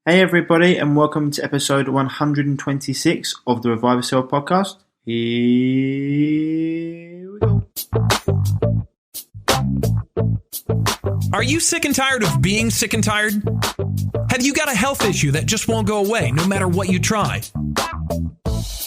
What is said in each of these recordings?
Hey everybody, and welcome to episode 126 of the Revive Yourself podcast. Here we go. Are you sick and tired of being sick and tired? Have you got a health issue that just won't go away no matter what you try?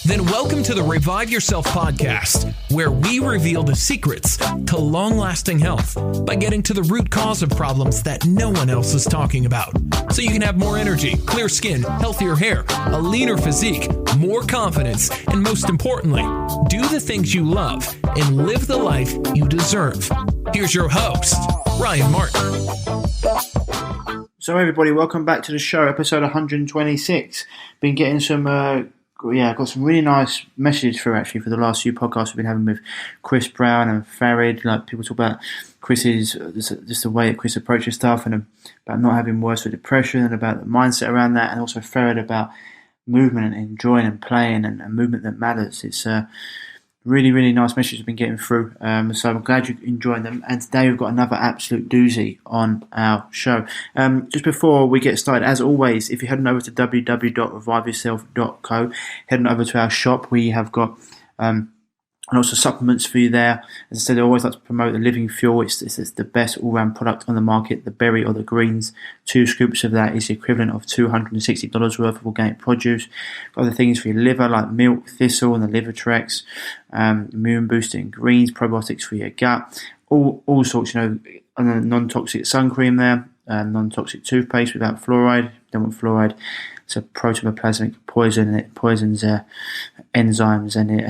Then welcome to the Revive Yourself podcast, where we reveal the secrets to long-lasting health by getting to the root cause of problems that no one else is talking about. So you can have more energy, clear skin, healthier hair, a leaner physique, more confidence, and most importantly, do the things you love and live the life you deserve. Here's your host, Ryan Martin. So everybody, welcome back to the show, episode 126. Been getting some... I've got some really nice messages through actually for the last few podcasts we've been having with Chris Brown and Farid. Like people talk about Chris's just the way that Chris approaches stuff and about not having worse with depression and about the mindset around that, and also Farid about movement and enjoying and playing and movement that matters. It's really, really nice messages we've been getting through. So I'm glad you're enjoying them. And today we've got another absolute doozy on our show. Just before we get started, as always, if you're heading over to www.reviveyourself.co, heading over to our shop, we have got lots of supplements for you there. As I said, I always like to promote the Living Fuel. It's the best all-round product on the market, the berry or the greens. 2 scoops of that is the equivalent of $260 worth of organic produce. Got other things for your liver like milk, thistle and the liver trex, immune boosting greens, probiotics for your gut, all sorts, and a non-toxic sun cream there, non-toxic toothpaste without fluoride. Don't want fluoride. It's a protoplasmic poison, and it poisons enzymes, and it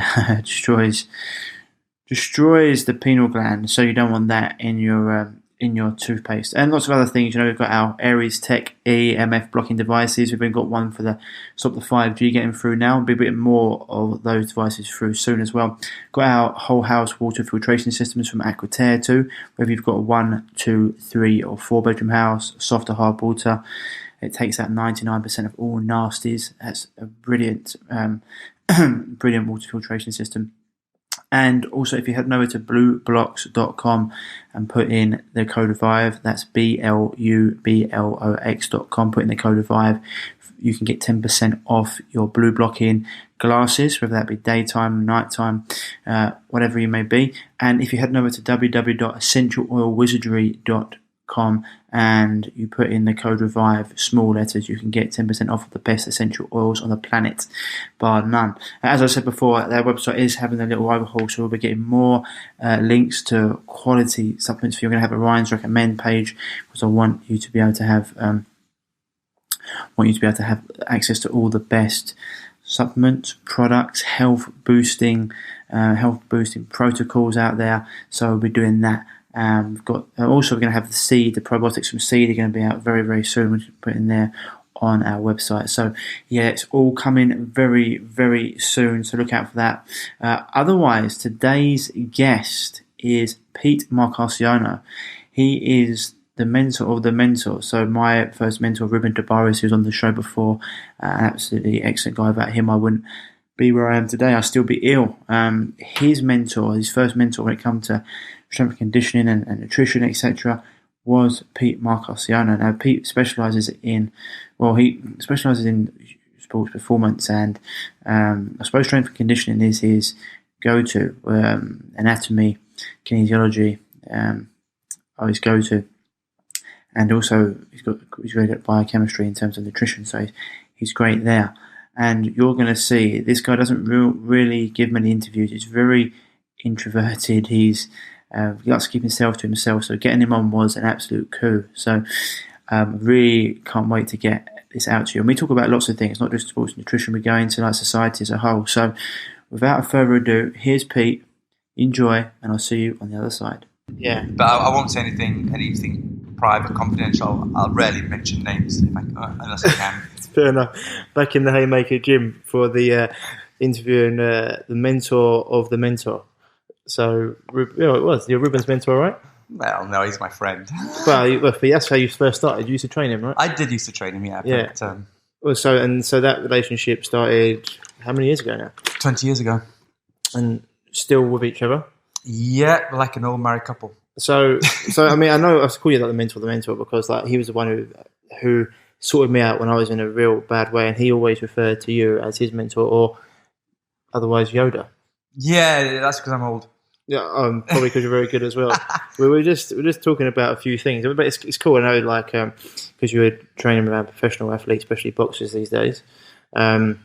destroys the pineal gland. So you don't want that in your toothpaste, and lots of other things. We've got our Aries Tech EMF blocking devices. We've even got one for the stop the 5G getting through now. There'll be a bit more of those devices through soon as well. Got our whole house water filtration systems from Aquaterra too. Whether you've got a 1, 2, 3 or 4 bedroom house, soft or hard water. It takes out 99% of all nasties. That's a brilliant water filtration system. And also, if you head over to blueblocks.com and put in the code REVIVE, that's BLUBLOX.com, put in the code REVIVE, you can get 10% off your blue blocking glasses, whether that be daytime, nighttime, whatever you may be. And if you head over to www.essentialoilwizardry.com and you put in the code REVIVE, small letters, you can get 10% off of the best essential oils on the planet, bar none. As I said before, their website is having a little overhaul, so we'll be getting more links to quality supplements. You're going to have a Ryan's Recommend page, because I want you to be able to have access to all the best supplements, products, health boosting protocols out there. So we'll be doing that. We're going to have the seed, the probiotics from seed are going to be out very, very soon. We'll put in there on our website. So yeah, it's all coming very, very soon. So look out for that. Otherwise, today's guest is Pete Marcasciano. He is the mentor of the mentor. So my first mentor, Ruben Tabares, who's on the show before, an absolutely excellent guy. Without him, I wouldn't be where I am today. I'd still be ill. His first mentor when it comes to strength and conditioning and nutrition, etc., was Pete Marcasciano. Now, Pete specialises in sports performance, and I suppose strength and conditioning is his go-to. Anatomy, kinesiology, are his go-to, and also he's very good at biochemistry in terms of nutrition. So he's great there. And you're going to see this guy doesn't really give many interviews. He's very introverted. He likes to keep himself to himself. So getting him on was an absolute coup. So really can't wait to get this out to you. And we talk about lots of things, not just sports nutrition. We go into like society as a whole. So without further ado, here's Pete. Enjoy, and I'll see you on the other side. Yeah, but I won't say anything private, confidential. I'll rarely mention names unless I can. Fair enough. Back in the Haymaker gym for the interviewing the mentor of the mentor. So, it was. You're Ruben's mentor, right? Well, no, he's my friend. Well, that's how you first started. You used to train him, right? I did used to train him, yeah. Yeah. But, so that relationship started how many years ago now? 20 years ago. And still with each other? Yeah, like an old married couple. So I mean, I know I call you like the mentor because like he was the one who sorted me out when I was in a real bad way, and he always referred to you as his mentor, or otherwise Yoda. Yeah, that's because I'm old. Yeah, probably because you're very good as well. we're just talking about a few things, but it's cool. I know, like, because you were training around professional athletes, especially boxers these days. I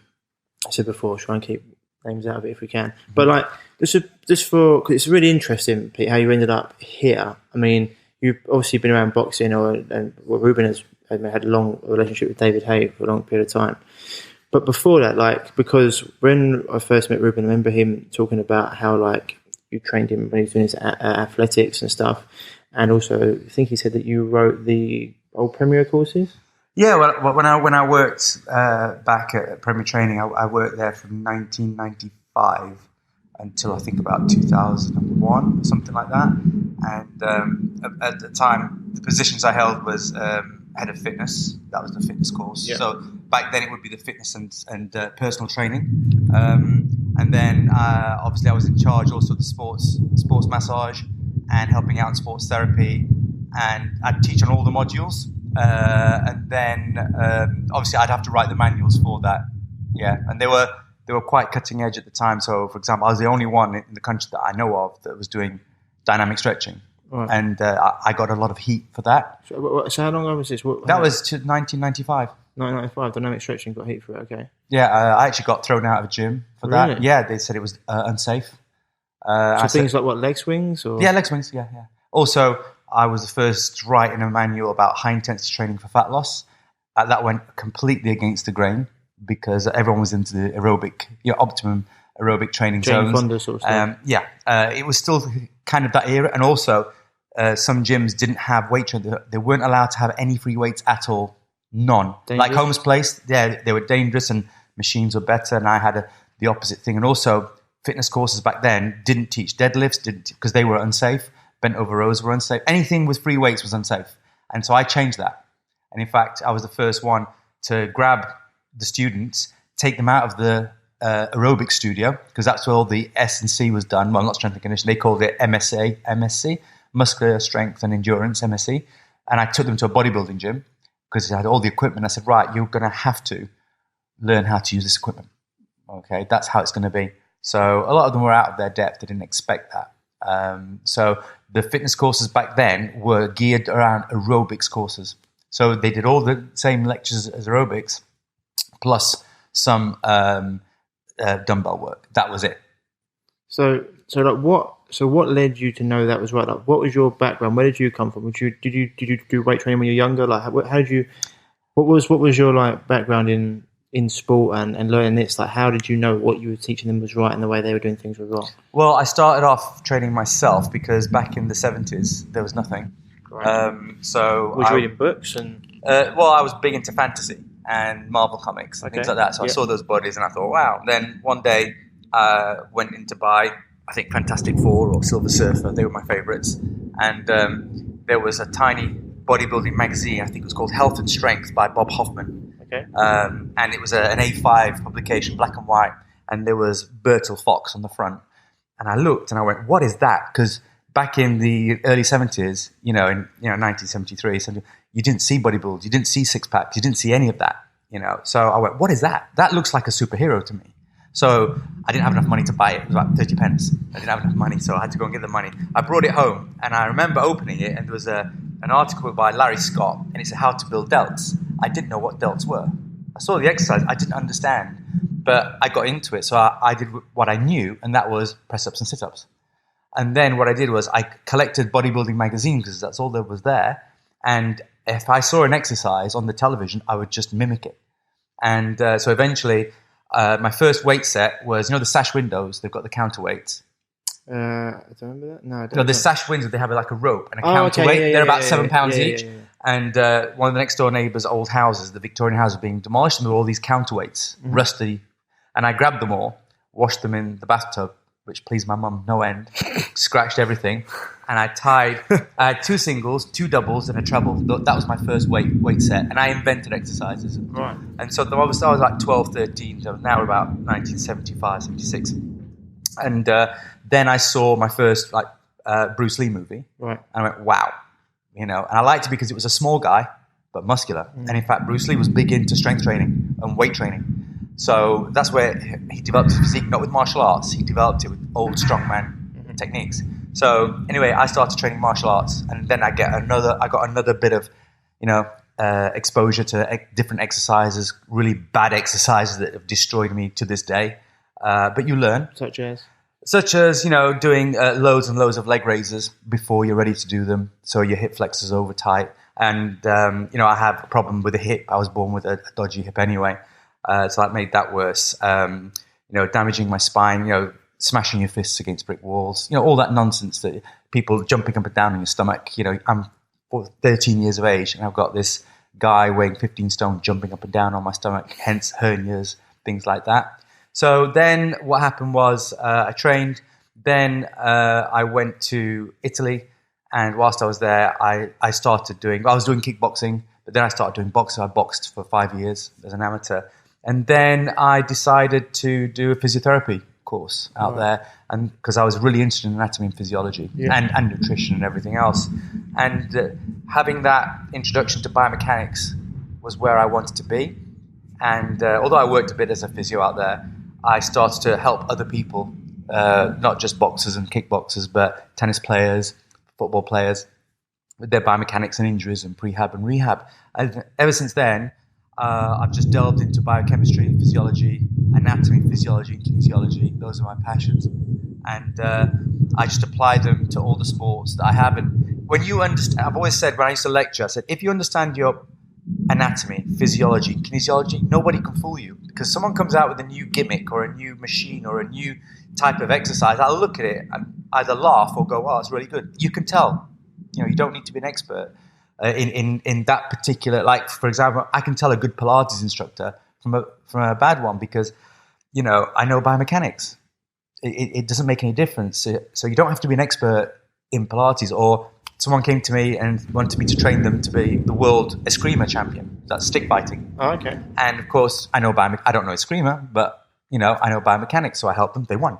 said before, try and keep names out of it if we can. But like, just for, cause it's really interesting, Pete, how you ended up here. I mean, you've obviously been around boxing, and Ruben has had a long relationship with David Hay for a long period of time. But before that, like, because when I first met Ruben, I remember him talking about how, like, you trained him when he was doing his athletics and stuff, and also I think he said that you wrote the old Premier courses. Yeah, well, when I worked back at Premier Training, I worked there from 1995 until I think about 2001, something like that. And at the time, the positions I held was head of fitness. That was the fitness course. Yeah. So back then it would be the fitness and personal training. And then obviously I was in charge also of the sports massage and helping out in sports therapy. And I'd teach on all the modules. And then obviously I'd have to write the manuals for that. Yeah, and they were quite cutting edge at the time. So, for example, I was the only one in the country that I know of that was doing dynamic stretching. Right. And I got a lot of heat for that. So how long ago was this? That was 1995. 1995, dynamic stretching got heat for it, okay. Yeah, I actually got thrown out of a gym for that. Really? Yeah, they said it was unsafe. So things like what, leg swings? Or? Yeah, leg swings, yeah. Also, I was the first to write in a manual about high-intensity training for fat loss. That went completely against the grain because everyone was into the aerobic, optimum aerobic training zones. Fonda sort of stuff. It was still kind of that era. And also, some gyms didn't have weight training. They weren't allowed to have any free weights at all. None. Dangerous? Like Holmes Place, yeah, they were dangerous and machines were better. And I had the opposite thing. And also, fitness courses back then didn't teach deadlifts because they were unsafe. Bent over rows were unsafe. Anything with free weights was unsafe. And so I changed that. And in fact, I was the first one to grab the students, take them out of the aerobic studio, because that's where all the S&C was done. Well, not strength and conditioning. They called it MSC, muscular strength and endurance, MSC. And I took them to a bodybuilding gym because it had all the equipment. I said, right, you're going to have to learn how to use this equipment. Okay, that's how it's going to be. So a lot of them were out of their depth. They didn't expect that. So the fitness courses back then were geared around aerobics courses. So they did all the same lectures as aerobics, plus some dumbbell work. That was it. So what led you to know that was right? Like, what was your background? Where did you come from? Did you do weight training when you were younger? Like, how did you? What was your like background in sport and learning this? Like, how did you know what you were teaching them was right and the way they were doing things was wrong? Well, I started off training myself because back in the 70s there was nothing. Right. So was you reading books and? Well, I was big into fantasy and Marvel comics and things like that. So I saw those bodies and I thought, wow. Then one day I went in to buy, I think, Fantastic Four or Silver Surfer. They were my favourites. And there was a tiny bodybuilding magazine. I think it was called Health and Strength by Bob Hoffman. Okay. And it was an A5 publication, black and white. And there was Bertil Fox on the front. And I looked and I went, what is that? Because back in the early 70s, in 1973, you didn't see bodybuilders, you didn't see six packs, you didn't see any of that, So I went, what is that? That looks like a superhero to me. So I didn't have enough money to buy it. It was about 30 pence. I didn't have enough money, so I had to go and get the money. I brought it home, and I remember opening it, and there was an article by Larry Scott, and it said how to build delts. I didn't know what delts were. I saw the exercise. I didn't understand, but I got into it. So I did what I knew, and that was press-ups and sit-ups. And then what I did was I collected bodybuilding magazines because that's all that was there. And if I saw an exercise on the television, I would just mimic it. And so eventually, my first weight set was, the sash windows. They've got the counterweights. I don't remember that. No, I don't. No, the sash windows, they have like a rope and a counterweight. Okay. They're about 7 pounds each. Yeah. And one of the next door neighbours' old houses, the Victorian houses, were being demolished, and there were all these counterweights, rusty. And I grabbed them all, washed them in the bathtub, which pleased my mum no end, scratched everything, and I had 2 singles, 2 doubles, and a treble. That was my first weight set, and I invented exercises. Right. And so I was like 12, 13, so now we're about 1975, 76. And then I saw my first Bruce Lee movie, right? And I went, wow, And I liked it because it was a small guy, but muscular. And in fact, Bruce Lee was big into strength training and weight training. So that's where he developed his physique, not with martial arts. He developed it with old strongman techniques. So anyway, I started training martial arts, and then I got another bit of, exposure to different exercises, really bad exercises that have destroyed me to this day. But you learn. Such as, doing loads and loads of leg raises before you're ready to do them, so your hip flexors over tight. And, I have a problem with the hip. I was born with a dodgy hip anyway, so that made that worse. Damaging my spine, smashing your fists against brick walls, all that nonsense that people jumping up and down on your stomach. I'm 13 years of age, and I've got this guy weighing 15 stone jumping up and down on my stomach, hence hernias, things like that. So then what happened was I trained. Then I went to Italy. And whilst I was there, I was doing kickboxing, but then I started doing boxing. I boxed for 5 years as an amateur. And then I decided to do a physiotherapy course out there, and because I was really interested in anatomy and physiology and nutrition and everything else. And having that introduction to biomechanics was where I wanted to be. And although I worked a bit as a physio out there, I started to help other people, not just boxers and kickboxers, but tennis players, football players, with their biomechanics and injuries and prehab and rehab. And ever since then, I've just delved into biochemistry, physiology, anatomy, physiology, and kinesiology. Those are my passions. And I just apply them to all the sports that I have. And when you understand, I've always said, when I used to lecture, I said, if you understand your anatomy, physiology, kinesiology, nobody can fool you, because someone comes out with a new gimmick or a new machine or a new type of exercise. I'll look at it and either laugh or go, "Oh, it's really good." You can tell. You don't need to be an expert in that particular. Like, for example, I can tell a good Pilates instructor from a bad one because I know biomechanics. It doesn't make any difference. So you don't have to be an expert in Pilates. Or someone came to me and wanted me to train them to be the world eskrima champion. That's stick biting. Oh, okay. And of course, I don't know eskrima, but I know biomechanics, so I helped them. They won.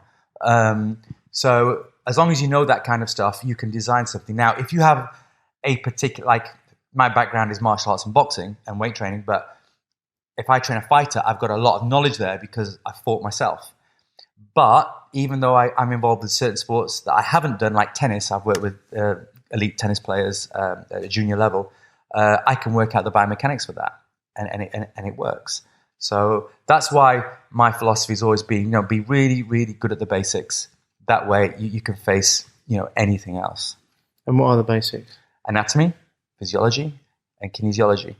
So as long as you know that kind of stuff, you can design something. Now, if you have a particular, like my background is martial arts and boxing and weight training, but if I train a fighter, I've got a lot of knowledge there because I fought myself. But even though I'm involved in certain sports that I haven't done, like tennis, I've worked with elite tennis players at a junior level, I can work out the biomechanics for that, and it works. So that's why my philosophy has always been, be really, really good at the basics. That way you can face, anything else. And what are the basics? Anatomy, physiology, and kinesiology.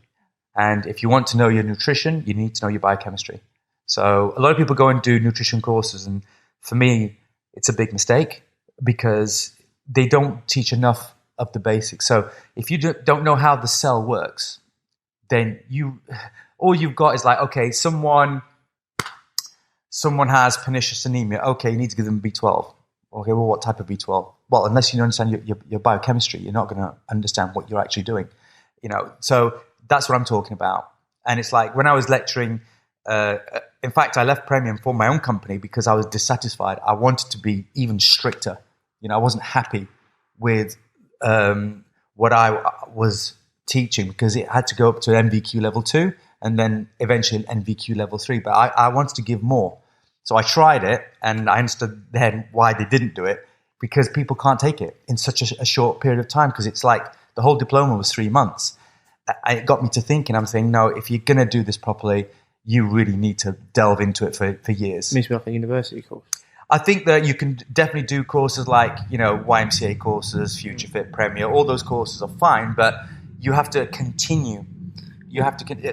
And if you want to know your nutrition, you need to know your biochemistry. So a lot of people go and do nutrition courses, and for me, it's a big mistake because they don't teach enough of the basics. So if you don't know how the cell works, then all you've got is like, okay, someone has pernicious anemia. Okay, you need to give them B12. Okay, well, what type of B12? Well, unless you understand your biochemistry, you're not going to understand what you're actually doing. So that's what I'm talking about. And it's like when I was lecturing, in fact, I left Premium for my own company because I was dissatisfied. I wanted to be even stricter. I wasn't happy with what I was teaching because it had to go up to NVQ level 2 and then eventually NVQ level 3. But I wanted to give more. So I tried it, and I understood then why they didn't do it, because people can't take it in such a short period of time, because it's like the whole diploma was 3 months. It got me to thinking. I'm saying, no, if you're going to do this properly, you really need to delve into it for years. It needs to be like a university course. I think that you can definitely do courses like, YMCA courses, Future Fit, Premier. All those courses are fine, but you have to continue.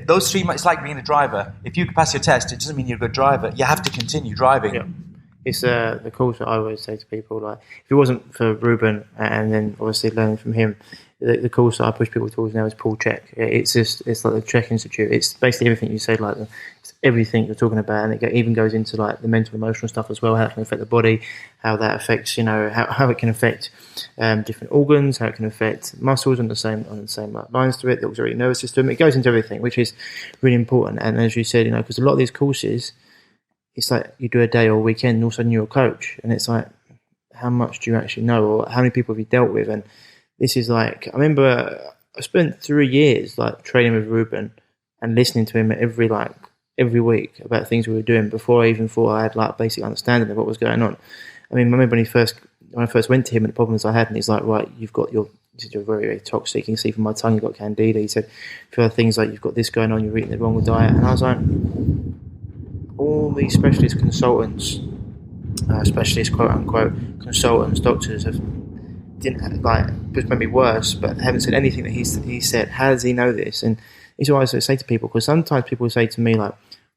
Those 3 months, it's like being a driver. If you pass your test, it doesn't mean you're a good driver. You have to continue driving. Yeah. It's the course that I always say to people, like, if it wasn't for Ruben and then obviously learning from him, the course that I push people towards now is Paul Check. It's like the Check Institute. It's basically everything you said, like it's everything you're talking about, and it even goes into like the mental, emotional stuff as well, how it can affect the body, how that affects, how it can affect different organs, how it can affect muscles on the same lines to it, the auxiliary nervous system. It goes into everything, which is really important. And as you said, because a lot of these courses, it's like you do a day or a weekend and all of a sudden you're a coach, and it's like, how much do you actually know, or how many people have you dealt with? And this is like, I remember I spent 3 years like training with Ruben and listening to him every week about things we were doing before I even thought I had like basic understanding of what was going on. I mean, I remember when I first went to him and the problems I had, and he's like, right, you're very, very toxic. You can see from my tongue you've got candida. He said, if you have things like you've got this going on, you're eating the wrong diet. And I was like, all these specialist consultants, specialist quote unquote consultants, doctors didn't like, just made me worse, but haven't said anything that he said. How does he know this? And it's what I say to people, because sometimes people say to me like,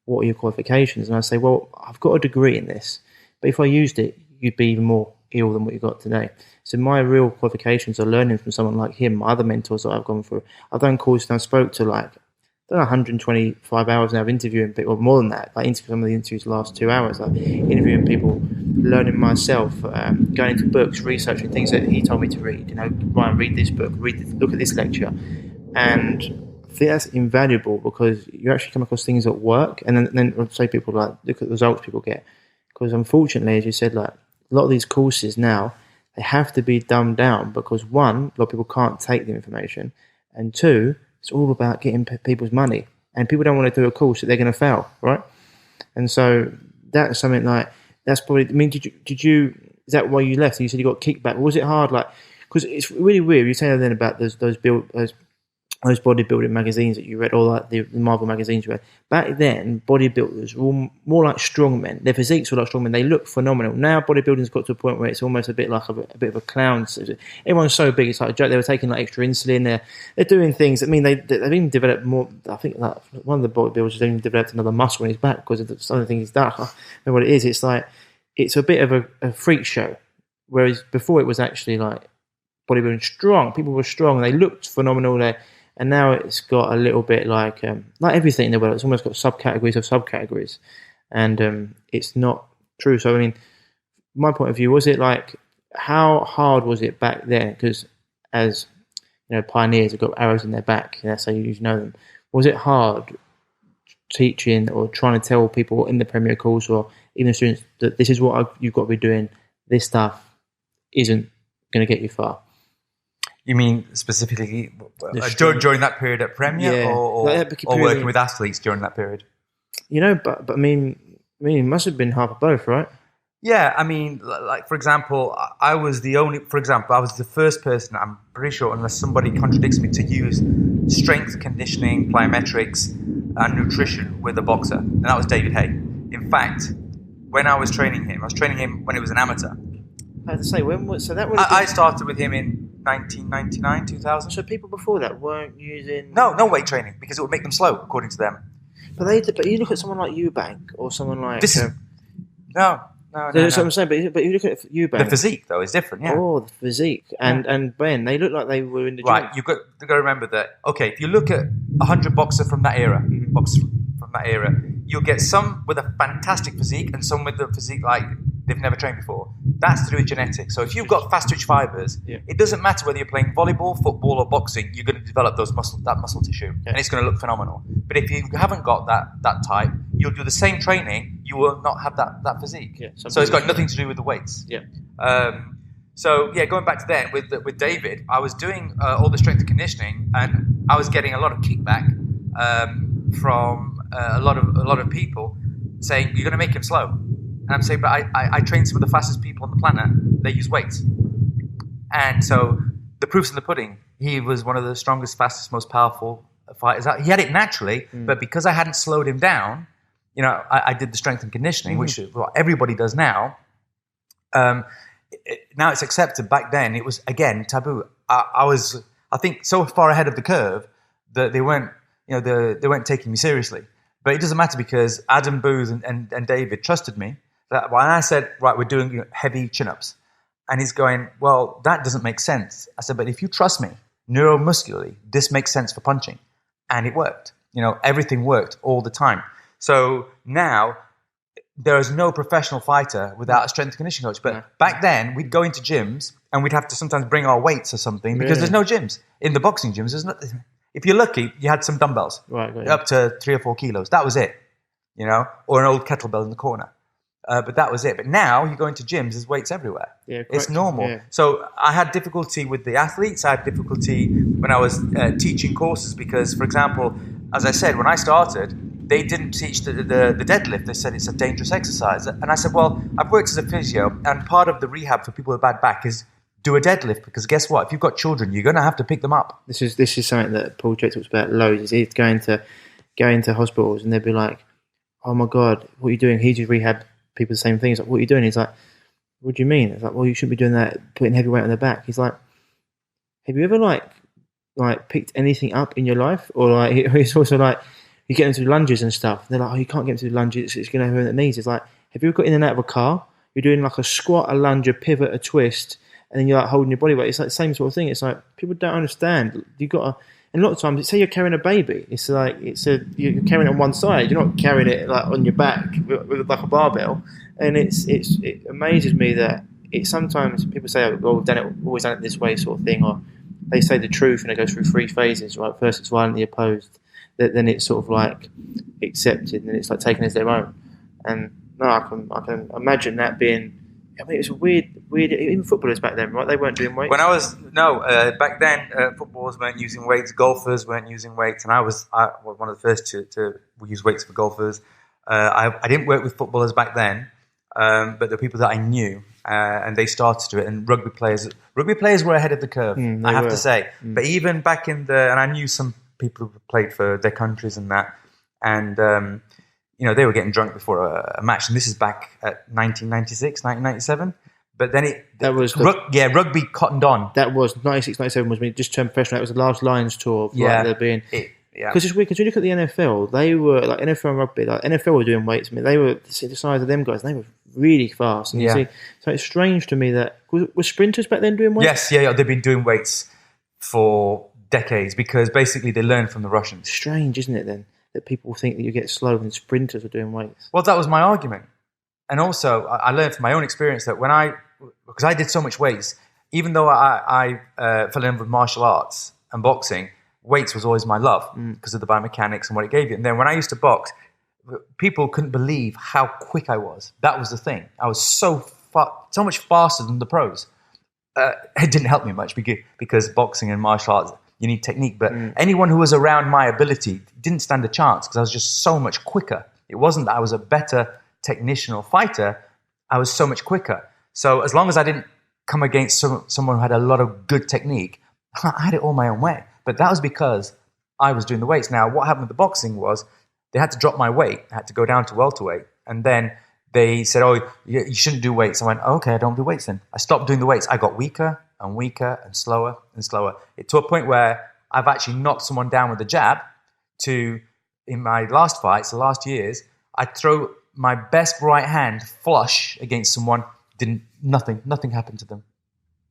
what are your qualifications? And I say, well, I've got a degree in this, but if I used it, you'd be even more ill than what you got today. So my real qualifications are learning from someone like him, my other mentors that I've gone through. I've done courses and I spoke to like, I've done 125 hours now of interviewing people, or more than that. Like some of the interviews last 2 hours, like interviewing people, learning myself, going into books, researching things that he told me to read. You know, Ryan, read this book, look at this lecture. And I think that's invaluable because you actually come across things at work, and then I'd say people like, look at the results people get. Because unfortunately, as you said, like a lot of these courses now, they have to be dumbed down because one, a lot of people can't take the information, and two, it's all about getting people's money, and people don't want to do a course that they're going to fail, right? And so that's something like that's probably. I mean, did you? Is that why you left? You said you got kickback. Was it hard? Like, because it's really weird. You saying then about those bodybuilding magazines that you read, or like the Marvel magazines you read. Back then, bodybuilders were more like strongmen. Their physiques were like strongmen. They look phenomenal. Now, bodybuilding's got to a point where it's almost a bit like a bit of a clown. Everyone's so big, it's like a joke. They were taking like extra insulin. They're doing things. I mean, they've even developed more. I think like one of the bodybuilders has even developed another muscle in his back because of some of the things he's done. I don't know what it is. It's like it's a bit of a freak show, whereas before it was actually like bodybuilding strong. People were strong. They looked phenomenal. And now it's got a little bit like everything in the world. It's almost got subcategories of subcategories, and it's not true. So I mean, my point of view, was it like, how hard was it back then? Because as you know, pioneers have got arrows in their back. That's how you know them. Was it hard teaching or trying to tell people in the Premier course or even students that this is what you've got to be doing? This stuff isn't going to get you far. You mean specifically during that period at Premier, or working with athletes during that period? You know, but I mean, it must have been half of both, right? Yeah, I mean, like for example, I was the first person, I'm pretty sure, unless somebody contradicts me, to use strength conditioning, plyometrics, and nutrition with a boxer, and that was David Hay. In fact, when I was training him when he was an amateur. I have to say, I started with him in 1999, 2000. So people before that weren't using... No weight training, because it would make them slow, according to them. But you look at someone like Eubank, or someone like... No. That's what I'm saying, but you look at Eubank... The physique, though, is different, yeah. Oh, the physique. And Ben, they look like they were in the gym. Right, you've got to remember that, okay, if you look at 100 boxers from that era, you'll get some with a fantastic physique and some with a physique like they've never trained before. That's to do with genetics. So if you've got fast twitch fibers, it doesn't matter whether you're playing volleyball, football, or boxing, you're going to develop that muscle tissue, and it's going to look phenomenal. But if you haven't got that type, you'll do the same training, you will not have that physique. Yeah, so it's got nothing to do with the weights. Yeah. Going back to then with David, I was doing all the strength and conditioning, and I was getting a lot of kickback from a lot of people saying, you're going to make him slow. And I'm saying, but I train some of the fastest people on the planet. They use weights. And so the proof's in the pudding. He was one of the strongest, fastest, most powerful fighters. He had it naturally, but because I hadn't slowed him down, you know, I did the strength and conditioning, which is what everybody does now. Now it's accepted. Back then, it was, again, taboo. I think, so far ahead of the curve that they weren't taking me seriously. But it doesn't matter because Adam Booth and David trusted me. That when I said, right, we're doing heavy chin-ups, and he's going, well, that doesn't make sense. I said, but if you trust me, neuromuscularly, this makes sense for punching. And it worked. You know, everything worked all the time. So now there is no professional fighter without a strength and conditioning coach. But back then, we'd go into gyms and we'd have to sometimes bring our weights or something because there's no gyms. In the boxing gyms, there's not. If you're lucky, you had some dumbbells, up to 3 or 4 kilos. That was it, you know, or an old kettlebell in the corner. But that was it. But now you go into gyms, there's weights everywhere. Yeah, it's normal. Yeah. So I had difficulty with the athletes. I had difficulty when I was teaching courses, because, for example, as I said, when I started, they didn't teach the deadlift. They said it's a dangerous exercise. And I said, well, I've worked as a physio, and part of the rehab for people with bad back is do a deadlift, because guess what? If you've got children, you're going to have to pick them up. This is something that Paul Jett talks about loads. Is he's going to hospitals and they'll be like, oh my God, what are you doing? He just rehab people the same thing. He's like, what are you doing? He's like, what do you mean? It's like, well, you shouldn't be doing that, putting heavy weight on their back. He's like, have you ever like picked anything up in your life? Or like, it's also like, you get into lunges and stuff. They're like, oh, you can't get into the lunges. It's going to hurt the knees. It's like, have you ever got in and out of a car? You're doing like a squat, a lunge, a pivot, a twist, and then you're like holding your body weight. It's like the same sort of thing. It's like, people don't understand. You got to, and a lot of times, say you're carrying a baby. It's like, you're carrying it on one side. You're not carrying it like on your back with like a barbell. And it amazes me that sometimes people say, oh, well, we've always done it this way, sort of thing, or they say the truth and it goes through 3 phases, right? First it's violently opposed, then it's sort of like accepted, and then it's like taken as their own. And no, I can imagine that being, I mean, it was weird, even footballers back then, right? They weren't doing weights. Back then, footballers weren't using weights, golfers weren't using weights, and I was one of the first to use weights for golfers. I didn't work with footballers back then, but the people that I knew, and they started to do it, and rugby players were ahead of the curve, I have to say. But even back in and I knew some people who played for their countries and that, and they were getting drunk before a match, and this is back at 1996, 1997. But then rugby cottoned on. That was 96, 97 was when it just turned professional. That was the last Lions tour of there being. Because it's weird, because you look at the NFL, they were like NFL and rugby, like NFL were doing weights. I mean, they were the size of them guys, and they were really fast. And you see, so it's strange to me that were sprinters back then doing weights? Yes, they've been doing weights for decades, because basically they learned from the Russians. Strange, isn't it then, that people think that you get slow when sprinters are doing weights? Well, that was my argument. And also, I learned from my own experience that because I did so much weights, even though I fell in love with martial arts and boxing, weights was always my love because of the biomechanics and what it gave you. And then when I used to box, people couldn't believe how quick I was. That was the thing. I was so much faster than the pros. It didn't help me much because boxing and martial arts, you need technique. But anyone who was around my ability didn't stand a chance, because I was just so much quicker. It wasn't that I was a better technician or fighter. I was so much quicker. So as long as I didn't come against someone who had a lot of good technique, I had it all my own way. But that was because I was doing the weights. Now, what happened with the boxing was they had to drop my weight. I had to go down to welterweight. And then they said, oh, you shouldn't do weights. I went, oh, okay, I don't do weights then. I stopped doing the weights. I got weaker and weaker and slower and slower. It to a point where I've actually knocked someone down with a jab in my last fights, the last years, I'd throw my best right hand flush against someone. Nothing happened to them.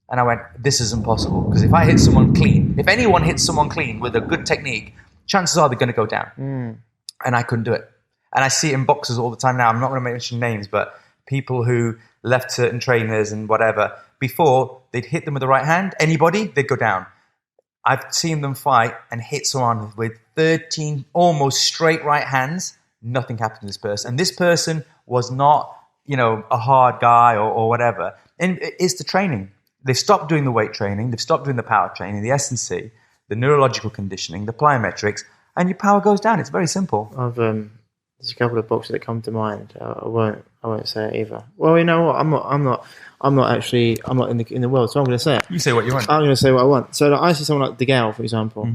And I went, this is impossible, because if I hit someone clean, if anyone hits someone clean with a good technique, chances are they're going to go down. And I couldn't do it. And I see it in boxers all the time now. I'm not going to mention names, but people who left certain trainers and whatever, before they'd hit them with the right hand, anybody, they'd go down. I've seen them fight and hit someone with 13 almost straight right hands. Nothing happened to this person. And this person was not, a hard guy or whatever. And it's the training. They've stopped doing the weight training. They've stopped doing the power training, the S&C, the neurological conditioning, the plyometrics, and your power goes down. It's very simple. There's a couple of boxers that come to mind. I won't say it either. Well, you know what? I'm not in the world, so I'm going to say it. You say what you want. I'm going to say what I want. So I see someone like DeGale, for example.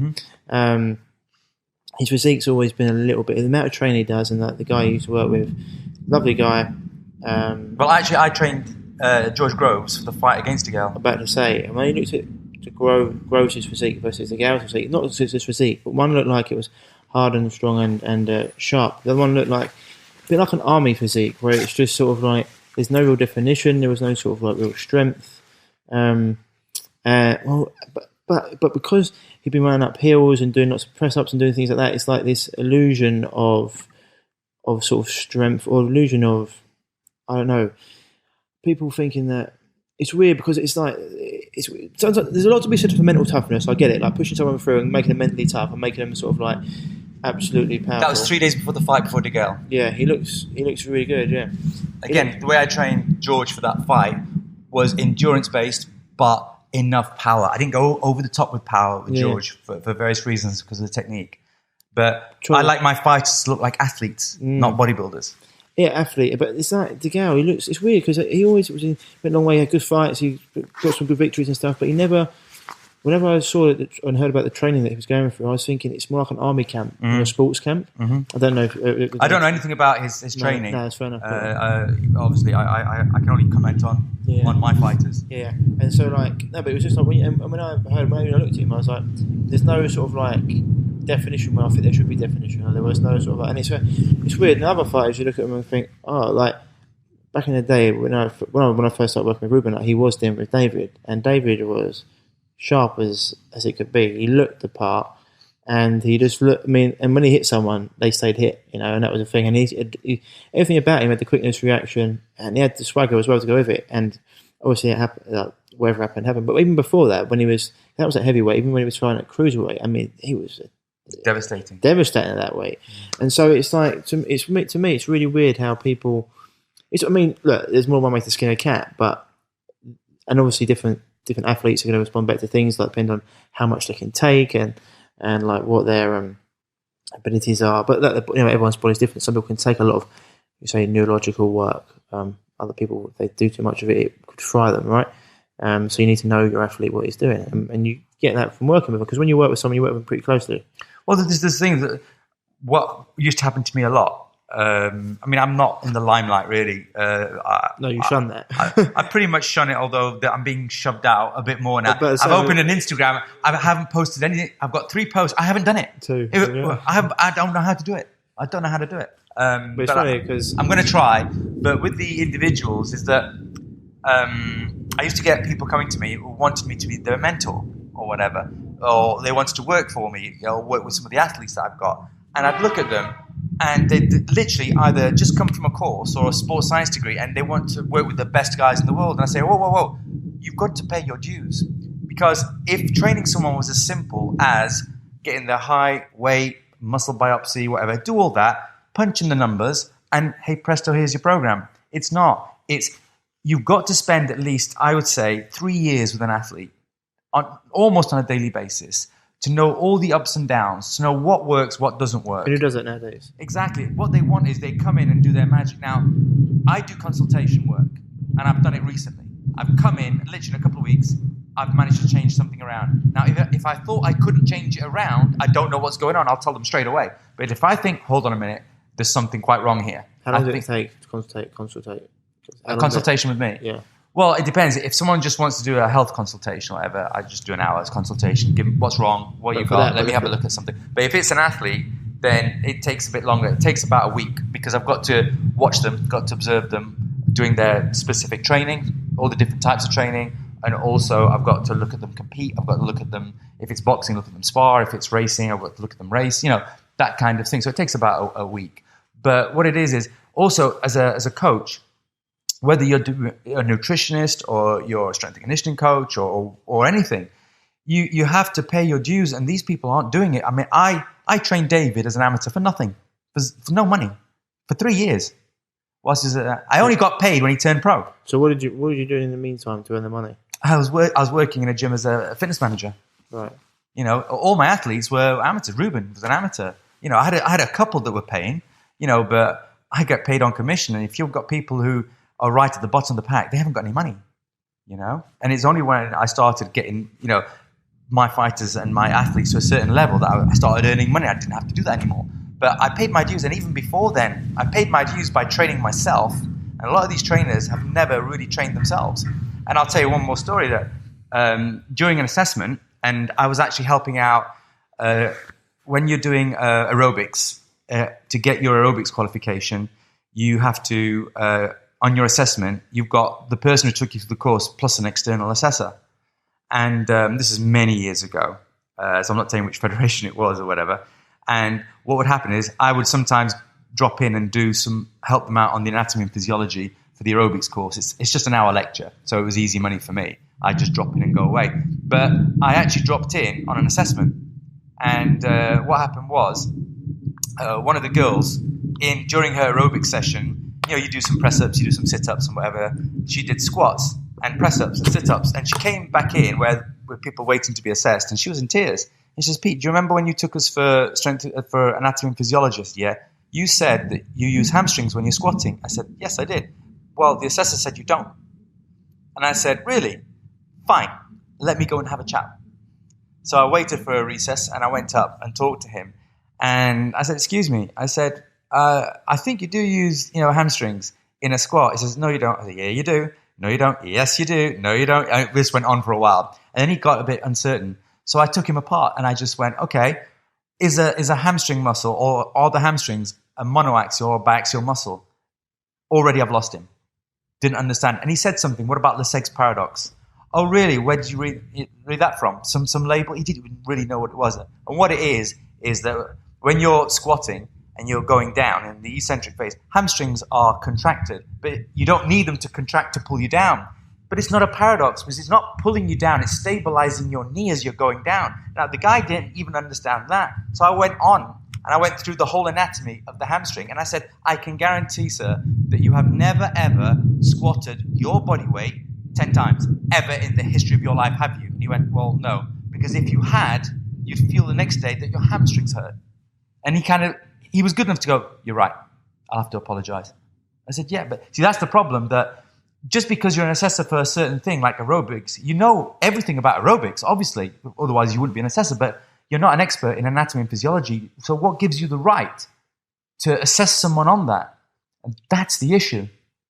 His physique's always been a little bit, the amount of training he does, and the guy he used to work with, lovely guy. Well, actually, I trained George Groves for the fight against DeGale. I'm about to say, I mean, he looked at Groves' physique versus DeGale's physique. Not his physique, but one looked like it was hard and strong and sharp. The other one looked like a bit like an army physique, where it's just sort of like there's no real definition. There was no sort of like real strength. But because he'd been running up hills and doing lots of press ups and doing things like that, it's like this illusion of sort of strength, or illusion of, I don't know, people thinking that it's weird, because it's like there's a lot to be said for mental toughness. I get it, like pushing someone through and making them mentally tough and making them sort of like absolutely powerful. That was 3 days before the fight, before DeGale. Yeah, he looks really good. Yeah. Again, the way I trained George for that fight was endurance based, but enough power. I didn't go over the top with power with George for various reasons because of the technique. But I like my fighters to look like athletes, not bodybuilders. Yeah, athlete. But it's like DeGale. It's weird because he always went a long way. He had good fights. He got some good victories and stuff. But he never. Whenever I saw it and heard about the training that he was going through, I was thinking it's more like an army camp than a sports camp. I don't know. I don't know anything about his training. No, it's fair enough. Obviously, I can only comment on my fighters. Yeah, and so but it was just like when I looked at him, I was like, there's no sort of like definition where I think there should be definition. There was no sort of, and it's weird. In other fighters, you look at them and think, like back in the day when I first started working with Ruben, he was dealing with David, and David was sharp as it could be. He looked the part, and he just looked. I mean, and when he hit someone, they stayed hit, and that was the thing. And he everything about him had the quickness, reaction, and he had the swagger as well to go with it. And obviously, it happened. Whatever happened. But even before that, that was at heavyweight. Even when he was trying at cruiserweight, I mean, he was devastating at that weight. And so it's like to me, it's really weird how people. Look, there's more than one way to skin a cat, and obviously different athletes are going to respond better to things, like depending on how much they can take and like what their abilities are. But everyone's body is different. Some people can take a lot of, neurological work. Other people, if they do too much of it, it could fry them, right? So you need to know your athlete, what he's doing, and you get that from working with them, because when you work with someone, you work with them pretty closely. Well, there's this thing that what used to happen to me a lot. I'm not in the limelight really. No, you shun that. I pretty much shun it, although I'm being shoved out a bit more now. I've opened an Instagram. I haven't posted anything. I've got 3 posts. I haven't done it. 2. I don't know how to do it. But it's funny because I'm going to try. But with the individuals, is that I used to get people coming to me who wanted me to be their mentor or whatever, or they wanted to work for me, work with some of the athletes that I've got, and I'd look at them. And they literally either just come from a course or a sports science degree, and they want to work with the best guys in the world. And I say, whoa, you've got to pay your dues. Because if training someone was as simple as getting their height, weight, muscle biopsy, whatever, do all that, punch in the numbers, and hey, presto, here's your program. It's not. You've got to spend at least, I would say, 3 years with an athlete, almost on a daily basis, to know all the ups and downs, to know what works, what doesn't work. But who does it nowadays? Exactly. What they want is they come in and do their magic. Now, I do consultation work, and I've done it recently. I've come in, literally in a couple of weeks, I've managed to change something around. Now, if I thought I couldn't change it around, I don't know what's going on, I'll tell them straight away. But if I think, hold on a minute, there's something quite wrong here. How long does it take to consultate? A consultation with me? Yeah. Well, it depends. If someone just wants to do a health consultation or whatever, I just do an hour's consultation. Give them what's wrong, what you've got, let me have a look at something. But if it's an athlete, then it takes a bit longer. It takes about a week because I've got to watch them, got to observe them doing their specific training, all the different types of training, and also I've got to look at them compete. I've got to look at them, if it's boxing, look at them spar. If it's racing, I've got to look at them race, that kind of thing. So it takes about a week. But what it is also as a coach, whether you're a nutritionist or you're a strength and conditioning coach or anything, you have to pay your dues, and these people aren't doing it. I mean, I trained David as an amateur for nothing, for no money, for 3 years. I only got paid when he turned pro. So what did you do in the meantime to earn the money? I was working in a gym as a fitness manager. Right. All my athletes were amateurs. Ruben was an amateur. I had a couple that were paying, but I get paid on commission. And if you've got people who are right at the bottom of the pack, they haven't got any money, And it's only when I started getting, my fighters and my athletes to a certain level that I started earning money. I didn't have to do that anymore. But I paid my dues, and even before then, I paid my dues by training myself. And a lot of these trainers have never really trained themselves. And I'll tell you one more story that during an assessment, and I was actually helping out when you're doing aerobics, to get your aerobics qualification, you have to... on your assessment, you've got the person who took you through the course plus an external assessor. And this is many years ago, so I'm not saying which federation it was or whatever. And what would happen is I would sometimes drop in and help them out on the anatomy and physiology for the aerobics course. It's just an hour lecture, so it was easy money for me. I just drop in and go away. But I actually dropped in on an assessment. And what happened was one of the girls, during her aerobics session, you do some press-ups, you do some sit-ups and whatever. She did squats. and press-ups and sit-ups. And she came back in where with people waiting to be assessed, and she was in tears. And she says, Pete, do you remember when you took us for anatomy and physiologist? Yeah. You said that you use hamstrings when you're squatting. I said, yes, I did. Well, the assessor said you don't. And I said, really? Fine. Let me go and have a chat. So I waited for a recess, and I went up and talked to him. And I said, excuse me. I said, I think you do use, hamstrings in a squat. He says, no, you don't. I said, yeah, you do. No, you don't. Yes, you do. No, you don't. And this went on for a while. And then he got a bit uncertain. So I took him apart, and I just went, okay, is a hamstring muscle or are the hamstrings a monoaxial or biaxial muscle? Already I've lost him. Didn't understand. And he said something. What about Laseg's paradox? Oh, really? Where did you read that from? Some label? He didn't really know what it was. And what it is that when you're squatting and you're going down in the eccentric phase, hamstrings are contracted, but you don't need them to contract to pull you down. But it's not a paradox because it's not pulling you down. It's stabilizing your knee as you're going down. Now, the guy didn't even understand that. So I went on and I went through the whole anatomy of the hamstring. And I said, I can guarantee, sir, that you have never, ever squatted your body weight 10 times ever in the history of your life, have you? And he went, well, no. Because if you had, you'd feel the next day that your hamstrings hurt. And he was good enough to go, you're right. I'll have to apologize. I said, yeah, but see, that's the problem, that just because you're an assessor for a certain thing like aerobics, you know everything about aerobics, obviously, otherwise you wouldn't be an assessor, but you're not an expert in anatomy and physiology. So what gives you the right to assess someone on that? And that's the issue.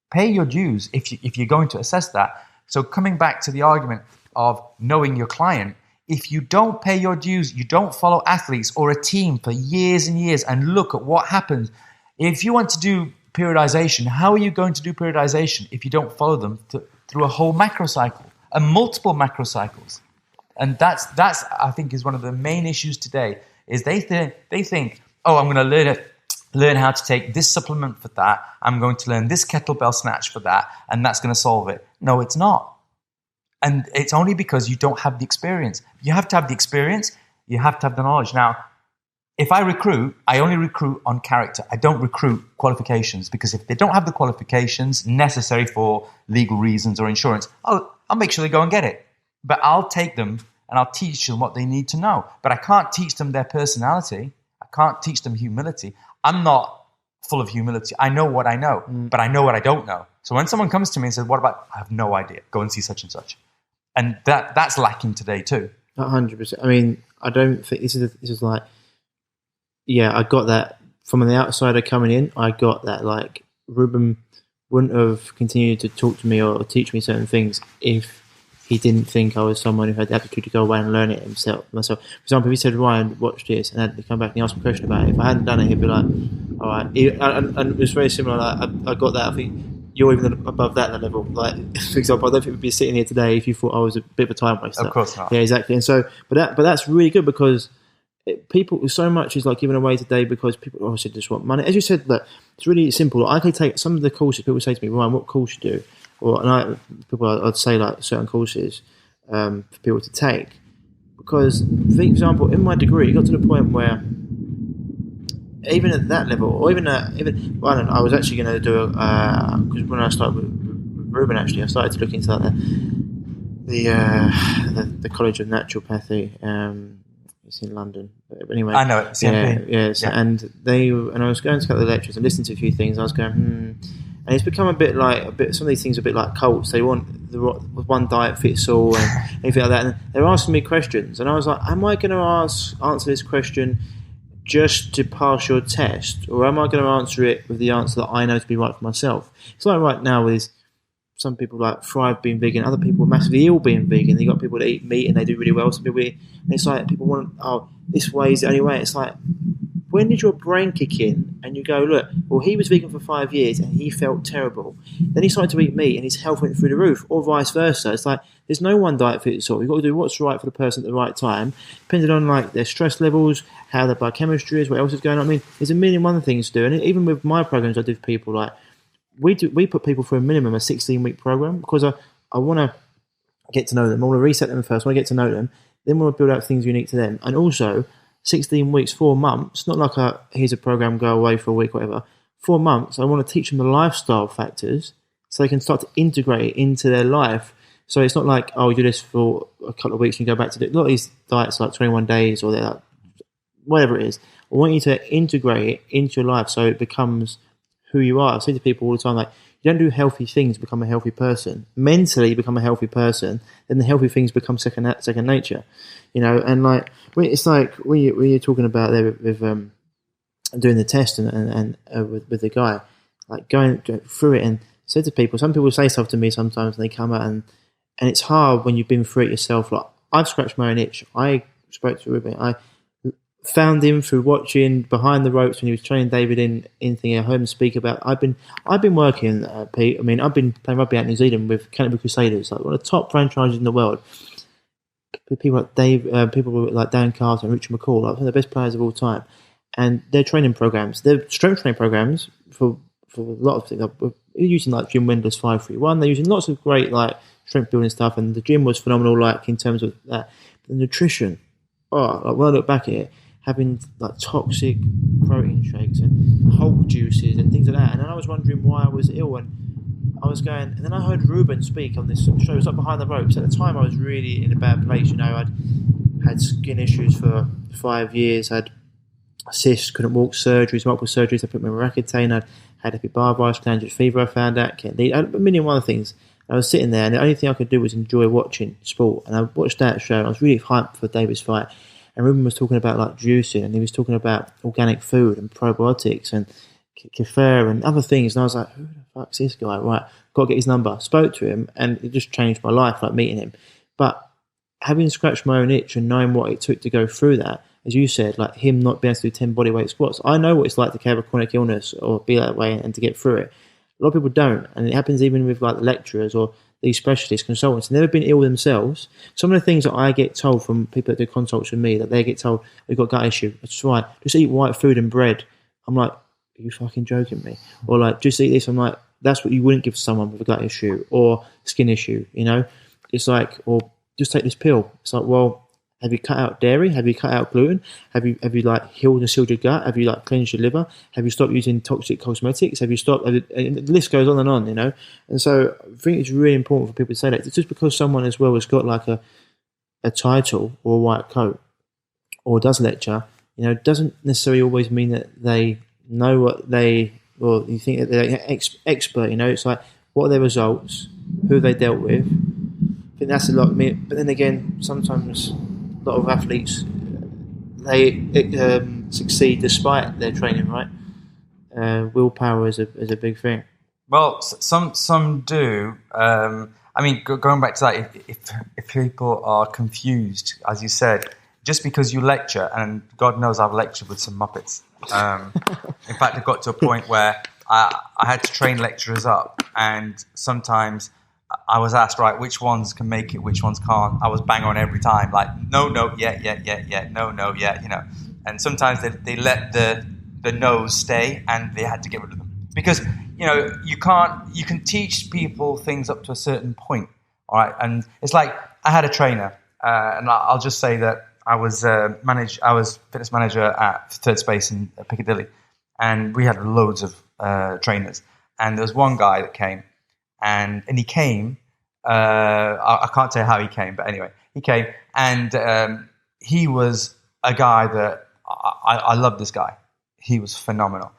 Pay your dues if you're going to assess that. So coming back to the argument of knowing your client, if you don't pay your dues, you don't follow athletes or a team for years and years and look at what happens. If you want to do periodization, how are you going to do periodization if you don't follow them through a whole macro cycle and multiple macro cycles? And that's I think is one of the main issues today. Is they think, oh, I'm going to learn how to take this supplement for that. I'm going to learn this kettlebell snatch for that, and that's going to solve it. No, it's not. And it's only because you don't have the experience. You have to have the experience. You have to have the knowledge. Now, if I recruit, I only recruit on character. I don't recruit qualifications, because if they don't have the qualifications necessary for legal reasons or insurance, I'll make sure they go and get it. But I'll take them and I'll teach them what they need to know. But I can't teach them their personality. I can't teach them humility. I'm not full of humility. I know what I know, but I know what I don't know. So when someone comes to me and says, what about, I have no idea, go and see such and such. And that's lacking today too. 100%. I mean, I don't think this is like, yeah, I got that from the outsider coming in. I got that, like, Ruben wouldn't have continued to talk to me or teach me certain things if he didn't think I was someone who had the aptitude to go away and learn it myself. For example, if he said, Ryan, watch this, and I'd come back and ask me a question about it, if I hadn't done it, he'd be like, all right. And it's very similar. Like, I got that. I think you're even above that level. Like, for example, I don't think we'd be sitting here today if you thought I was a bit of a time waster. Of course not. Yeah, exactly. And so, but that's really good, because people, so much is like given away today because people obviously just want money. As you said, look, it's really simple. I can take some of the courses. People say to me, Ryan, what course you do? I'd say like certain courses for people to take, because, for example, in my degree, it got to the point where even at that level, or even I don't know, I was actually going to do because when I started with Ruben, actually, I started to look into like the College of Naturopathy. It's in London, but anyway, I know it. CMP. Yeah. And I was going to the lectures and listening to a few things. I was going, and it's become a bit like some of these things are a bit like cults. They want the one diet fits all and anything like that. And they're asking me questions, and I was like, am I going to answer this question just to pass your test, or am I going to answer it with the answer that I know to be right for myself? It's like right now with some people like thrive being vegan, other people are massively ill being vegan. You got people that eat meat and they do really well. Some people eat, and it's like people want, this way is the only way. It's like, when did your brain kick in and you go, look, well, he was vegan for 5 years and he felt terrible. Then he started to eat meat and his health went through the roof, or vice versa. It's like, there's no one diet fits all. You've got to do what's right for the person at the right time, depending on like their stress levels, how their biochemistry is, what else is going on. I mean, there's a million other things to do. And even with my programs I do for people, like, we put people through a minimum, a 16-week program, because I want to get to know them. I want to reset them first. I want to get to know them. Then we want to build out things unique to them. And also, 16 weeks, 4 months, not like here's a program, go away for a week, whatever. 4 months, I want to teach them the lifestyle factors so they can start to integrate it into their life. So it's not like, oh, you do this for a couple of weeks and you go back to do it. A lot of these diets are like 21 days or they're like, whatever it is. I want you to integrate it into your life so it becomes who you are. I say to people all the time, like, you don't do healthy things to become a healthy person. Mentally, you become a healthy person, then the healthy things become second nature. And like, it's like when you're talking about there with doing the test and with the guy, like going through it and said to people, some people say stuff to me sometimes and they come out and it's hard when you've been through it yourself. Like, I've scratched my own itch. I spoke to Ruben. I found him through watching Behind the Ropes when he was training David in thing. I heard him speak about. I've been working, Pete. I mean, I've been playing rugby out in New Zealand with Canterbury Crusaders, like one of the top franchises in the world. People like people like Dan Carter and Richard McCall, like one of the best players of all time. And their training programs, their strength training programs for a lot of things. They're using like Jim Wendler's 5-3-1. They're using lots of great like strength building stuff, and the gym was phenomenal. Like in terms of that, the nutrition. Like when I look back at it, having like toxic protein shakes and whole juices and things like that. And then I was wondering why I was ill, and I was going. And then I heard Ruben speak on this show. It was like Behind the Ropes. At the time, I was really in a bad place. I'd had skin issues for 5 years. I'd cysts, couldn't walk, surgeries, multiple surgeries. I put me on Roaccutane. I'd had Epstein-Barr glandular fever. I found out. Can't eat. I had a million other things. I was sitting there, and the only thing I could do was enjoy watching sport. And I watched that show, and I was really hyped for David's fight. And Ruben was talking about like juicing, and he was talking about organic food and probiotics and kefir and other things. And I was like, who the fuck's this guy? Right, got to get his number. Spoke to him, and it just changed my life, like meeting him. But having scratched my own itch and knowing what it took to go through that, as you said, like him not being able to do 10 bodyweight squats, I know what it's like to have a chronic illness or be that way and to get through it. A lot of people don't, and it happens even with like the lecturers or these specialists, consultants, never been ill themselves. Some of the things that I get told from people that do consults with me, that they get told, we've got a gut issue. That's right. Just eat white food and bread. I'm like, are you fucking joking me? Or like, just eat this. I'm like, that's what you wouldn't give to someone with a gut issue or skin issue, It's like, or just take this pill. It's like, well, have you cut out dairy? Have you cut out gluten? Have you like healed and sealed your gut? Have you like cleansed your liver? Have you stopped using toxic cosmetics? Have you stopped? And the list goes on, And so I think it's really important for people to say that. It's just because someone as well has got like a title or a white coat or does lecture, doesn't necessarily always mean that they know what or you think that they're an expert. It's like, what are their results? Who have they dealt with? I think that's a lot. But then again, sometimes a lot of athletes, they succeed despite their training, right? Willpower is a big thing. Well, some do. Going back to that, if people are confused, as you said, just because you lecture, and God knows I've lectured with some muppets. In fact, it got to a point where I had to train lecturers up, and sometimes I was asked, right, which ones can make it, which ones can't. I was bang on every time, like, no, yeah, no, yeah, And sometimes they let the no's stay, and they had to get rid of them. Because, you can teach people things up to a certain point, all right? And it's like, I had a trainer, and I'll just say that I was fitness manager at Third Space in Piccadilly, and we had loads of trainers. And there was one guy that came, and he came, I can't tell you how he came, but anyway, he came, and he was a guy that I love this guy. He was phenomenal.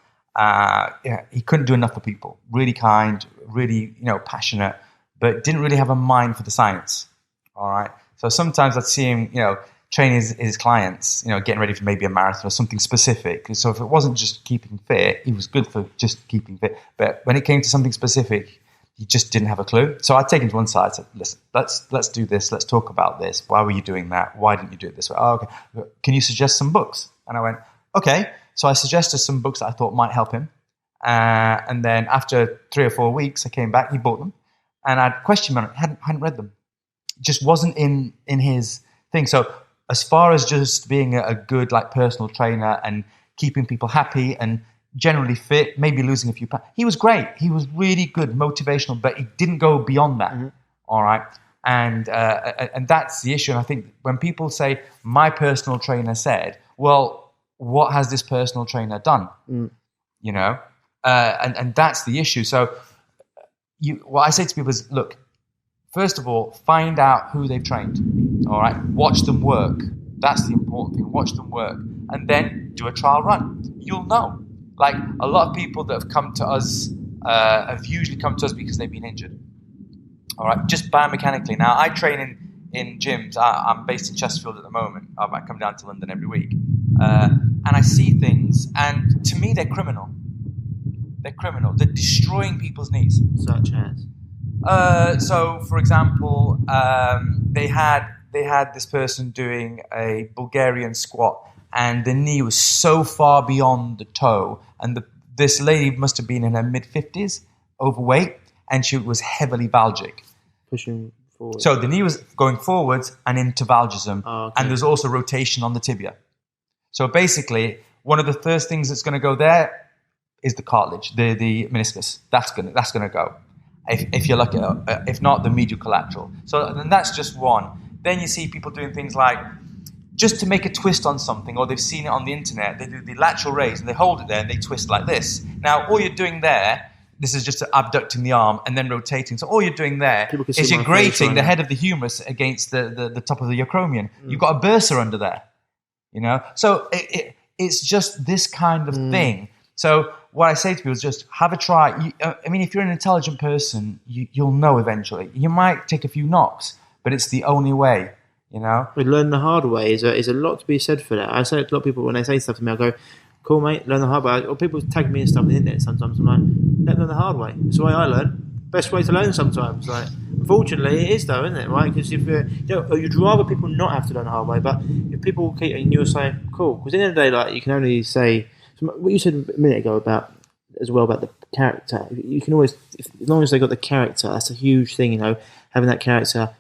He couldn't do enough for people. Really kind, really, passionate, but didn't really have a mind for the science. All right. So sometimes I'd see him, train his clients, getting ready for maybe a marathon or something specific. So if it wasn't just keeping fit, he was good for just keeping fit. But when it came to something specific, he just didn't have a clue. So I'd take him to one side and said, listen, let's do this. Let's talk about this. Why were you doing that? Why didn't you do it this way? Oh, okay. Can you suggest some books? And I went, okay. So I suggested some books that I thought might help him. And then after 3 or 4 weeks, I came back, he bought them. And I'd questioned him, hadn't read them. It just wasn't in his thing. So as far as just being a good personal trainer and keeping people happy and generally fit, maybe losing a few pounds, he was great. He was really good, motivational, but he didn't go beyond that. Mm-hmm. All right. And that's the issue. And I think when people say, my personal trainer said, well, what has this personal trainer done? Mm. And that's the issue. So what I say to people is, look, first of all, find out who they've trained. All right, watch them work. That's the important thing. Watch them work, and then do a trial run. You'll know. Like a lot of people that have come to us have usually come to us because they've been injured. All right, just biomechanically. Now, I train in gyms. I'm based in Chesterfield at the moment. I come down to London every week, and I see things, and to me, they're criminal. They're criminal. They're destroying people's knees. Such as? So, for example, they had this person doing a Bulgarian squat, and the knee was so far beyond the toe, and this lady must have been in her mid-50s, overweight, and she was heavily valgic. Pushing forward. So the knee was going forwards and into valgism, and there's also rotation on the tibia. So basically, one of the first things that's going to go there is the cartilage, the meniscus. That's gonna go. If you're lucky, if not, the medial collateral. So then that's just one. Then you see people doing things like, just to make a twist on something, or they've seen it on the internet, they do the lateral raise and they hold it there and they twist like this. Now, all you're doing there, this is just abducting the arm and then rotating. So all you're doing there is you're grating the head of the humerus against the top of the acromion. You've got a bursa under there, you know? So it's just this kind of thing. So what I say to people is just have a try. I mean, if you're an intelligent person, you'll know eventually. You might take a few knocks, but it's the only way, you know? We learn the hard way is a lot to be said for that. I say to a lot of people when they say stuff to me, I go, cool, mate, learn the hard way. Or people tag me and stuff on the internet sometimes. I'm like, let them learn the hard way. It's the way I learn. Best way to learn sometimes. Like, unfortunately, it is though, isn't it? Right? Because if you'd rather people not have to learn the hard way, but if people keep and you're saying, cool, because at the end of the day, like, you can only say what you said a minute ago about the character. You can always, as long as they got the character, that's a huge thing, you know, having that character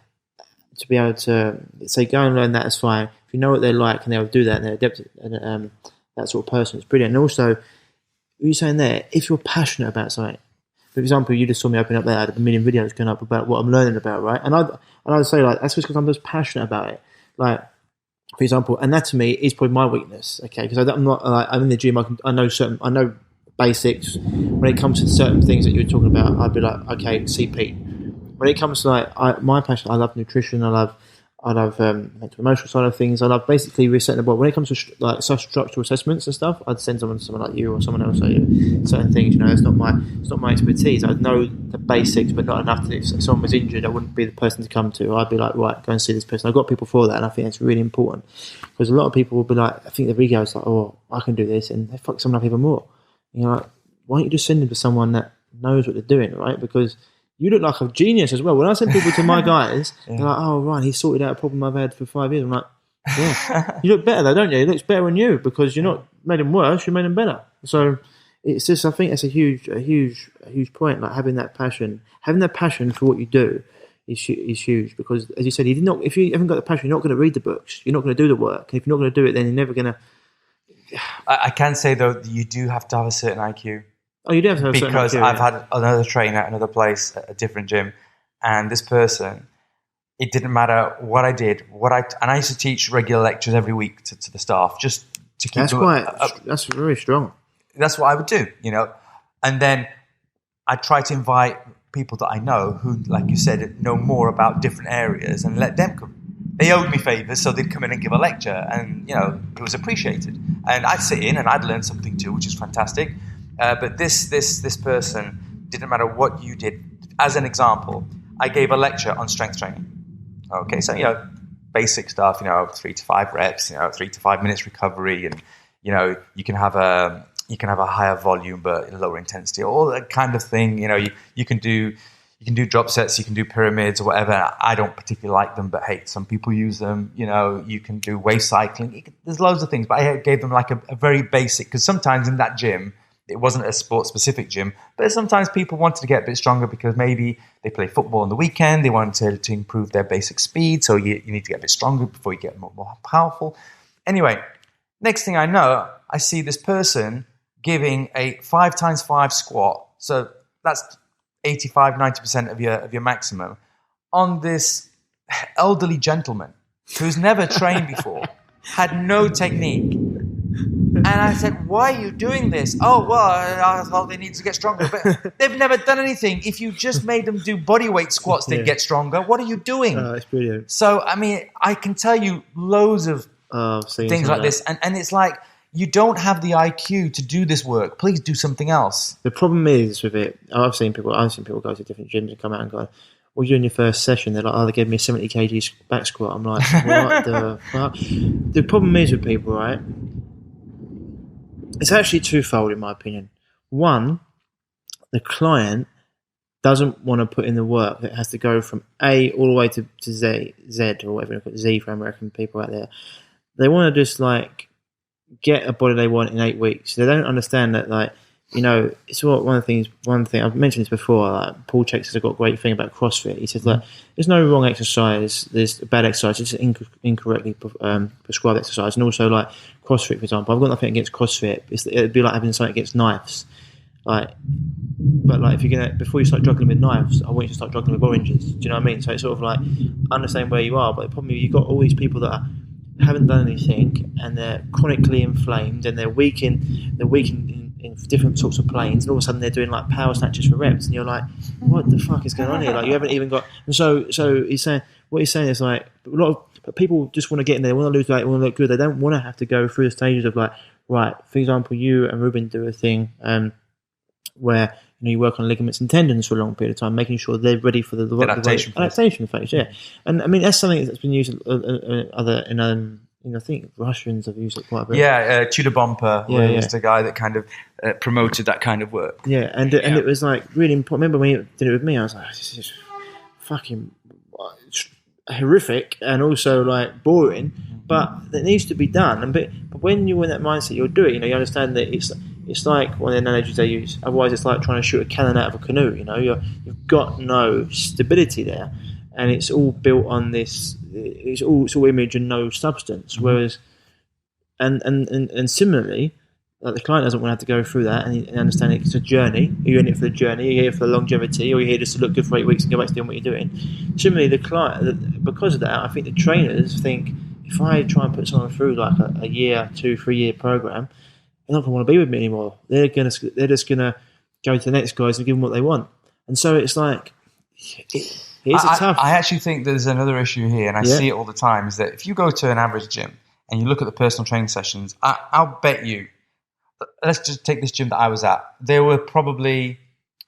to be able to say, go and learn that is fine. If you know what they're like and they'll do that and they're adept, and that sort of person, it's brilliant. And also, what you're saying there, if you're passionate about something, for example, you just saw me open up there, I had a million videos going up about what I'm learning about, right? And I'd say, like, that's because I'm just passionate about it. Like, for example, anatomy is probably my weakness, okay? Because I'm not, like, I'm in the gym, I know basics. When it comes to certain things that you're talking about, I'd be like, okay, CP. When it comes to, like, my passion, I love nutrition, I love mental emotional side of things. I love basically resetting the body. When it comes to like such structural assessments and stuff, I'd send someone like you or someone else like you, certain things. You know, it's not my expertise. I know the basics, but not enough to. If someone was injured, I wouldn't be the person to come to. I'd be like, right, go and see this person. I've got people for that, and I think it's really important because a lot of people will be like, I think their ego is like, oh, I can do this, and they fuck someone up even more. You know, like, why don't you just send them to someone that knows what they're doing, right? Because you look like a genius as well. When I send people to my guys, they're like, oh, right, he sorted out a problem I've had for 5 years. I'm like, yeah. You look better though, don't you? It looks better on you because you're not made him worse, you made him better. So it's just, I think that's a huge point, like having that passion for what you do is huge because, as you said, if you haven't got the passion, you're not going to read the books, you're not going to do the work. And if you're not going to do it, then you're never going to... I can say, though, that you do have to have a certain IQ. Oh, you do have to have because I've had another trainer at another place, a different gym, and this person, it didn't matter what I did, and I used to teach regular lectures every week to the staff, just to keep. That's very strong. That's what I would do, you know, and then I try to invite people that I know who, like you said, know more about different areas, and let them come. They owed me favors, so they'd come in and give a lecture, and you know, it was appreciated, and I'd sit in and I'd learn something too, which is fantastic. But this person, didn't matter what you did. As an example, I gave a lecture on strength training. Okay, so, you know, basic stuff, you know, 3 to 5 reps, you know, 3 to 5 minutes recovery, and, you know, you can have a higher volume but lower intensity, all that kind of thing. You know, you can do drop sets, you can do pyramids or whatever. I don't particularly like them, but hey, some people use them. You know, you can do wave cycling. There's loads of things, but I gave them like a very basic, because sometimes in that gym, it wasn't a sport-specific gym, but sometimes people wanted to get a bit stronger because maybe they play football on the weekend, they wanted to improve their basic speed, so you need to get a bit stronger before you get more powerful. Anyway, next thing I know, I see this person giving a 5x5 squat, so that's 85-90% of your maximum, on this elderly gentleman who's never trained before, had no technique, I said, why are you doing this? Oh, well, I thought they need to get stronger. But they've never done anything. If you just made them do body weight squats, they'd get stronger. What are you doing? It's brilliant. So, I mean, I can tell you loads of things like this. And it's like, you don't have the IQ to do this work. Please do something else. The problem is with it, I've seen people go to different gyms and come out and go, well, you're in your first session. They're like, oh, they gave me a 70 kg back squat. I'm like, what the fuck? The problem is with people, right? It's actually twofold, in my opinion. One, the client doesn't want to put in the work that has to go from A all the way to Z or whatever, Z for American people out there. They want to just like get a body they want in 8 weeks. They don't understand that, like, you know, it's one thing I've mentioned this before. Like Paul Checks has got a great thing about CrossFit. He says, like, there's no wrong exercise, there's bad exercise, it's incorrectly prescribed exercise. And also, like CrossFit, for example, I've got nothing against CrossFit. It'd be like having something against knives. But if you're gonna, before you start juggling with knives, I want you to start juggling with oranges. Do you know what I mean? So it's sort of like understand where you are. But the problem is you've got all these people that haven't done anything and they're chronically inflamed and they're weak in different sorts of planes, and all of a sudden they're doing like power snatches for reps, and you're like, what the fuck is going on here? Like, you haven't even got. And so he's saying, what he's saying is like, but people just want to get in there, they want to lose weight, they want to look good, they don't want to have to go through the stages of like, right, for example, you and Ruben do a thing where you work on ligaments and tendons for a long period of time, making sure they're ready for the adaptation phase. Yeah, and I mean that's something that's been used I think Russians have used it quite a bit. Yeah, Tudor Bomper was the guy that kind of promoted that kind of work. Yeah, and it was like really important. Remember when he did it with me, I was like, this is fucking horrific and also like boring, but it needs to be done. But when you're in that mindset, you'll do it. You understand that it's like one of the analogies they use. Otherwise, it's like trying to shoot a cannon out of a canoe. You've got no stability there, and it's all built on this. It's all image and no substance. Whereas, and similarly, like the client doesn't want to have to go through that and understand it's a journey. Are you in it for the journey? Are you here for the longevity? Or are you here just to look good for 8 weeks and go back to doing what you're doing? Similarly, the client, because of that, I think the trainers think, if I try and put someone through like a year, 2-3 year program, they're not going to want to be with me anymore. They're just going to go to the next guys and give them what they want. And so it's like, it's tough. I actually think there's another issue here, and I see it all the time, is that if you go to an average gym and you look at the personal training sessions, I'll bet you, let's just take this gym that I was at, there were probably,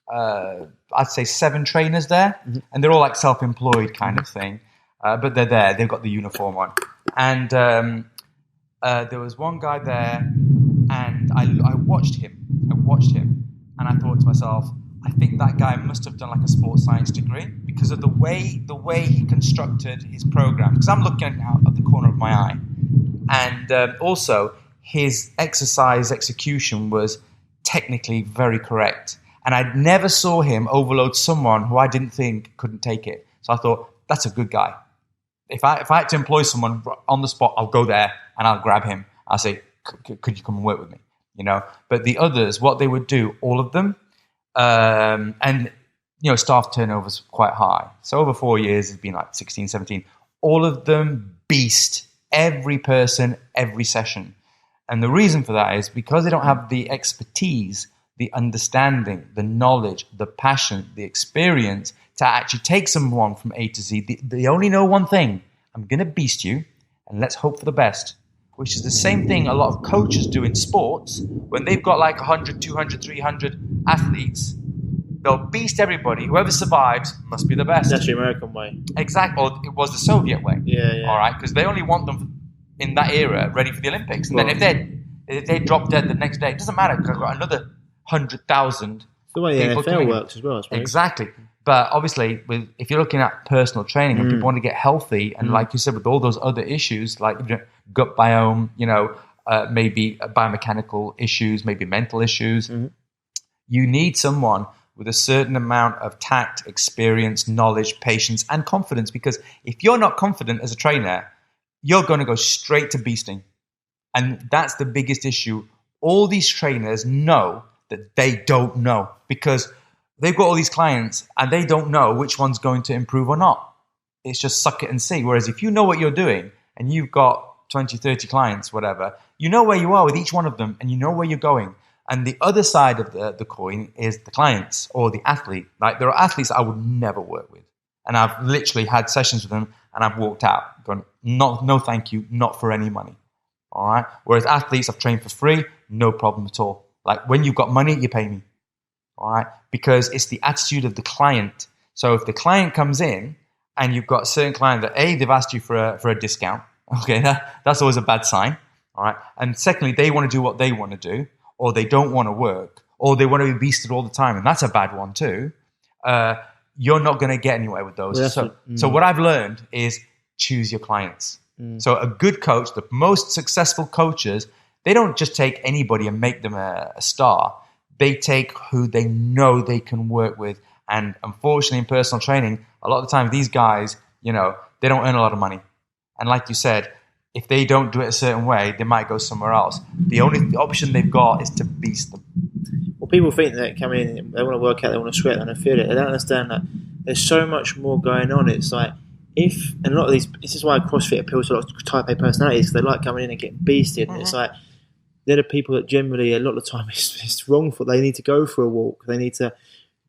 I'd say 7 trainers there, and they're all like self-employed kind of thing, but they're there, they've got the uniform on. And there was one guy there, and I watched him, and I thought to myself, I think that guy must have done like a sports science degree because of the way he constructed his program. Because I'm looking out of the corner of my eye, and also his exercise execution was technically very correct. And I never saw him overload someone who I didn't think couldn't take it. So I thought, that's a good guy. If I had to employ someone on the spot, I'll go there and I'll grab him. I'll say, could you come and work with me? But the others, what they would do, all of them. And staff turnover is quite high. So over 4 years, it's been like 16, 17. All of them beast, every person, every session. And the reason for that is because they don't have the expertise, the understanding, the knowledge, the passion, the experience to actually take someone from A to Z. They only know one thing. I'm going to beast you, and let's hope for the best. Which is the same thing a lot of coaches do in sports. When they've got like 100, 200, 300 athletes, they'll beast everybody. Whoever survives must be the best. That's the American way. Exactly. Or it was the Soviet way. Yeah. All right? Because they only want them in that era ready for the Olympics. And then if they drop dead the next day, it doesn't matter because I've got another 100,000 the way the NFL works as well, I suppose. Exactly. But obviously, if you're looking at personal training and people want to get healthy, and like you said, with all those other issues like gut biome, maybe biomechanical issues, maybe mental issues, you need someone with a certain amount of tact, experience, knowledge, patience, and confidence. Because if you're not confident as a trainer, you're going to go straight to beasting. And that's the biggest issue. All these trainers know that they don't know because they've got all these clients and they don't know which one's going to improve or not. It's just suck it and see. Whereas if you know what you're doing and you've got 20, 30 clients, whatever, you know where you are with each one of them and you know where you're going. And the other side of the coin is the clients or the athlete. Like there are athletes I would never work with. And I've literally had sessions with them and I've walked out going, no, thank you, not for any money. All right. Whereas athletes I've trained for free, no problem at all. Like when you've got money, you pay me. All right. Because it's the attitude of the client. So if the client comes in and you've got a certain client that they've asked you for a discount. Okay. That's always a bad sign. All right. And secondly, they want to do what they want to do, or they don't want to work, or they want to be beasted all the time. And that's a bad one too. You're not going to get anywhere with those. Well, so what I've learned is choose your clients. So a good coach, the most successful coaches, they don't just take anybody and make them a star. They take who they know they can work with. And unfortunately, in personal training, a lot of the time, these guys, they don't earn a lot of money. And like you said, if they don't do it a certain way, they might go somewhere else. The only option they've got is to beast them. Well, people think that come in, they want to work out, they want to sweat, they want to feel it. They don't understand that there's so much more going on. It's like, and a lot of these, this is why CrossFit appeals to a lot of type A personalities, because they like coming in and getting beasted. And it's like, they're the people that generally, a lot of the time, it's wrong for. They need to go for a walk. They need to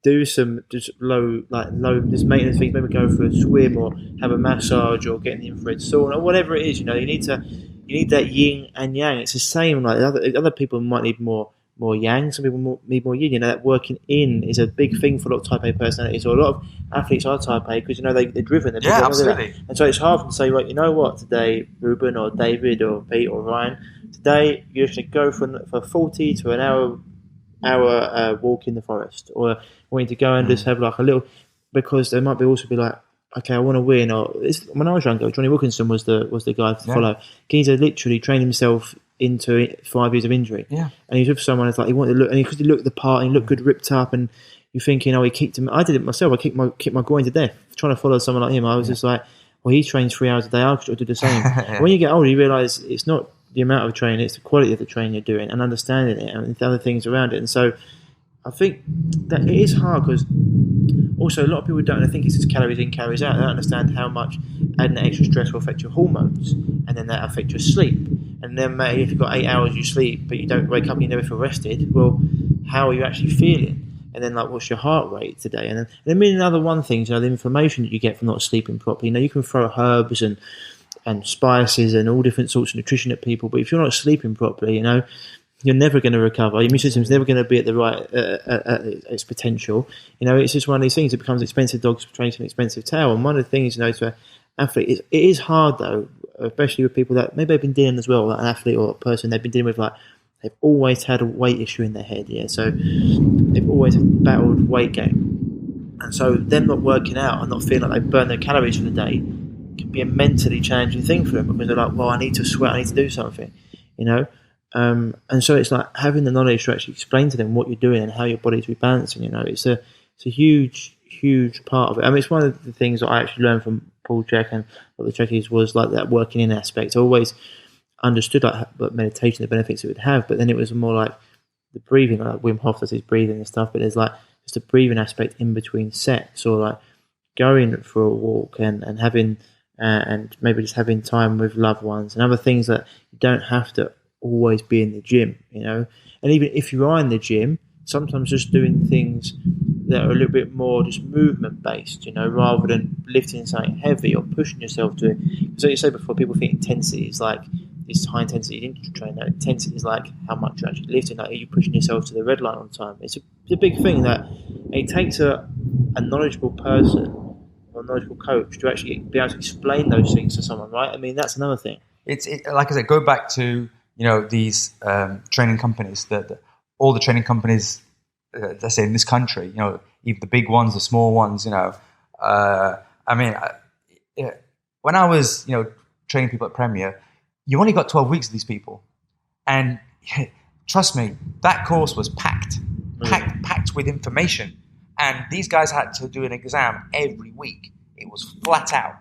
do some just low maintenance things. Maybe go for a swim or have a massage or get in the infrared sauna or whatever it is. You need that yin and yang. It's the same. Like other people might need more yang. Some people need more yin. That working in is a big thing for a lot of type A personalities. Or a lot of athletes are type A because they're driven. They're yeah, absolutely. And so it's hard for them to say, right, you know what, today, Ruben or David or Pete or Ryan, today you're just going to go for 40 to an hour walk in the forest, or we need to go and just have like a little, because they might also be like, okay, I want to win. Or when I was younger, Johnny Wilkinson was the guy to follow. Geezer literally trained himself into 5 years of injury. Yeah, and he was with someone. It's like he wanted to look, and because he looked the part, and he looked good, ripped up, and you're thinking, he kicked him. I did it myself. I kicked my groin to death trying to follow someone like him. I was just like, well, he trains 3 hours a day. I should do the same. When you get older, you realise it's not the amount of training, it's the quality of the training you're doing and understanding it and the other things around it. And so I think that it is hard because also a lot of people don't. I think it's just calories in, calories out. They don't understand how much adding that extra stress will affect your hormones, and then that affect your sleep. And then maybe if you've got 8 hours you sleep but you don't wake up and you never feel rested, well, how are you actually feeling? And then like, what's your heart rate today? And then a million other things, the inflammation that you get from not sleeping properly. You can throw herbs and spices and all different sorts of nutrition at people, but if you're not sleeping properly, you're never going to recover. Your immune system's never going to be at the right its potential. It's just one of these things. It becomes expensive dogs chasing an expensive tail. And one of the things, to an athlete, it is hard though, especially with people that maybe they've been dealing as well, like an athlete or a person they've been dealing with, like they've always had a weight issue in their head. Yeah, so they've always battled weight gain, and so them not working out and not feeling like they burn their calories for the day can be a mentally challenging thing for them, because they're like, well, I need to sweat, I need to do something, and so it's like having the knowledge to actually explain to them what you're doing and how your body's rebalancing. It's a huge part of it. I mean, it's one of the things that I actually learned from Paul Chek and what the Trekkies was like, that working in aspect. I always understood like meditation, the benefits it would have, but then it was more like the breathing, like Wim Hof does his breathing and stuff, but there's like just a breathing aspect in between sets, or like going for a walk and having and maybe just having time with loved ones and other things that you don't have to always be in the gym, and even if you are in the gym, sometimes just doing things that are a little bit more just movement based, rather than lifting something heavy or pushing yourself to it. So you said before, people think intensity is like this high intensity training. That intensity is like how much you're actually lifting. Like, are you pushing yourself to the red line on time? It's a big thing that it takes a knowledgeable person or a knowledgeable coach to actually be able to explain those things to someone, right? I mean, that's another thing. It's like I said, go back to these training companies, all the training companies, let's say in this country, even the big ones, the small ones, I mean, when I was, training people at Premier, you only got 12 weeks of these people. And trust me, that course was packed with information. And these guys had to do an exam every week. It was flat out.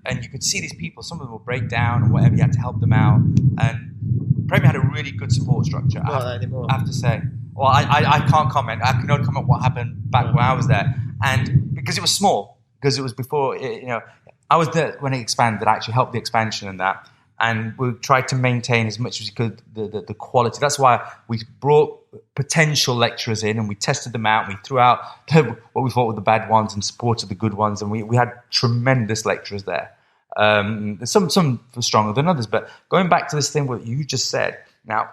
And you could see these people, some of them would break down and whatever, you had to help them out. And Premier had a really good support structure. I have to say. Well, I can't comment. I can only comment what happened back when I was there. And because it was small, because it was before, I was there when it expanded. I actually helped the expansion and that. and we tried to maintain as much as we could the quality. That's why we brought potential lecturers in and we tested them out. We threw out what we thought were the bad ones and supported the good ones, and we had tremendous lecturers there. Some stronger than others, but going back to this thing what you just said, now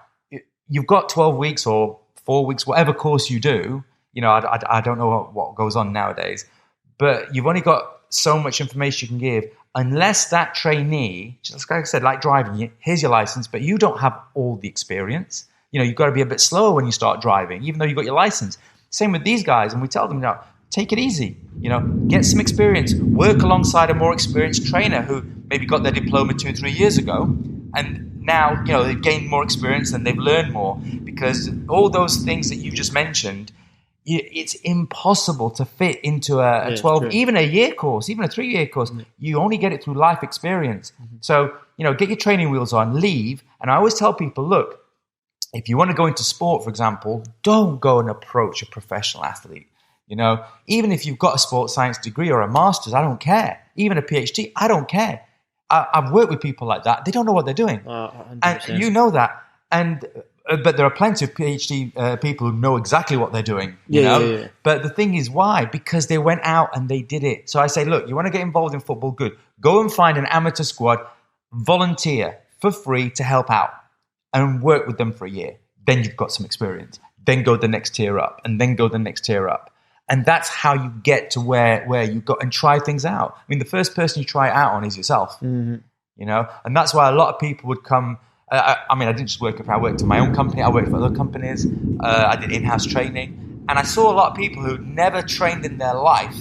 you've got 12 weeks or 4 weeks, whatever course you do. I don't know what goes on nowadays, but you've only got so much information you can give unless that trainee, just like I said, like driving, here's your license, but you don't have all the experience. You've got to be a bit slower when you start driving, even though you've got your license. Same with these guys, and we tell them, take it easy, get some experience, work alongside a more experienced trainer who maybe got their diploma 2-3 years ago, and now, they've gained more experience and they've learned more, because all those things that you just mentioned, it's impossible to fit into a 12, even a year course, even a 3-year course. Mm-hmm. You only get it through life experience. Mm-hmm. So, get your training wheels on, leave. And I always tell people, look, if you want to go into sport, for example, don't go and approach a professional athlete. Even if you've got a sports science degree or a master's, I don't care. Even a PhD, I don't care. I've worked with people like that. They don't know what they're doing. And you know that. But there are plenty of PhD people who know exactly what they're doing, you know? Yeah. But the thing is, why? Because they went out and they did it. So I say, look, you want to get involved in football? Good. Go and find an amateur squad, volunteer for free to help out and work with them for a year. Then you've got some experience. Then go the next tier up, and then go the next tier up. And that's how you get to where you go and try things out. I mean, the first person you try it out on is yourself, And that's why a lot of people would come. I didn't just work I worked in my own company. I worked for other companies. I did in-house training. And I saw a lot of people who never trained in their life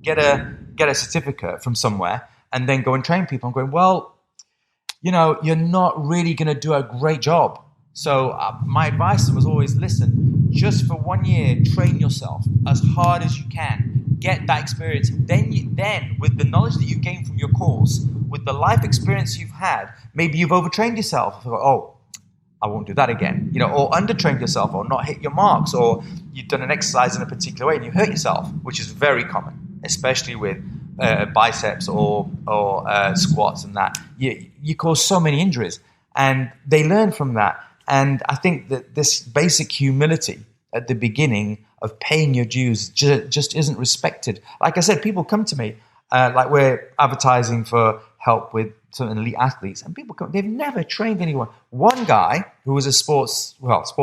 get a certificate from somewhere and then go and train people. I'm going, well, you're not really going to do a great job. So my advice was always, listen, just for 1 year, train yourself as hard as you can. Get that experience. Then with the knowledge that you've gained from your course, with the life experience you've had, maybe you've overtrained yourself. Oh, I won't do that again. Or undertrained yourself, or not hit your marks, or you've done an exercise in a particular way and you hurt yourself, which is very common, especially with biceps or squats and that. You cause so many injuries, and they learn from that. And I think that this basic humility at the beginning of paying your dues just isn't respected. Like I said, people come to me, like we're advertising for help with some elite athletes, and people come, they've never trained anyone. One guy who was a sports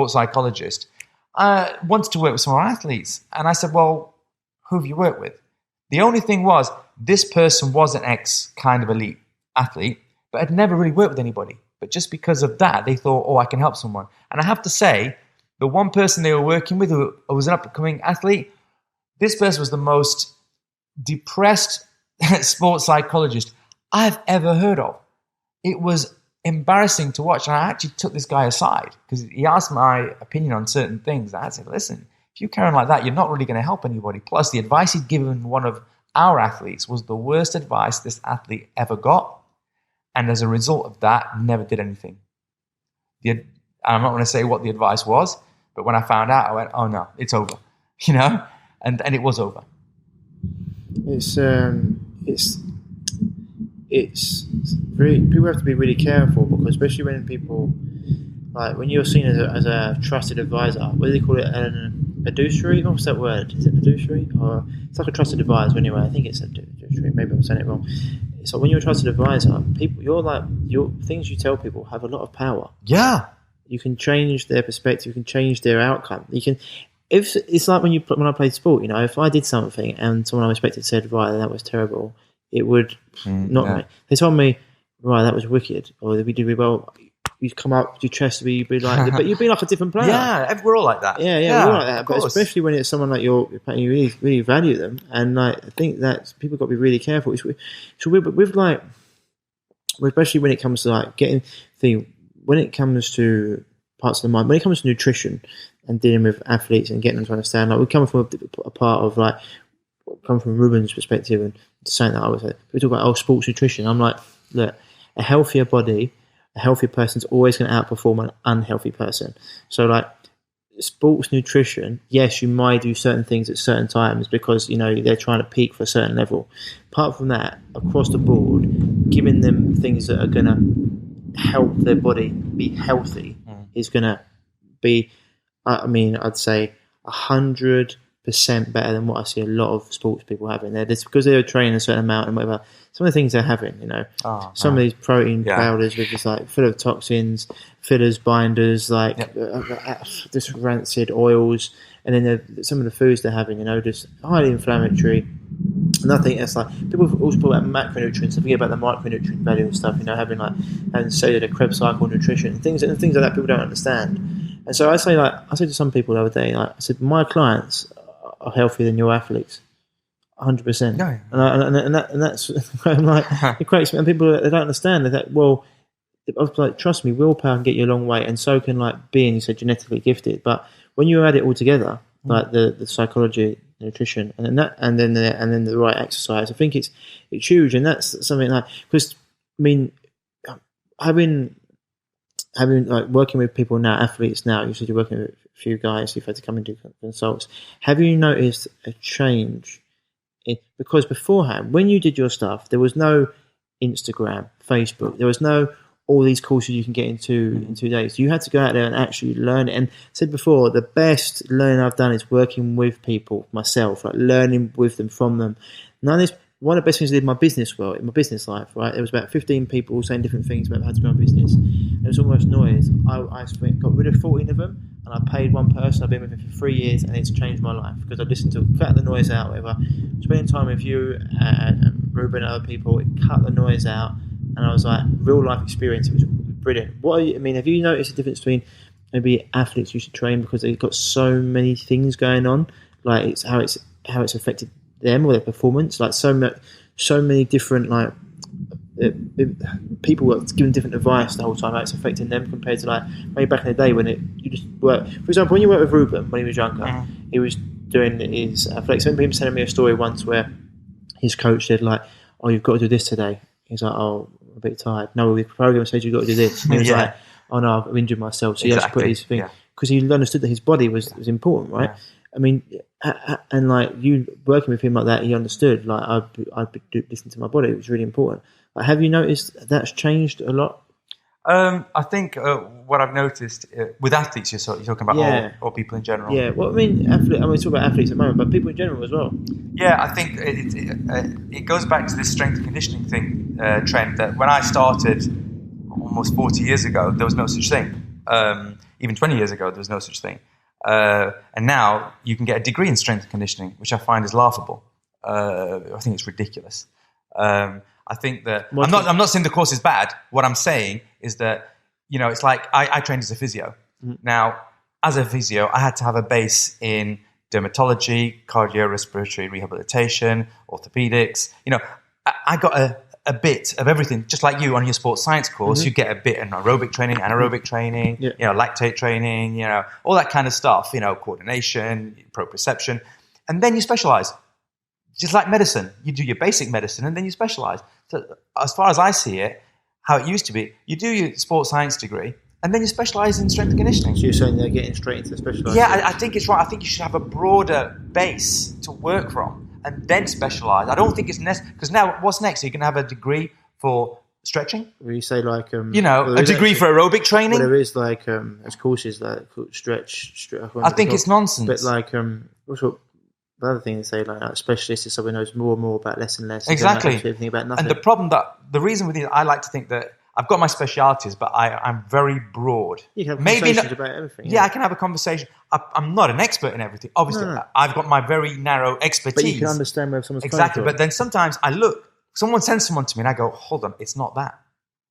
psychologist wanted to work with some of our athletes. And I said, well, who have you worked with? The only thing was, this person was an ex kind of elite athlete, but had never really worked with anybody. But just because of that, they thought, oh, I can help someone. And I have to say, the one person they were working with who was an up-and-coming athlete, this person was the most depressed sports psychologist I've ever heard of. It was embarrassing to watch. And I actually took this guy aside because he asked my opinion on certain things. And I said, listen, if you carry on like that, you're not really going to help anybody. Plus, the advice he'd given one of our athletes was the worst advice this athlete ever got. And as a result of that, never did anything. I'm not going to say what the advice was, but when I found out, I went, oh no, it's over, and it was over. It's really, people have to be really careful, because especially when people, like when you're seen as a trusted advisor, what do they call it? An fiduciary? What's that word? Is it fiduciary? Or it's like a trusted advisor anyway. I think it's a fiduciary. Maybe I'm saying it wrong. So when you're a trusted advisor, your things you tell people have a lot of power. Yeah. You can change their perspective. You can change their outcome. If it's like when I played sport, if I did something and someone I respected said, right, that was terrible, it would not me. They told me, right, that was wicked, or we did really well. You come up, your chest to be like, but you'd be like a different player. Yeah, we're all like that. Yeah, we're all like that. But especially when it's someone like you really, really value them, and I think that people got to be really careful. Especially when it comes to when it comes to parts of the mind, when it comes to nutrition and dealing with athletes and getting them to understand, we come from a part of come from Ruben's perspective and saying that we talk about sports nutrition. I'm like, look, a healthier body. A healthy person's always going to outperform an unhealthy person. So, sports nutrition, yes, you might do certain things at certain times because, they're trying to peak for a certain level. Apart from that, across the board, giving them things that are going to help their body be healthy is going to be, I'd say 100% better than what I see a lot of sports people having. It's because they're training a certain amount and whatever. Some of the things they're having, some of these protein powders with just like full of toxins, fillers, binders, just rancid oils, and then some of the foods they're having, just highly inflammatory. And I think that's like people always talk about macronutrients. I forget about the micronutrient value and stuff. Having cellular Krebs cycle nutrition, things like that. People don't understand. And so I say to some people the other day, I said, my clients are healthier than your athletes, 100%. No. And that's I'm like, it creates, and people they don't understand. They're like, well, I was like, trust me, willpower can get you a long way, and so can being, you said, genetically gifted. But when you add it all together, like the psychology, nutrition, and then the right exercise, I think it's huge, and that's something because having working with people now, athletes now. You said you're working with a few guys who've had to come and do consults. Have you noticed a change? Because beforehand, when you did your stuff, there was no Instagram, Facebook. There was no all these courses you can get into in 2 days. You had to go out there and actually learn it. And I said before, the best learning I've done is working with people myself, learning with them, from them. One of the best things I did in my business life, right? There was about 15 people all saying different things about how to run a business. It was almost noise. I got rid of 14 of them, and I paid one person. I've been with him for 3 years, and it's changed my life because I listened to cut the noise out, whatever. Spending time with you and Ruben and other people, it cut the noise out, and I was like, real life experience. It was brilliant. Have you noticed the difference between maybe athletes you should train because they've got so many things going on, like it's how it's affected them or their performance, so many different people were given different advice the whole time how it's affecting them compared to maybe back in the day when you just work. For example, when you worked with Ruben when he was younger, he was doing his athletics. I remember him telling me a story once where his coach said "Oh, you've got to do this today." He's like, "Oh, I'm a bit tired." No, the program said you've got to do this. And he was like, "Oh no, I've injured myself." So he had to put his thing because he understood that his body was important, right? Yeah. And you working with him like that, he understood. I'd be listening to my body. It was really important. Have you noticed that's changed a lot? I think what I've noticed with athletes, you're talking about, or people in general. Yeah, well, we talk about athletes at the moment, but people in general as well. Yeah, I think it goes back to this strength and conditioning trend that when I started almost 40 years ago, there was no such thing. Even 20 years ago, there was no such thing. And now you can get a degree in strength and conditioning, which I find is laughable. I think it's ridiculous. I think that I'm not saying the course is bad. What I'm saying is that it's like I trained as a physio. Now, as a physio, I had to have a base in dermatology, cardiorespiratory rehabilitation, orthopedics. I got a bit of everything, just like you on your sports science course. You get a bit in aerobic training, anaerobic training, lactate training, all that kind of stuff, coordination, proprioception. And then you specialize. Just like medicine, you do your basic medicine and then you specialize. So as far as I see it, how it used to be, you do your sports science degree and then you specialize in strength and conditioning. So you're saying they're getting straight into the specialized? Yeah, I think it's right. I think you should have a broader base to work from and then specialize. I don't think it's necessary, because now what's next? Are you going to have a degree for stretching? When you say a degree for aerobic training? Well, there is as courses stretch. I think it's nonsense. But the other thing they say, specialist is someone who knows more and more about less and less. Exactly. Everything about nothing. And the reason with these, I like to think that I've got my specialities, but I'm very broad. You can have conversations about everything. Yeah, I can have a conversation. I'm not an expert in everything. Obviously, no. I've got my very narrow expertise. But you can understand where someone's exactly. But then sometimes I look, someone sends someone to me and I go, hold on, it's not that.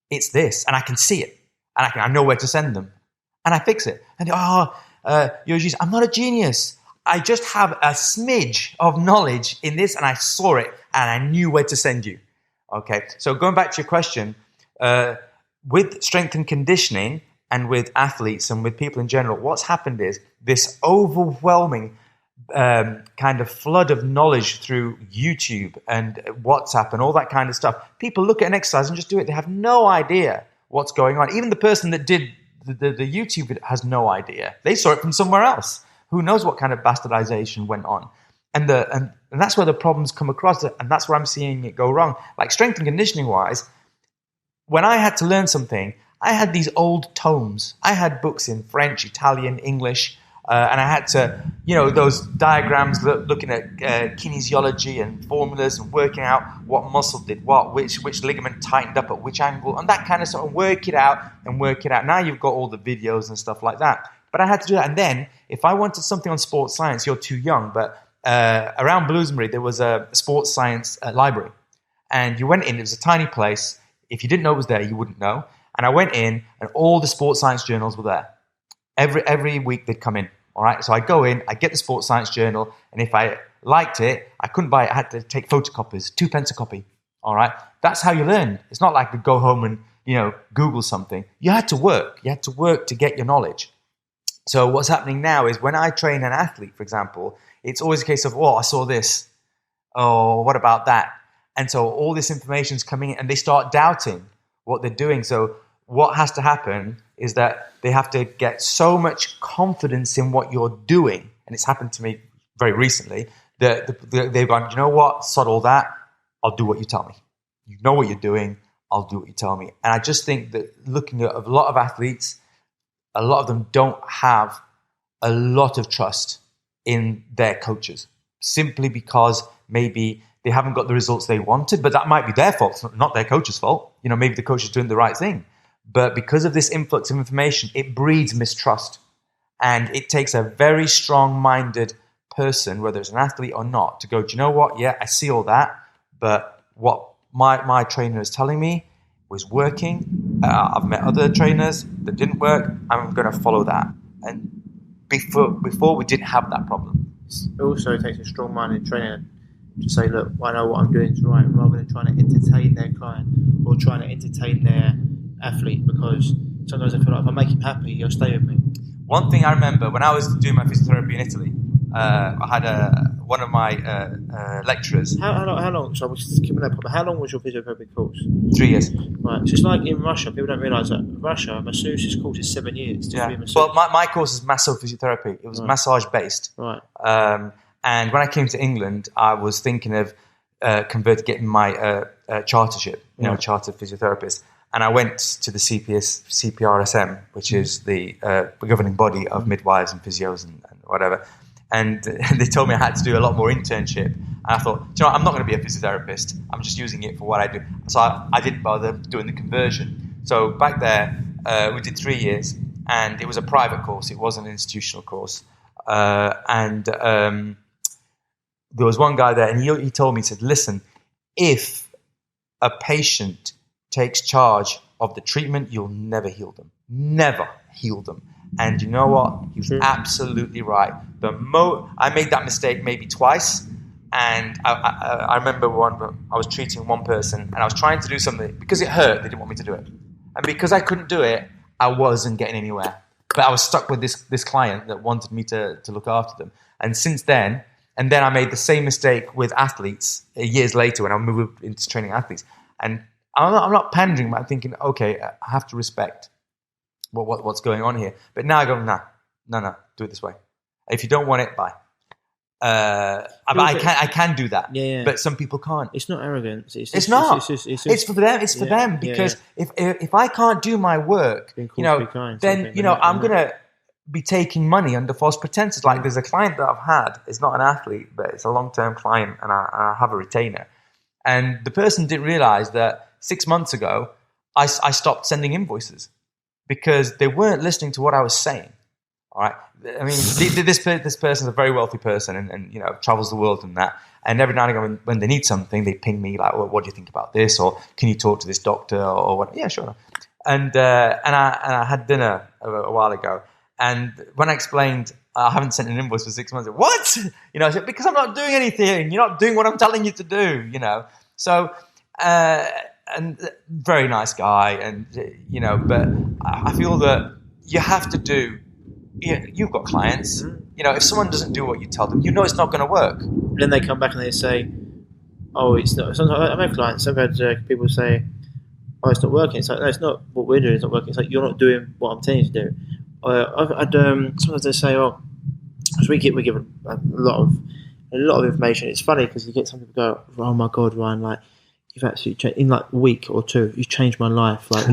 It's this. And I can see it. And I know where to send them. And I fix it. And you're a genius. I'm not a genius. I just have a smidge of knowledge in this, and I saw it, and I knew where to send you. Okay, so going back to your question, with strength and conditioning and with athletes and with people in general, what's happened is this overwhelming kind of flood of knowledge through YouTube and WhatsApp and all that kind of stuff. People look at an exercise and just do it. They have no idea what's going on. Even the person that did the YouTube has no idea. They saw it from somewhere else. Who knows what kind of bastardization went on? And that's where the problems come across, and that's where I'm seeing it go wrong. Like strength and conditioning wise, when I had to learn something, I had these old tomes. I had books in French, Italian, English, and I had to, those diagrams looking at kinesiology and formulas and working out what muscle did what, which ligament tightened up at which angle, and that kind of stuff, and work it out. Now you've got all the videos and stuff like that. But I had to do that. And then if I wanted something on sports science, you're too young, but around Bloomsbury, there was a sports science library. And you went in, it was a tiny place. If you didn't know it was there, you wouldn't know. And I went in, and all the sports science journals were there. Every week they'd come in. All right, so I'd go in, I'd get the sports science journal, and if I liked it, I couldn't buy it. I had to take photocopies, 2 pence a copy. All right, that's how you learn. It's not like you go home and Google something. You had to work. You had to work to get your knowledge. So what's happening now is when I train an athlete, for example, it's always a case of, I saw this. Oh, what about that? And so all this information is coming in, and they start doubting what they're doing. So what has to happen is that they have to get so much confidence in what you're doing, and it's happened to me very recently, that they've gone, you know what, sod all that, I'll do what you tell me. You know what you're doing, I'll do what you tell me. And I just think that looking at a lot of athletes, a lot of them don't have a lot of trust in their coaches, simply because maybe they haven't got the results they wanted, but that might be their fault, it's not their coach's fault. Maybe the coach is doing the right thing. But because of this influx of information, it breeds mistrust. And it takes a very strong-minded person, whether it's an athlete or not, to go, do you know what? Yeah, I see all that, but what my trainer is telling me was working. I've met other trainers that didn't work. I'm going to follow that. And before we didn't have that problem. It also takes a strong-minded trainer to say, look, I know what I'm doing is right, rather than trying to entertain their client or trying to entertain their athlete, because sometimes I feel like if I make him happy, he'll stay with me. One thing I remember when I was doing my physiotherapy in Italy, I had one of my lecturers. How long? So I was just keeping that proper. How long was your physiotherapy course? 3 years. Right. So it's like in Russia. People don't realise that in Russia, a masseuse's course is 7 years. Yeah. Well, my course is massophysiotherapy. It was massage based. Right. And when I came to England, I was thinking of getting my chartership, chartered physiotherapist. And I went to the CPRSM, which is the governing body of midwives and physios and whatever. And they told me I had to do a lot more internship. And I thought, I'm not going to be a physiotherapist. I'm just using it for what I do. So I didn't bother doing the conversion. So back there, we did 3 years, and it was a private course. It wasn't an institutional course. And there was one guy there, and he told me, he said, listen, if a patient takes charge of the treatment, you'll never heal them. Never heal them. And you know what? He was absolutely right. I made that mistake maybe twice. And I remember I was treating one person, and I was trying to do something. Because it hurt, they didn't want me to do it. And because I couldn't do it, I wasn't getting anywhere. But I was stuck with this client that wanted me to look after them. And since then, I made the same mistake with athletes years later when I moved into training athletes. And I'm not pandering, but I'm thinking, okay, I have to respect what's going on here. But now I go, no, do it this way. If you don't want it, bye. I can do that. Yeah. But some people can't. It's not arrogance. It's not. It's for them. It's for them because if I can't do my work, then I'm gonna be taking money under false pretenses. Like there's a client that I've had. It's not an athlete, but it's a long-term client, and I have a retainer. And the person didn't realize that 6 months ago, I stopped sending invoices because they weren't listening to what I was saying. All right. I mean, this person's a very wealthy person and travels the world and that. And every now and again, when they need something, they ping me like, well, what do you think about this? Or can you talk to this doctor or what? Yeah, sure. And I had dinner a while ago. And when I explained I haven't sent an invoice for 6 months, I said, what? I said, because I'm not doing anything. You're not doing what I'm telling you to do, So, and very nice guy. And, but I feel that you have to do. You've got clients. If someone doesn't do what you tell them, it's not going to work. Then they come back and they say, "Oh, it's not." Sometimes I've had clients. I've had people say, "Oh, it's not working." It's like, no, it's not what we're doing. It's not working. It's like you're not doing what I'm telling you to do. I've had sometimes they say, "Oh," because we give a lot of information. It's funny because you get some people go, "Oh my God, Ryan! Like you've absolutely changed in like a week or two. You've changed my life." Like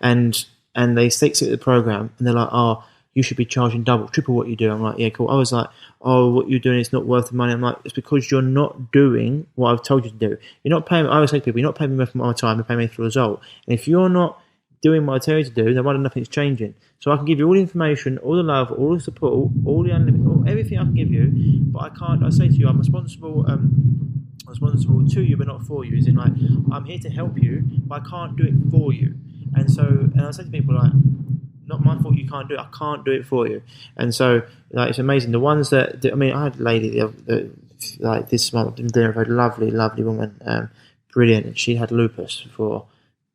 and. and they stick to the program, and they're like, oh, you should be charging double, triple what you do. I'm like, yeah, cool. I was like, oh, what you're doing is not worth the money. I'm like, it's because you're not doing what I've told you to do. You're not paying. I always say to people, you're not paying me for my time, you're paying me for the result. And if you're not doing what I tell you to do, then why nothing's changing? So I can give you all the information, all the love, all the support, all the unlimited, everything I can give you, but I can't. I say to you, I'm responsible to you, but not for you. As in, like, I'm here to help you, but I can't do it for you. And I say to people, like, not my fault you can't do it. I can't do it for you. And so, like, it's amazing. The ones that I mean, I had a lady like this month. I've been doing a lovely woman, brilliant, and she had lupus for.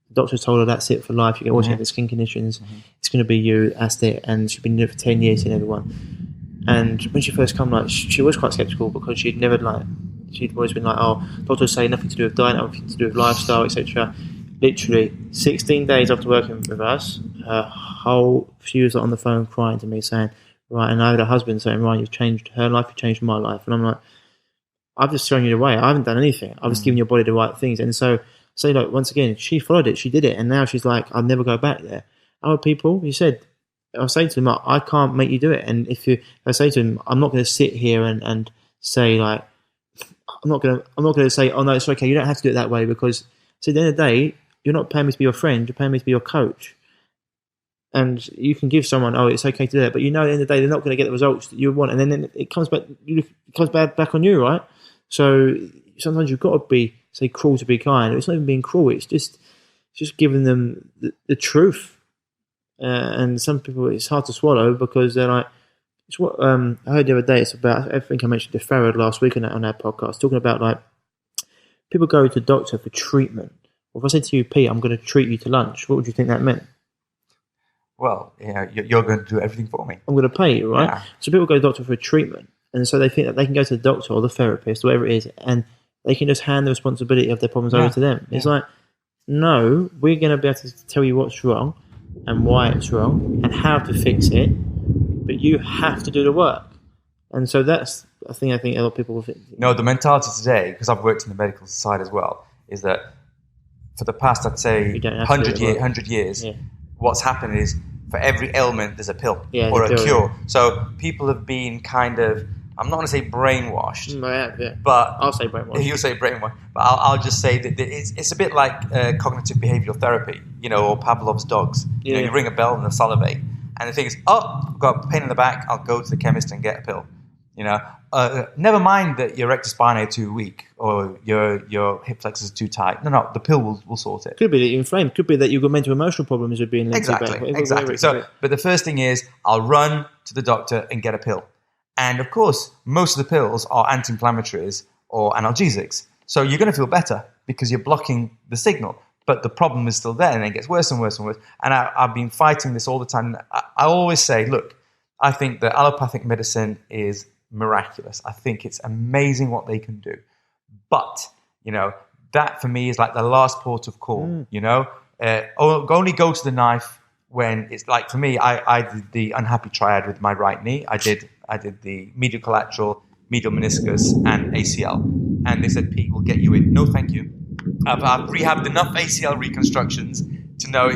The doctor told her that's it for life. You can always have the skin conditions. It's going to be you. That's it. And she's been doing it for 10 years in everyone. And when she first came, like, she was quite skeptical because she'd always been like, oh, doctors say nothing to do with diet, nothing to do with lifestyle, etc. Literally 16 days after working with us, she was on the phone crying to me saying, right, and I had her husband saying, Ryan, you've changed her life, you've changed my life. And I'm like, I've just thrown you away. I haven't done anything. I've just given your body the right things. And so, like, once again, she followed it, she did it, and now she's like, I'll never go back there. Other people, you said, I'll say to them, I can't make you do it. And if I say to them, I'm not going to sit here and say, like, I'm not going to say, oh no, it's okay, you don't have to do it that way, because at the end of the day, you're not paying me to be your friend, you're paying me to be your coach. And you can give someone, oh, it's okay to do that, but you know, at the end of the day, they're not going to get the results that you want, and then it comes back on you, right? So sometimes you've got to be, say, cruel to be kind. It's not even being cruel. It's just giving them the truth. And some people, it's hard to swallow because they're like, it's what I heard the other day. It's about, I think I mentioned to Farad last week on our podcast, talking about, like, people go to the doctor for treatment. Well, if I said to you, Pete, I'm going to treat you to lunch, what would you think that meant? Well, yeah, you're going to do everything for me. I'm going to pay you, right? Yeah. So people go to the doctor for a treatment, and so they think that they can go to the doctor or the therapist, whatever it is, and they can just hand the responsibility of their problems over to them. It's like, no, we're going to be able to tell you what's wrong and why it's wrong and how to fix it, but you have to do the work. And so that's, I think a lot of people will think. No, the mentality today, because I've worked in the medical side as well, is that for the past, I'd say, 100 years, what's happened is for every ailment, there's a pill or a cure. Yeah. So people have been kind of, I'm not going to say brainwashed, but I'll say brainwashed. You'll say brainwashed, but I'll just say that it's a bit like cognitive behavioral therapy, or Pavlov's dogs. You ring a bell and they salivate, and the thing is, I've got a pain in the back, I'll go to the chemist and get a pill. Never mind that your rectus spinae too weak or your hip flexors are too tight. No, the pill will sort it. Could be that you're inflamed. Could be that you've got mental emotional problems with being linked exactly. So, but the first thing is, I'll run to the doctor and get a pill. And of course, most of the pills are anti-inflammatories or analgesics. So you're going to feel better because you're blocking the signal. But the problem is still there, and it gets worse and worse and worse. And I've been fighting this all the time. I always say, look, I think that allopathic medicine is miraculous. I think it's amazing what they can do. But, that for me is like the last port of call, only go to the knife when it's like, for me, I did the unhappy triad with my right knee. I did the medial collateral, medial meniscus, and ACL. And they said, Pete, we'll get you in. No, thank you. I've rehabbed enough ACL reconstructions to know,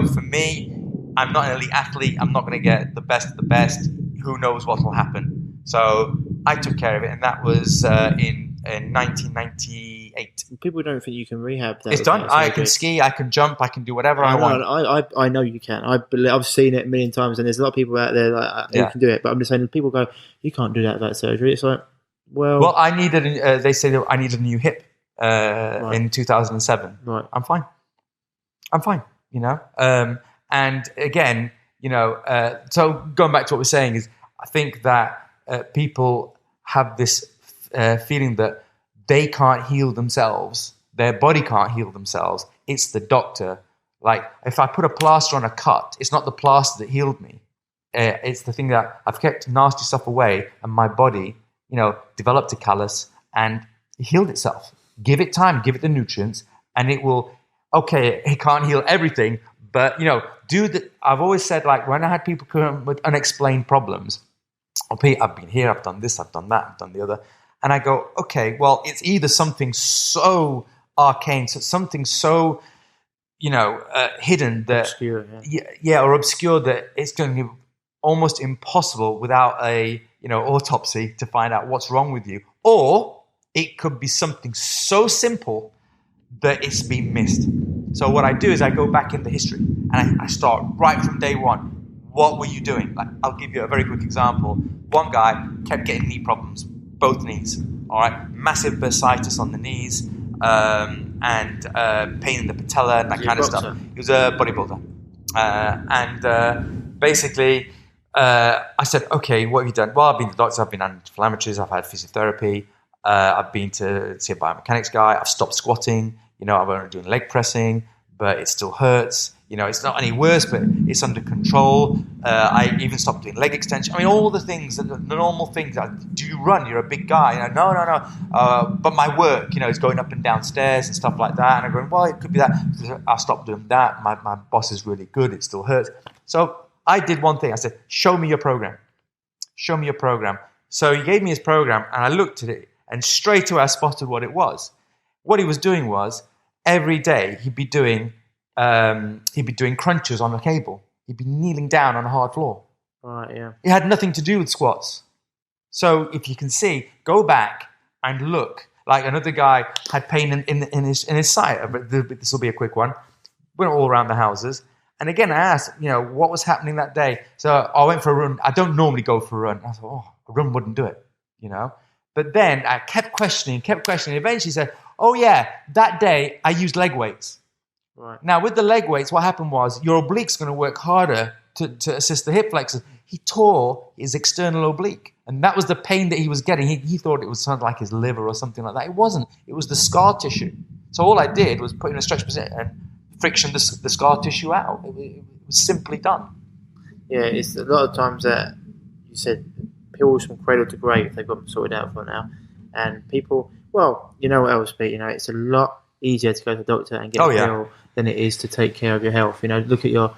for me, I'm not an elite athlete. I'm not going to get the best of the best. Who knows what will happen? So I took care of it, and that was in 1998. People don't think you can rehab that. It's done. I can ski, I can jump, I can do whatever I want. I know you can. I've seen it a million times, and there's a lot of people out there who can do it. But I'm just saying, people go, you can't do that without surgery. It's like, well, I needed. They say that I needed a new hip in 2007. Right. I'm fine. And again, so going back to what we're saying is, I think that people have this feeling that they can't heal themselves, their body can't heal themselves, it's the doctor. Like, if I put a plaster on a cut, it's not the plaster that healed me. It's the thing that I've kept nasty stuff away, and my body, developed a callus and healed itself. Give it time, give it the nutrients, and it will, it can't heal everything, but, do the, I've always said, like, when I had people come with unexplained problems, Pete, I've been here, I've done this, I've done that, I've done the other. And I go, okay, well, it's either something so arcane, something so, hidden, that Obscure, or obscure, that it's going to be almost impossible without a autopsy to find out what's wrong with you. Or it could be something so simple that it's been missed. So what I do is I go back into history and I start right from day one. What were you doing? Like, I'll give you a very quick example. One guy kept getting knee problems, both knees. All right, massive bursitis on the knees, and pain in the patella and that kind of stuff. He was a bodybuilder, and basically, I said, "Okay, what have you done?" Well, I've been to the doctor. I've been on anti-inflammatories. I've had physiotherapy. I've been to see a biomechanics guy. I've stopped squatting. I'm only doing leg pressing, but it still hurts. It's not any worse, but it's under control. I even stopped doing leg extension. I mean, all the things, the normal things. Do you run? You're a big guy. No. But my work, is going up and down stairs and stuff like that. And I'm going, well, it could be that. I'll stop doing that. My boss is really good. It still hurts. So I did one thing. I said, show me your program. Show me your program. So he gave me his program, and I looked at it, and straight away I spotted what it was. What he was doing was, every day he'd be doing crunches on a cable. He'd be kneeling down on a hard floor. Right, yeah. It had nothing to do with squats. So if you can see, go back and look. Like, another guy had pain in his side. But this will be a quick one. Went all around the houses. And again, I asked, what was happening that day? So I went for a run. I don't normally go for a run. I thought, a run wouldn't do it, But then I kept questioning. Eventually he said, oh yeah, that day I used leg weights. Right. Now, with the leg weights, what happened was your oblique's going to work harder to assist the hip flexors. He tore his external oblique, and that was the pain that he was getting. He thought it was something like his liver or something like that. It wasn't. It was the scar tissue. So all I did was put in a stretch position and friction the scar tissue out. It was simply done. Yeah, it's a lot of times that you said pills from cradle to grave, they've got them sorted out for now. And people, well, what else, Pete? It's a lot easier to go to the doctor and get a pill than it is to take care of your health. Look at your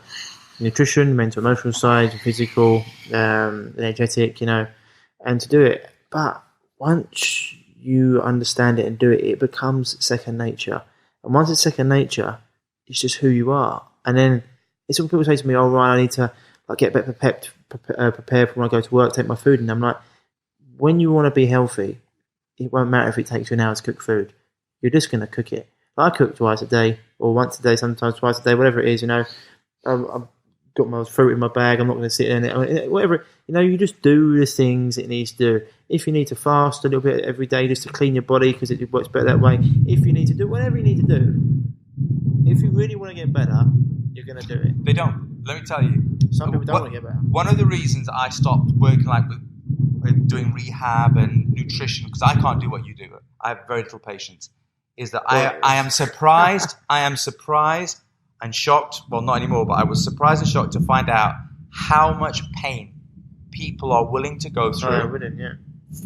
nutrition, mental, emotional side, physical, energetic, and to do it. But once you understand it and do it, it becomes second nature. And once it's second nature, it's just who you are. And then it's when people say to me, oh, Ryan, I need to get better prepared for when I go to work, take my food. And I'm like, when you want to be healthy, it won't matter if it takes you an hour to cook food. You're just going to cook it. I cook twice a day, or once a day, sometimes twice a day, whatever it is. I've got my fruit in my bag. I'm not going to sit in it. Whatever. You just do the things it needs to do. If you need to fast a little bit every day just to clean your body because it works better that way. If you need to do whatever you need to do. If you really want to get better, you're going to do it. They don't. Let me tell you. Some people don't want to get better. One of the reasons I stopped working with doing rehab and nutrition, because I can't do what you do. I have very little patience. Is that I am surprised. I am surprised and shocked. Well, not anymore, but I was surprised and shocked to find out how much pain people are willing to go through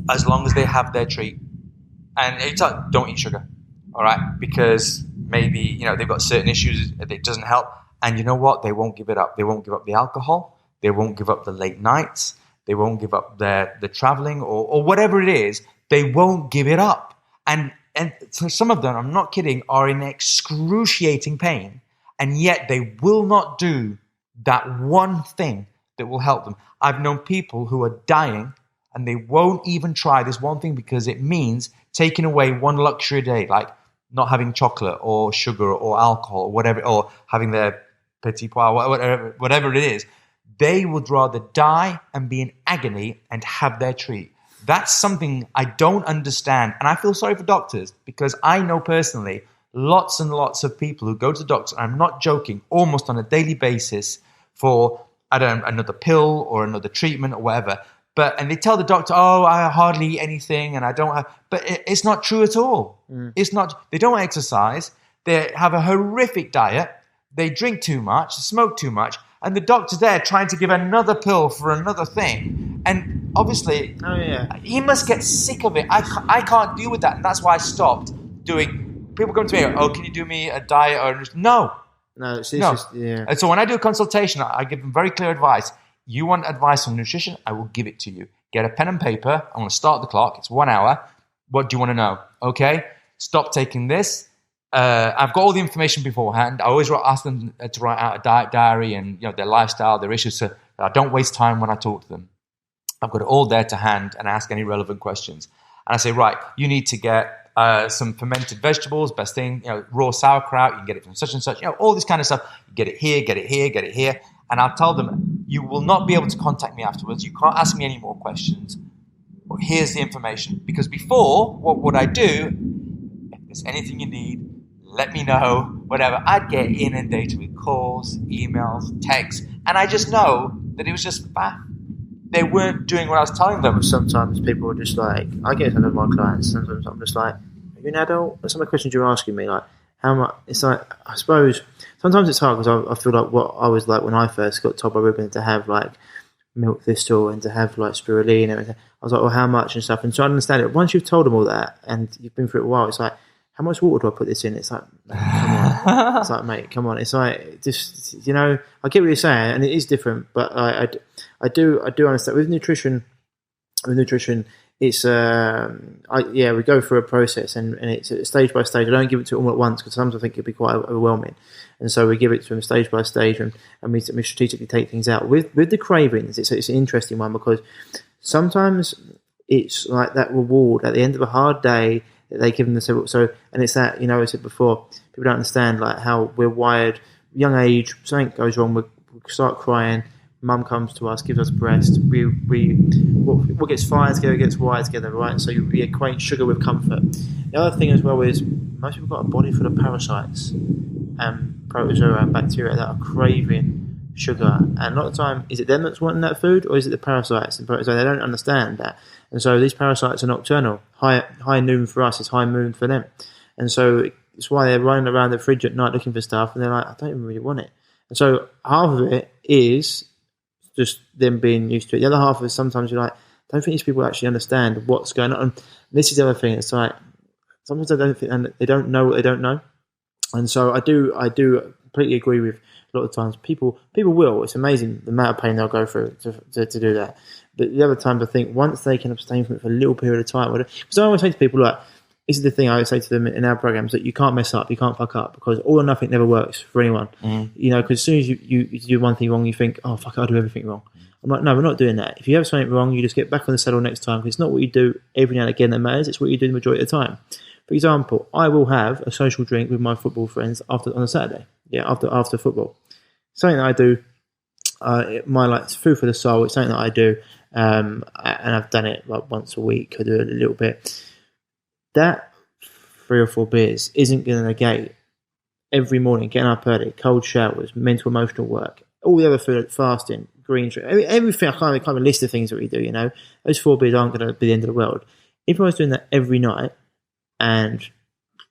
as long as they have their treat. And it's like, don't eat sugar, all right? Because maybe they've got certain issues that it doesn't help. And you know what? They won't give it up. They won't give up the alcohol. They won't give up the late nights. They won't give up the traveling or whatever it is. They won't give it up. And so some of them, I'm not kidding, are in excruciating pain, and yet they will not do that one thing that will help them. I've known people who are dying, and they won't even try this one thing because it means taking away one luxury a day, like not having chocolate or sugar or alcohol or whatever, or having their petit pois, whatever it is. They would rather die and be in agony and have their treat. That's something I don't understand. And I feel sorry for doctors because I know personally lots and lots of people who go to the doctor, and I'm not joking, almost on a daily basis for, another pill or another treatment or whatever. And they tell the doctor, oh, I hardly eat anything and I don't have, but it's not true at all. It's not, they don't exercise. They have a horrific diet. They drink too much, smoke too much. And the doctor's there trying to give another pill for another thing. And obviously, he must get sick of it. I can't deal with that. And that's why I stopped doing... People come to me, oh, can you do me a diet? Or no. No, it's just, yeah. And so when I do a consultation, I give them very clear advice. You want advice on nutrition? I will give it to you. Get a pen and paper. I'm going to start the clock. It's 1 hour. What do you want to know? Okay? Stop taking this. I've got all the information beforehand. I always ask them to write out a diet diary and their lifestyle, their issues, so I don't waste time when I talk to them. I've got it all there to hand and ask any relevant questions. And I say, right, you need to get some fermented vegetables, best thing, raw sauerkraut, you can get it from such and such, all this kind of stuff. Get it here, get it here, get it here. And I'll tell them, you will not be able to contact me afterwards. You can't ask me any more questions. But here's the information. Because before, what would I do? If there's anything you need, let me know, whatever. I'd get inundated with calls, emails, texts, and I just know that it was just faff. They weren't doing what I was telling them. Sometimes people are just like, I get some of my clients, sometimes I'm just like, are you an adult? Some of the questions you're asking me, like, how much? It's like, I suppose, sometimes it's hard because I feel like what I was like when I first got told by Ruben to have like milk thistle and to have like spirulina and everything. I was like, well, how much and stuff? And so I understand it. Once you've told them all that and you've been through it a while, it's like, how much water do I put this in? It's like, come on. It's like, mate, come on. It's like, just, I get what you're saying, and it is different, but I do understand. With nutrition, it's, we go through a process, and it's stage by stage. I don't give it to them all at once, because sometimes I think it'd be quite overwhelming. And so we give it to them stage by stage, and we strategically take things out. With the cravings, it's an interesting one, because sometimes it's like that reward at the end of a hard day, they give them the so, and it's that, I said before, people don't understand like how we're wired. Young age, something goes wrong, we start crying. Mum comes to us, gives us breast. What gets fired together gets wired together, right? So we equate sugar with comfort. The other thing as well is most people got a body full of parasites and protozoa and bacteria that are craving sugar, and a lot of the time, is it them that's wanting that food, or is it the parasites? And so they don't understand that, and so these parasites are nocturnal. High noon for us is high moon for them, and so it's why they're running around the fridge at night looking for stuff, and they're like, I don't even really want it. And so half of it is just them being used to it. The other half is sometimes you're like, I don't think these people actually understand what's going on. And this is the other thing. It's like sometimes I don't think, and they don't know what they don't know, and so I do completely agree with. A lot of times people will. It's amazing the amount of pain they'll go through to do that. But the other times I think once they can abstain from it for a little period of time, because I always say to people, like, this is the thing I always say to them in our programs, that you can't mess up, you can't fuck up, because all or nothing never works for anyone. Because as soon as you do one thing wrong, you think, oh fuck, I'll do everything wrong. I'm like, no, we're not doing that. If you have something wrong, you just get back on the saddle next time, because it's not what you do every now and again that matters, it's what you do the majority of the time. For example, I will have a social drink with my football friends on a Saturday. After football. Something that I do, it's food for the soul. It's something that I do, and I've done it like once a week. I do it a little bit. That 3 or 4 beers isn't going to negate every morning getting up early, cold showers, mental emotional work, all the other food, fasting, green drink, everything. I can't even list the things that we do. Those 4 beers aren't going to be the end of the world. If I was doing that every night and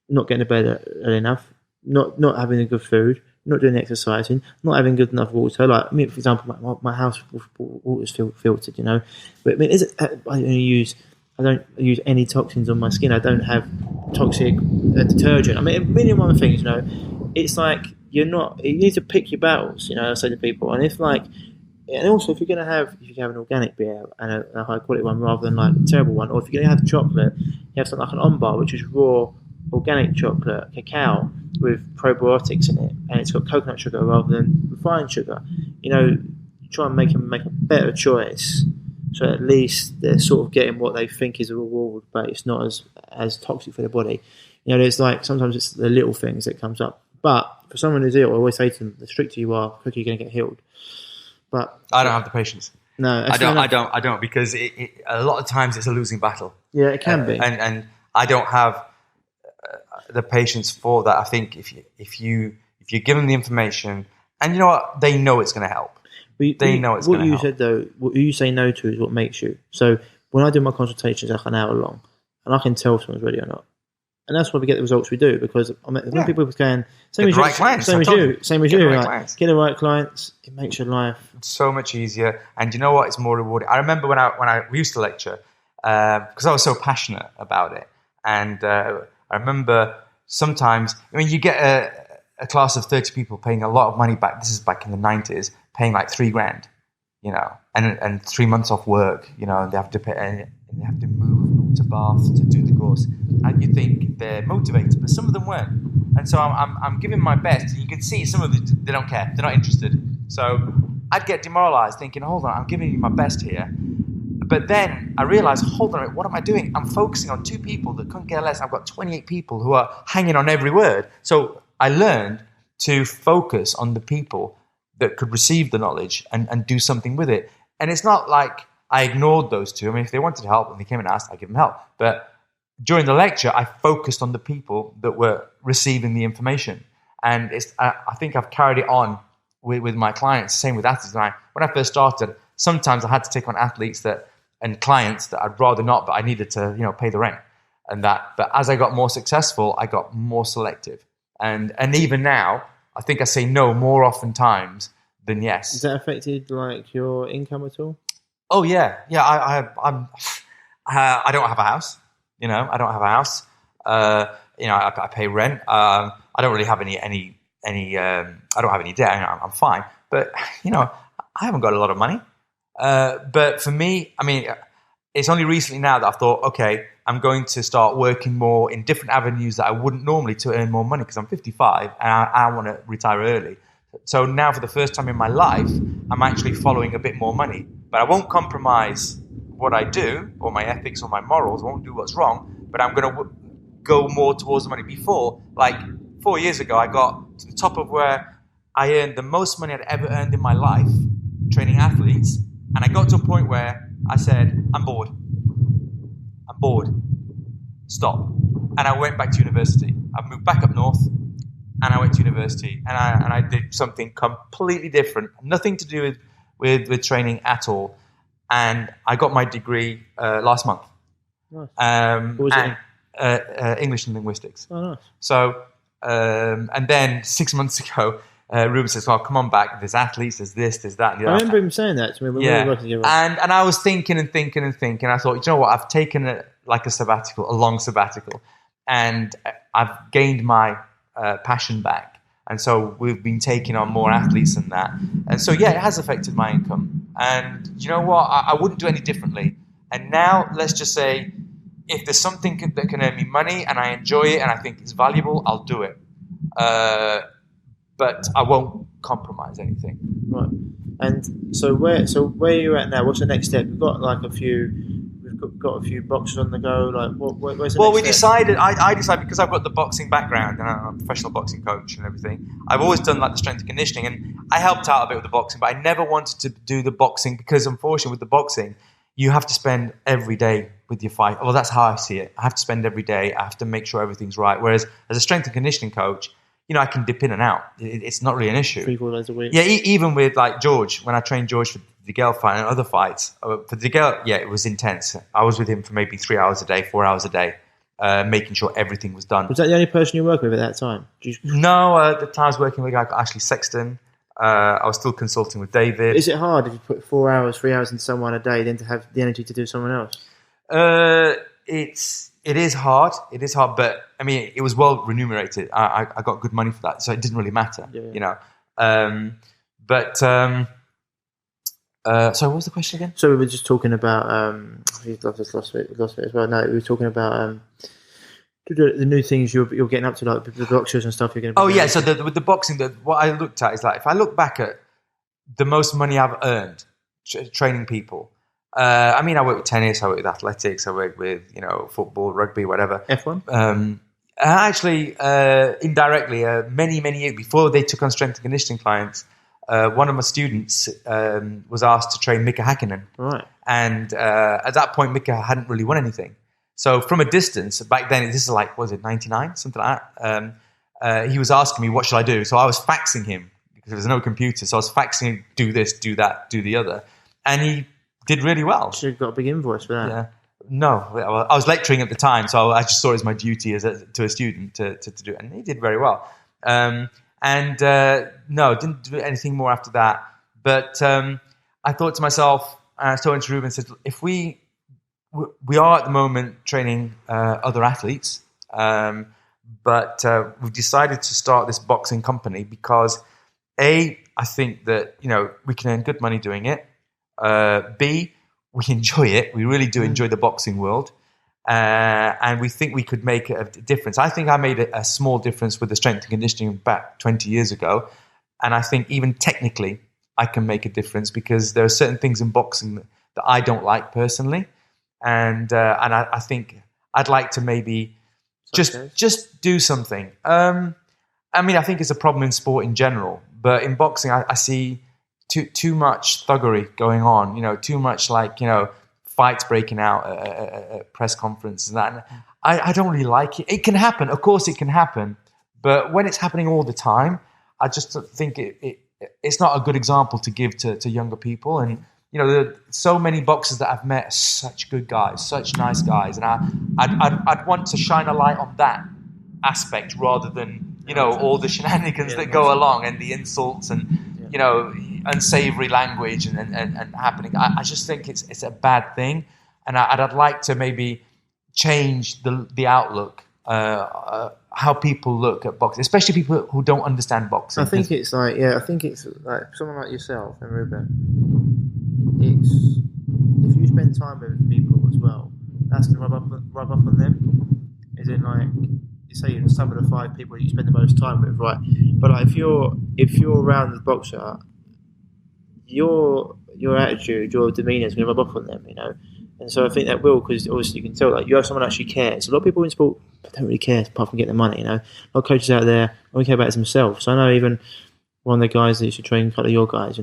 not getting to bed early enough, not having a good food, not doing exercising, not having good enough water. Like, for example, my house water's filtered, But I don't use any toxins on my skin. I don't have toxic detergent. A million one things, It's like you need to pick your battles, I say to people. And and also if you have an organic beer and a high quality one rather than like a terrible one, or if you're going to have chocolate, you have something like an on bar, which is raw organic chocolate, cacao with probiotics in it, and it's got coconut sugar rather than refined sugar. Try and make them make a better choice, so at least they're sort of getting what they think is a reward, but it's not as toxic for the body. There's like sometimes it's the little things that comes up. But for someone who's ill, I always say to them, the stricter you are, the quicker you're going to get healed. But I don't have the patience. No, I don't, because a lot of times it's a losing battle. Yeah, it can be, and I don't have the patience for that. I think if you give them the information, and you know what, they know it's going to help. They know it's going to help. What you said though, what you say no to is what makes you. So when I do my consultations, like an hour long, and I can tell if someone's ready or not, and that's why we get the results we do. Because when people are going, same as you, like, get the right clients, it makes your life so much easier. And you know what? It's more rewarding. I remember when we used to lecture, because I was so passionate about it, and I remember sometimes, you get a class of 30 people paying a lot of money back. This is back in the 90s, paying like $3,000, and 3 months off work, and they have to pay, and they have to move to Bath to do the course, and you think they're motivated, but some of them weren't. And so I'm giving my best, and you can see some of them, they don't care, they're not interested. So I'd get demoralized thinking, hold on, I'm giving you my best here. But then I realized, hold on, what am I doing? I'm focusing on 2 people that couldn't care less. I've got 28 people who are hanging on every word. So I learned to focus on the people that could receive the knowledge and do something with it. And it's not like I ignored those 2. I mean, if they wanted help and they came and asked, I'd give them help. But during the lecture, I focused on the people that were receiving the information. And I think I've carried it on with my clients, same with athletes. When I first started, sometimes I had to take on athletes and clients that I'd rather not, but I needed to, pay the rent and that. But as I got more successful, I got more selective. And even now, I think I say no more often times than yes. Has that affected like your income at all? Oh yeah. I don't have a house. I don't have a house. I pay rent. I don't really have any. I don't have any debt. I'm fine. But I haven't got a lot of money. But for me, I mean, it's only recently now that I've thought, okay, I'm going to start working more in different avenues that I wouldn't normally to earn more money because I'm 55 and I want to retire early. So now for the first time in my life, I'm actually following a bit more money. But I won't compromise what I do or my ethics or my morals. I won't do what's wrong, but I'm going to go more towards the money. Before, like 4 years ago, I got to the top of where I earned the most money I'd ever earned in my life training athletes. And I got to a point where I said, I'm bored. Stop. And I went back to university. I moved back up north and I went to university and I did something completely different, nothing to do with training at all. And I got my degree last month. Nice. What was it? English and linguistics. Oh, nice. So, and then 6 months ago, Ruben says, well, come on back. There's athletes, there's this, there's that. And I remember him saying that to me when we were working together. And I was thinking. I thought, you know what? I've taken a long sabbatical. And I've gained my passion back. And so we've been taking on more athletes than that. And so, yeah, it has affected my income. And you know what? I wouldn't do any differently. And now let's just say, if there's something that can earn me money and I enjoy it and I think it's valuable, I'll do it. But I won't compromise anything. Right. And so where are you at now? What's the next step? We've got like a few boxes on the go. Like where's the next step? Decided. I decided because I've got the boxing background and I'm a professional boxing coach and everything. I've always done like the strength and conditioning, and I helped out a bit with the boxing, but I never wanted to do the boxing because unfortunately with the boxing, you have to spend every day with your fight. Well, that's how I see it. I have to spend every day. I have to make sure everything's right. Whereas as a strength and conditioning coach, I can dip in and out. It's not really an issue. 3-4 days a week. Yeah, even with like George, when I trained George for the girl fight and other fights, for the girl, yeah, it was intense. I was with him for maybe 3 hours a day, 4 hours a day, making sure everything was done. Was that the only person you were working with at that time? No, at the time I was working with a guy called Ashley Sexton. I was still consulting with David. Is it hard if you put 4 hours, 3 hours into someone a day, then to have the energy to do someone else? It is hard. It is hard, but I mean, it was well remunerated. I got good money for that, so it didn't really matter, So what was the question again? So we were just talking about. We've lost it as well. No, we were talking about the new things you're getting up to, like the boxers and stuff. You're going to. Oh yeah. So with the boxing, what I looked at is like if I look back at the most money I've earned training people. I mean, I work with tennis, I work with athletics, I work with, football, rugby, whatever. F1? Actually, indirectly, many years before they took on strength and conditioning clients, one of my students was asked to train Mika Hakkinen. Right. And at that point, Mika hadn't really won anything. So from a distance, back then, this is like, was it 99? Something like that. He was asking me, what should I do? So I was faxing him because there was no computer. So I was faxing him, do this, do that, do the other. And he did really well. Should have got a big invoice for that. Yeah. No, I was lecturing at the time, so I just saw it as my duty to a student to do it, and he did very well. No, didn't do anything more after that. But I thought to myself, and I was talking to Ruben and said, if we are at the moment training other athletes, but we've decided to start this boxing company because I think that we can earn good money doing it. B, we enjoy it. We really do enjoy the boxing world. and we think we could make a difference. I think I made a small difference with the strength and conditioning back 20 years ago, and I think even technically I can make a difference because there are certain things in boxing that I don't like personally, and I think I'd like to maybe just do something. I mean, I think it's a problem in sport in general, but in boxing, I see too much thuggery going on. Too much fights breaking out at press conferences and that. And I don't really like it. It can happen, of course, it can happen, but when it's happening all the time, I just think it's not a good example to give to younger people. And there are so many boxers that I've met, such good guys, such nice guys, and I'd want to shine a light on that aspect rather than all the shenanigans that go along and the insults and unsavory language and happening. I just think it's a bad thing, and I'd like to maybe change the outlook, how people look at boxing, especially people who don't understand boxing. I think it's like someone like yourself and Ruben. If you spend time with people as well, that's going to rub off on them. As in, like, you say, you're some of the 5 people you spend the most time with, right? But like, if you're around the boxer, your attitude, your demeanour is going to rub off on them, And so I think that will, because obviously you can tell, like, you have someone that actually cares. A lot of people in sport don't really care apart from getting the money, A lot of coaches out there only care about themselves. So I know even one of the guys that used to train a couple of your guys,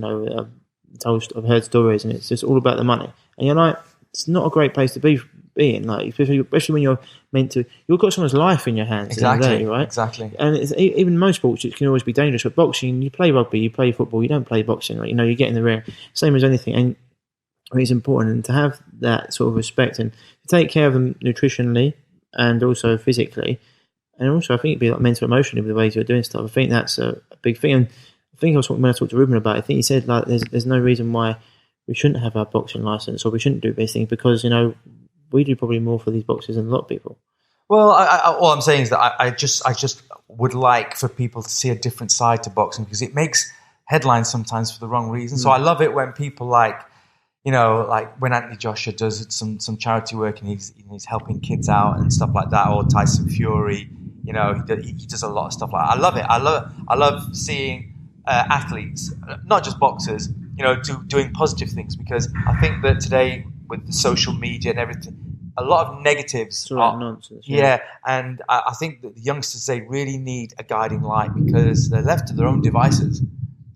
I've heard stories, and it's just all about the money. And you're like, it's not a great place to be in, like, especially when you're meant to. You've got someone's life in your hands, exactly, right? Exactly. And even most sports, it can always be dangerous. But boxing, you play rugby, you play football, you don't play boxing, right? You get in the ring, same as anything. And I think it's important, and to have that sort of respect and to take care of them nutritionally and also physically, and also I think it'd be like mental, emotionally with the ways you're doing stuff. I think that's a big thing. And I think when I talked to Ruben about it, I think he said, like, there's no reason why we shouldn't have our boxing license or we shouldn't do these things, because we do probably more for these boxers than a lot of people. Well, all I'm saying is that I just would like for people to see a different side to boxing, because it makes headlines sometimes for the wrong reason. So I love it when people like when Anthony Joshua does some charity work and he's helping kids out and stuff like that, or Tyson Fury, he does a lot of stuff like that. I love it. I love seeing athletes, not just boxers, doing positive things, because I think that today with the social media and everything, a lot of negatives are nonsense. Yeah, and I think that the youngsters, they really need a guiding light, because they're left to their own devices.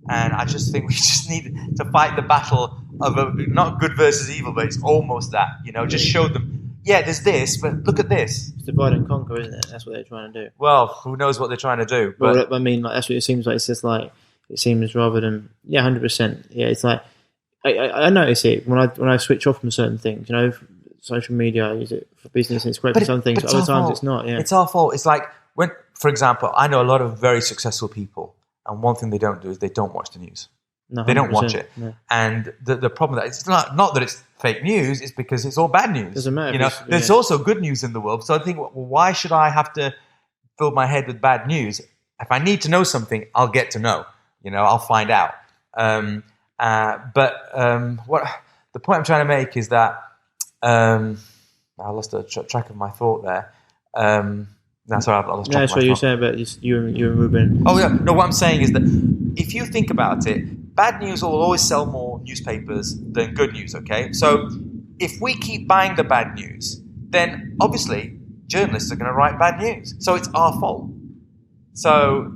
And I just think we just need to fight the battle of not good versus evil, but it's almost that, just show them, there's this, but look at this. It's divide and conquer, isn't it? That's what they're trying to do. Well, who knows what they're trying to do? But well, I mean, like, that's what it seems like. It's just like, it seems rather than 100%. Yeah, it's like I notice it when I switch off from certain things. Social media, I use it for business, and it's great for some things, but other times it's not. Yeah, it's our fault. It's like when, for example, I know a lot of very successful people, and one thing they don't do is they don't watch the news. No, they don't watch it, no. And the problem that it's not that it's fake news, it's because it's all bad news. Doesn't matter. There's also good news in the world. So I think, well, why should I have to fill my head with bad news? If I need to know something, I'll get to know. I'll find out. But what the point I'm trying to make is that I lost track of my thought there. No, sorry, I lost track of my thought. That's what you're saying about you and Ruben. Oh, yeah. No, what I'm saying is that if you think about it, bad news will always sell more newspapers than good news, okay? So if we keep buying the bad news, then obviously journalists are going to write bad news. So it's our fault. So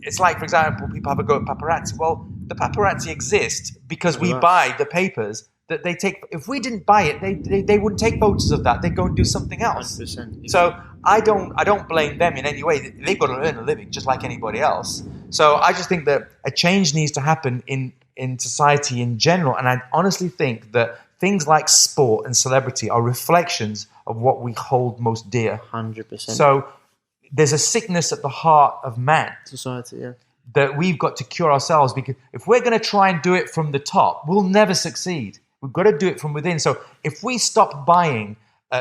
it's like, for example, people have a go at paparazzi. Well, the paparazzi exist because we buy the papers that they take. If we didn't buy it, they wouldn't take photos of that. They'd go and do something else. 100%. So I don't blame them in any way. They've got to earn a living just like anybody else. So I just think that a change needs to happen in society in general. And I honestly think that things like sport and celebrity are reflections of what we hold most dear. 100%. So there's a sickness at the heart of man. Society, yeah. That we've got to cure ourselves, because if we're going to try and do it from the top, we'll never succeed. We've got to do it from within. So if we stop buying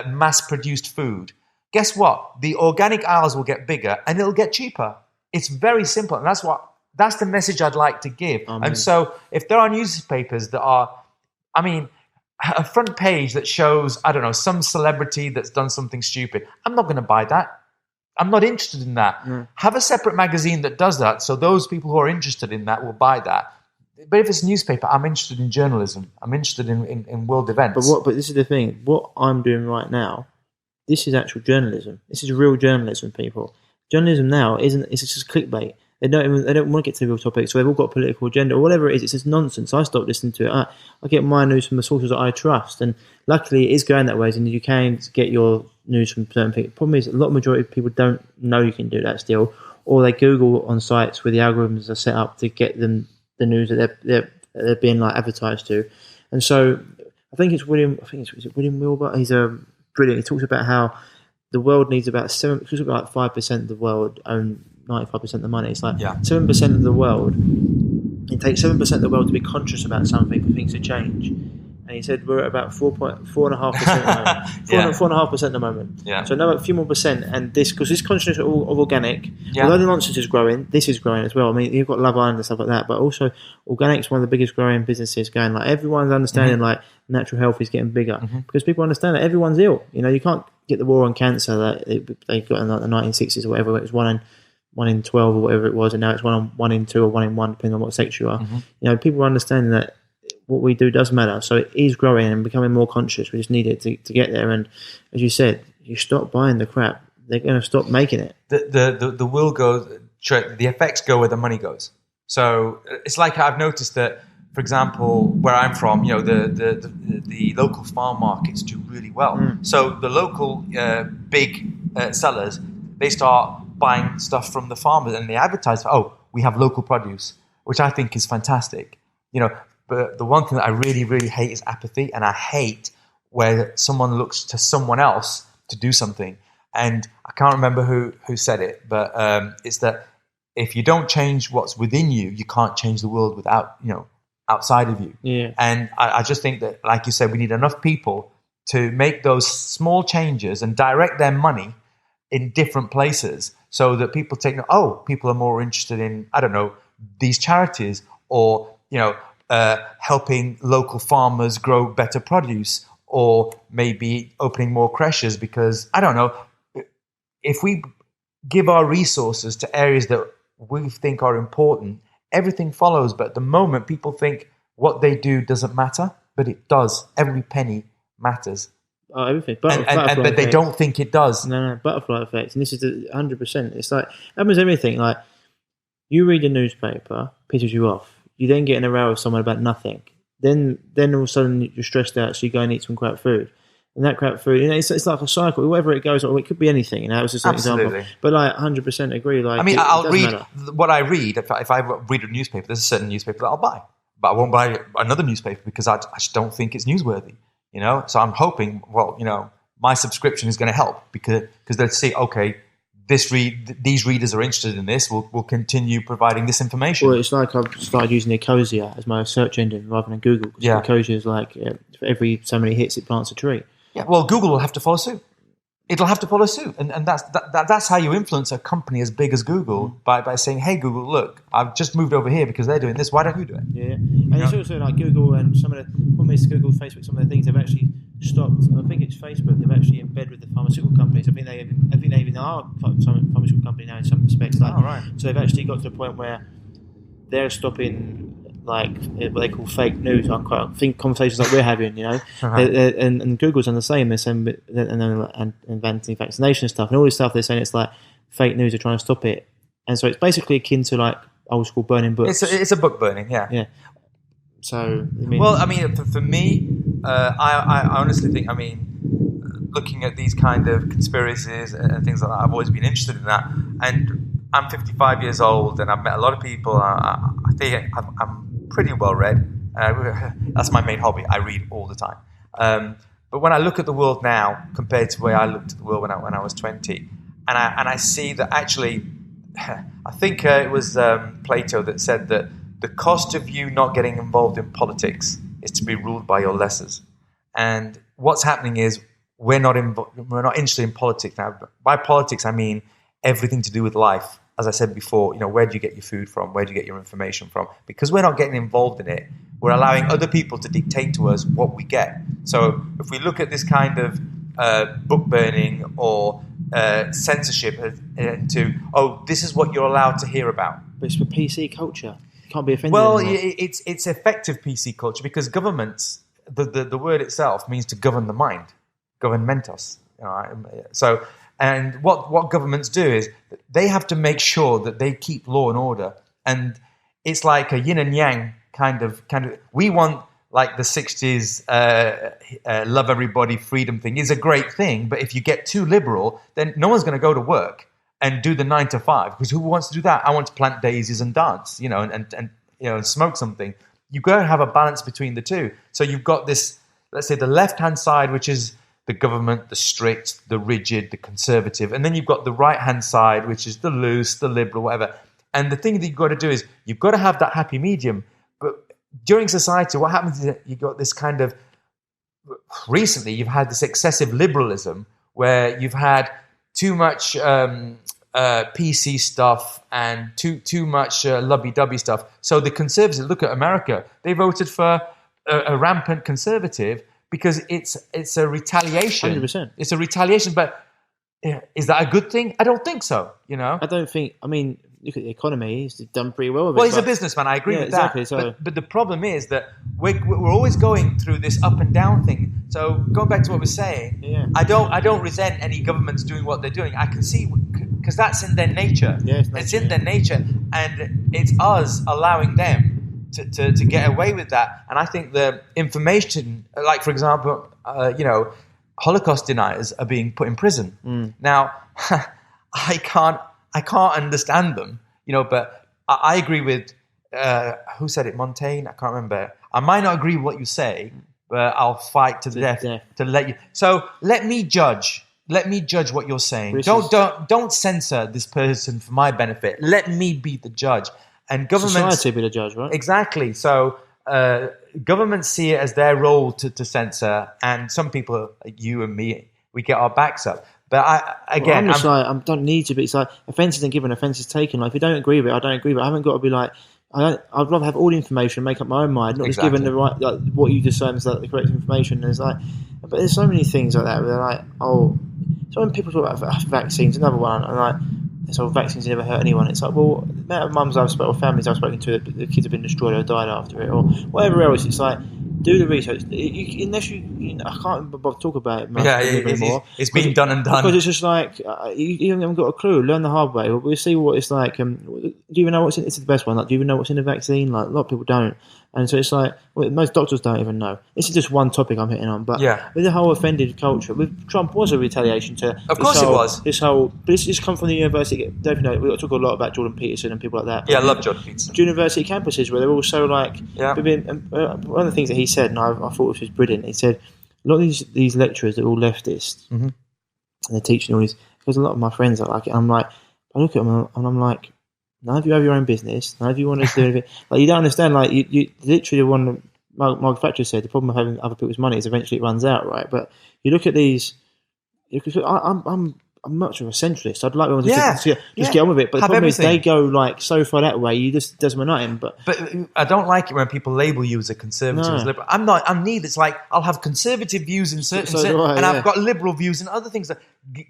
mass-produced food, guess what? The organic aisles will get bigger and it'll get cheaper. It's very simple. And that's the message I'd like to give. Amen. And so if there are newspapers that are, a front page that shows, I don't know, some celebrity that's done something stupid. I'm not going to buy that. I'm not interested in that. Have a separate magazine that does that, so those people who are interested in that will buy that. But if it's a newspaper, I'm interested in journalism. I'm interested in world events. But this is the thing. What I'm doing right now, this is actual journalism. This is real journalism, people. Journalism now it's just clickbait. They don't want to get to the real topic, so they've all got a political agenda or whatever it is. It's just nonsense. I stopped listening to it. I get my news from the sources that I trust, and luckily it is going that way. And you can get your news from certain people. The problem is, majority of people don't know you can do that still, or they Google on sites where the algorithms are set up to get them the news that they're being like advertised to. And so I think it's William. Is it William Wilbur? He's brilliant. He talks about how the world needs about 5% of the world own 95% of the money. It's like 7% of the world. It takes 7% of the world to be conscious about something for things to change. And he said we're at about 4.5% at the moment. 4.5% at the moment. Yeah. So another few more percent, and because this consciousness of organic, although the nonsense is growing, this is growing as well. I mean, you've got Love Island and stuff like that, but also organic is one of the biggest growing businesses going. Like everyone's understanding, like natural health is getting bigger because people understand that everyone's ill. You know, you can't get the war on cancer that they got in like the 1960s or whatever. It was one in 12 or whatever it was, and now it's one in 2 or 1 in 1, depending on what sex you are. You know, people are understanding that what we do does matter. So it is growing and becoming more conscious. We just need it to get there. And as you said, you stop buying the crap, they're going to stop making it. The will goes, the effects go where the money goes. So it's like I've noticed that, for example, where I'm from, you know, the local farm markets do really well. So the local big sellers, they start buying stuff from the farmers and they advertise, we have local produce, which I think is fantastic. You know, but the one thing that I really, really hate is apathy, and I hate where someone looks to someone else to do something. And I can't remember who said it, but it's that if you don't change what's within you, you can't change the world without, you know, outside of you. Yeah. And I just think that, like you said, we need enough people to make those small changes and direct their money in different places so that people people are more interested in, I don't know, these charities, or, you know, helping local farmers grow better produce, or maybe opening more creches, because, I don't know, if we give our resources to areas that we think are important, everything follows. But at the moment, people think what they do doesn't matter, but it does. Every penny matters. Oh, everything. But they don't think it does. No, butterfly effect. And this is 100%. It's like, happens everything. Like, you read a newspaper, pisses you off. You then get in a row with someone about nothing. Then all of a sudden you're stressed out, so you go and eat some crap food. And that crap food, you know, it's like a cycle. Wherever it goes, or it could be anything. You know, it was just an example. But like, 100% agree. Like, I mean, I'll read matter. What I read. If I read a newspaper, there's a certain newspaper that I'll buy, but I won't buy another newspaper because I just don't think it's newsworthy. You know, so I'm hoping, well, you know, my subscription is going to help because they'll see, okay, these readers are interested in this. We'll continue providing this information. Well, it's like I've started using Ecosia as my search engine rather than Google. Because Ecosia is like for every so many hits, it plants a tree. Yeah, well, Google will have to follow suit. It'll have to follow suit, and that's how you influence a company as big as Google by saying, "Hey, Google, look, I've just moved over here because they're doing this. Why don't you do it?" Yeah, and it's also like Google and some of the problem is Google, Facebook, some of the things they've actually stopped. I think it's Facebook. They've actually embedded with the pharmaceutical companies. I think they even are some pharmaceutical company now in some respects. Like, right. So they've actually got to the point where they're stopping, like, what they call fake news. I think conversations like we're having, you know, and Google's on the same. They're saying and inventing vaccination stuff and all this stuff. They're saying it's like fake news. They're trying to stop it, and so it's basically akin to like old school burning books. It's a book burning, yeah. So I mean, well, I mean, for me, I honestly think, I mean, looking at these kind of conspiracies and things like that, I've always been interested in that, and I'm 55 years old, and I've met a lot of people. I think I'm pretty well read. That's my main hobby. I read all the time. But when I look at the world now compared to where I looked at the world when I was 20, and I see that actually, I think it was Plato that said that the cost of you not getting involved in politics is to be ruled by your lessers. And what's happening is we're not interested in politics now. By politics, I mean everything to do with life, as I said before, where do you get your food from? Where do you get your information from? Because we're not getting involved in it, we're allowing other people to dictate to us what we get. So if we look at this kind of book burning or censorship into, this is what you're allowed to hear about. But it's the PC culture. You can't be offended Well, anymore. it's effective PC culture because governments, the word itself means to govern the mind, governmentos. So, and what governments do is they have to make sure that they keep law and order, and it's like a yin and yang kind of. We want like the 60s love everybody freedom thing is a great thing, but if you get too liberal, then no one's going to go to work and do the 9 to 5 because who wants to do that? I want to plant daisies and dance, and smoke something. You've got to have a balance between the two. So you've got this, let's say, the left-hand side, which is the government, the strict, the rigid, the conservative. And then you've got the right-hand side, which is the loose, the liberal, whatever. And the thing that you've got to do is you've got to have that happy medium. But during society, what happens is that you've got this kind of, recently you've had this excessive liberalism where you've had too much PC stuff and too much lovey-dovey stuff. So the conservatives, look at America, they voted for a rampant conservative because it's a retaliation. 100%. It's a retaliation, but is that a good thing? I don't think so, I don't think, look at the economy, he's done pretty well with it. Well, he's a businessman, I agree with exactly, that. so. But the problem is that we're always going through this up and down thing. So going back to what we're saying, I don't resent any governments doing what they're doing. I can see, because that's in their nature. Yeah, it's in their nature. And it's us allowing them to get away with that. And I think the information, like, for example, Holocaust deniers are being put in prison. Now, I can't understand them, but I agree with, who said it, Montaigne? I can't remember. I might not agree with what you say, but I'll fight to the death to let you. So let me judge what you're saying. Don't censor this person for my benefit. Let me be the judge. And governments, society be the judge, right? Exactly. So governments see it as their role to censor, and some people, like you and me, we get our backs up. But I don't need to be. It's like offences and given, offences taken. Like if you don't agree with it, I don't agree with it. I haven't got to be like, I'd rather have all the information, make up my own mind, not just given the right, like what you discern is like the correct information. And it's like, but there's so many things like that where they're like, so when people talk about vaccines, another one, and like, so vaccines never hurt anyone. It's like, well, the amount of mums I've spoken, or families I've spoken to, the kids have been destroyed or died after it, or whatever else. It's like, do the research. Unless I can't talk about it much anymore. It's been done and done. Because it's just like, you haven't got a clue. Learn the hard way. We'll see what it's like. Do you even know what's in? It's the best one. Like, do you even know what's in the vaccine? Like, a lot of people don't. And so it's like, most doctors don't even know. This is just one topic I'm hitting on. But with the whole offended culture, with Trump was a retaliation to. Of course it was. But this come from the university. Definitely, we talk a lot about Jordan Peterson and people like that. Yeah, I love Jordan Peterson. University campuses where they're all so like. One of the things that he said, and I thought this was brilliant. He said, a lot of these lecturers are all leftists, and they're teaching all these. Because a lot of my friends are like it. I'm like, I look at them and I'm like, none of you have your own business. None of you want to do anything. Like, you don't understand. Like, you literally, one Margaret Thatcher said, the problem of having other people's money is eventually it runs out, right? But you look at these. I'm much of a centralist. I'd like everyone to just get on with it. But the problem is they go like so far that way. You just doesn't want him. But I don't like it when people label you as a conservative, as liberal. I'm not. I'm neither. It's like I'll have conservative views in certain, I've got liberal views in other things. That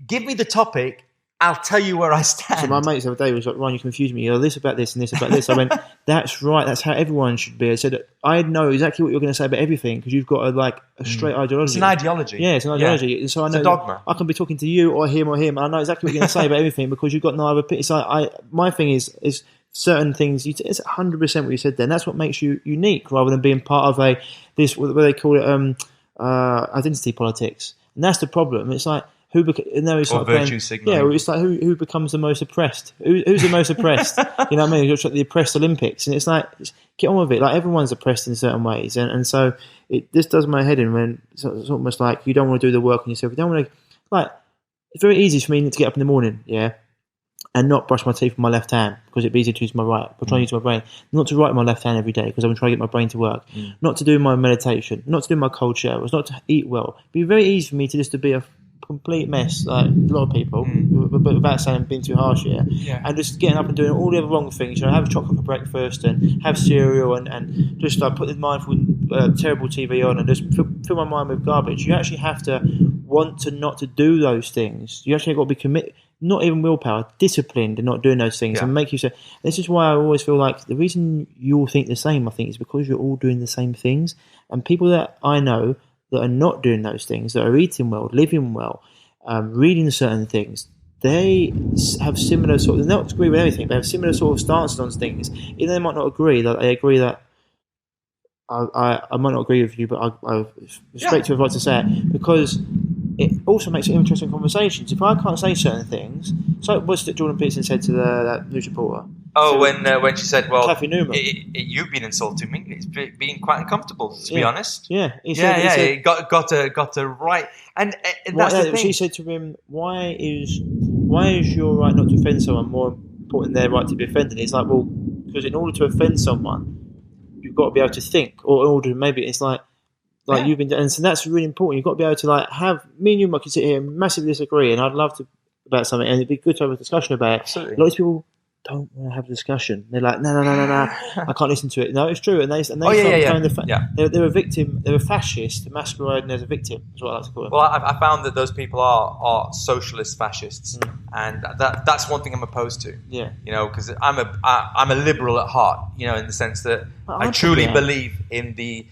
give me the topic. I'll tell you where I stand. So my mates the other day was like, Ryan, you confuse me. You're this about this and this about this. I went, that's right. That's how everyone should be. I said, I know exactly what you're going to say about everything because you've got a straight ideology. It's an ideology. Yeah, it's an ideology. Yeah. And so I know it's a dogma. I can be talking to you or him. And I know exactly what you're going to say about everything because you've got no other. It's like my thing is certain things. It's 100% what you said there. And that's what makes you unique rather than being part of what they call it identity politics. And that's the problem. It's like. It's or virtue signaling. Yeah, it's like who becomes the most oppressed? Who's the most oppressed? You know what I mean? It's like the oppressed Olympics, and it's like get on with it. Like everyone's oppressed in certain ways, and so this does my head in when it's almost like you don't want to do the work on yourself. You don't want to like. It's very easy for me to get up in the morning, and not brush my teeth with my left hand because it'd be easier to use my right. I'm trying to use my brain, not to write with my left hand every day because I'm trying to get my brain to work. Not to do my meditation, not to do my cold showers, not to eat well. It'd be very easy for me to just to be a complete mess, like a lot of people, but without saying being too harsh here, and just getting up and doing all the other wrong things, have chocolate for breakfast and have cereal and just like put the mindful, terrible TV on and just fill my mind with garbage. You actually have to want to not to do those things. You actually got to be committed, not even willpower, disciplined in not doing those things and make you say. This is why I always feel like the reason you all think the same, I think, is because you're all doing the same things, and people that I know that are not doing those things, that are eating well, living well, reading certain things, they have similar sort of, they don't agree with everything, they have similar sort of stances on things. Even though they might not agree, that they agree that I might not agree with you, but I respect you, I'd like to say it, because it also makes it interesting conversations. If I can't say certain things, so what's that Jordan Peterson said to that news reporter? Oh, when she said, "Well, Kathy Newman, you've been insulting me. It's been quite uncomfortable, to be honest." Yeah, he said, got a right, and that's the thing. She said to him, "Why is your right not to offend someone more important than their right to be offended?" It's like, well, because in order to offend someone, you've got to be able to think, or in order maybe it's like you've been, and so that's really important. You've got to be able to have me and you might sit here and massively disagree, and I'd love to about something, and it'd be good to have a discussion about it. Absolutely. Lots of people don't want to have a discussion. They're like, no, I can't listen to it. No, it's true, and they they're a victim. They're a fascist masquerading as a victim. Is what I like to call it. Well, I found that those people are socialist fascists, and that's one thing I'm opposed to. Yeah, because I'm a liberal at heart. In the sense that I truly believe in the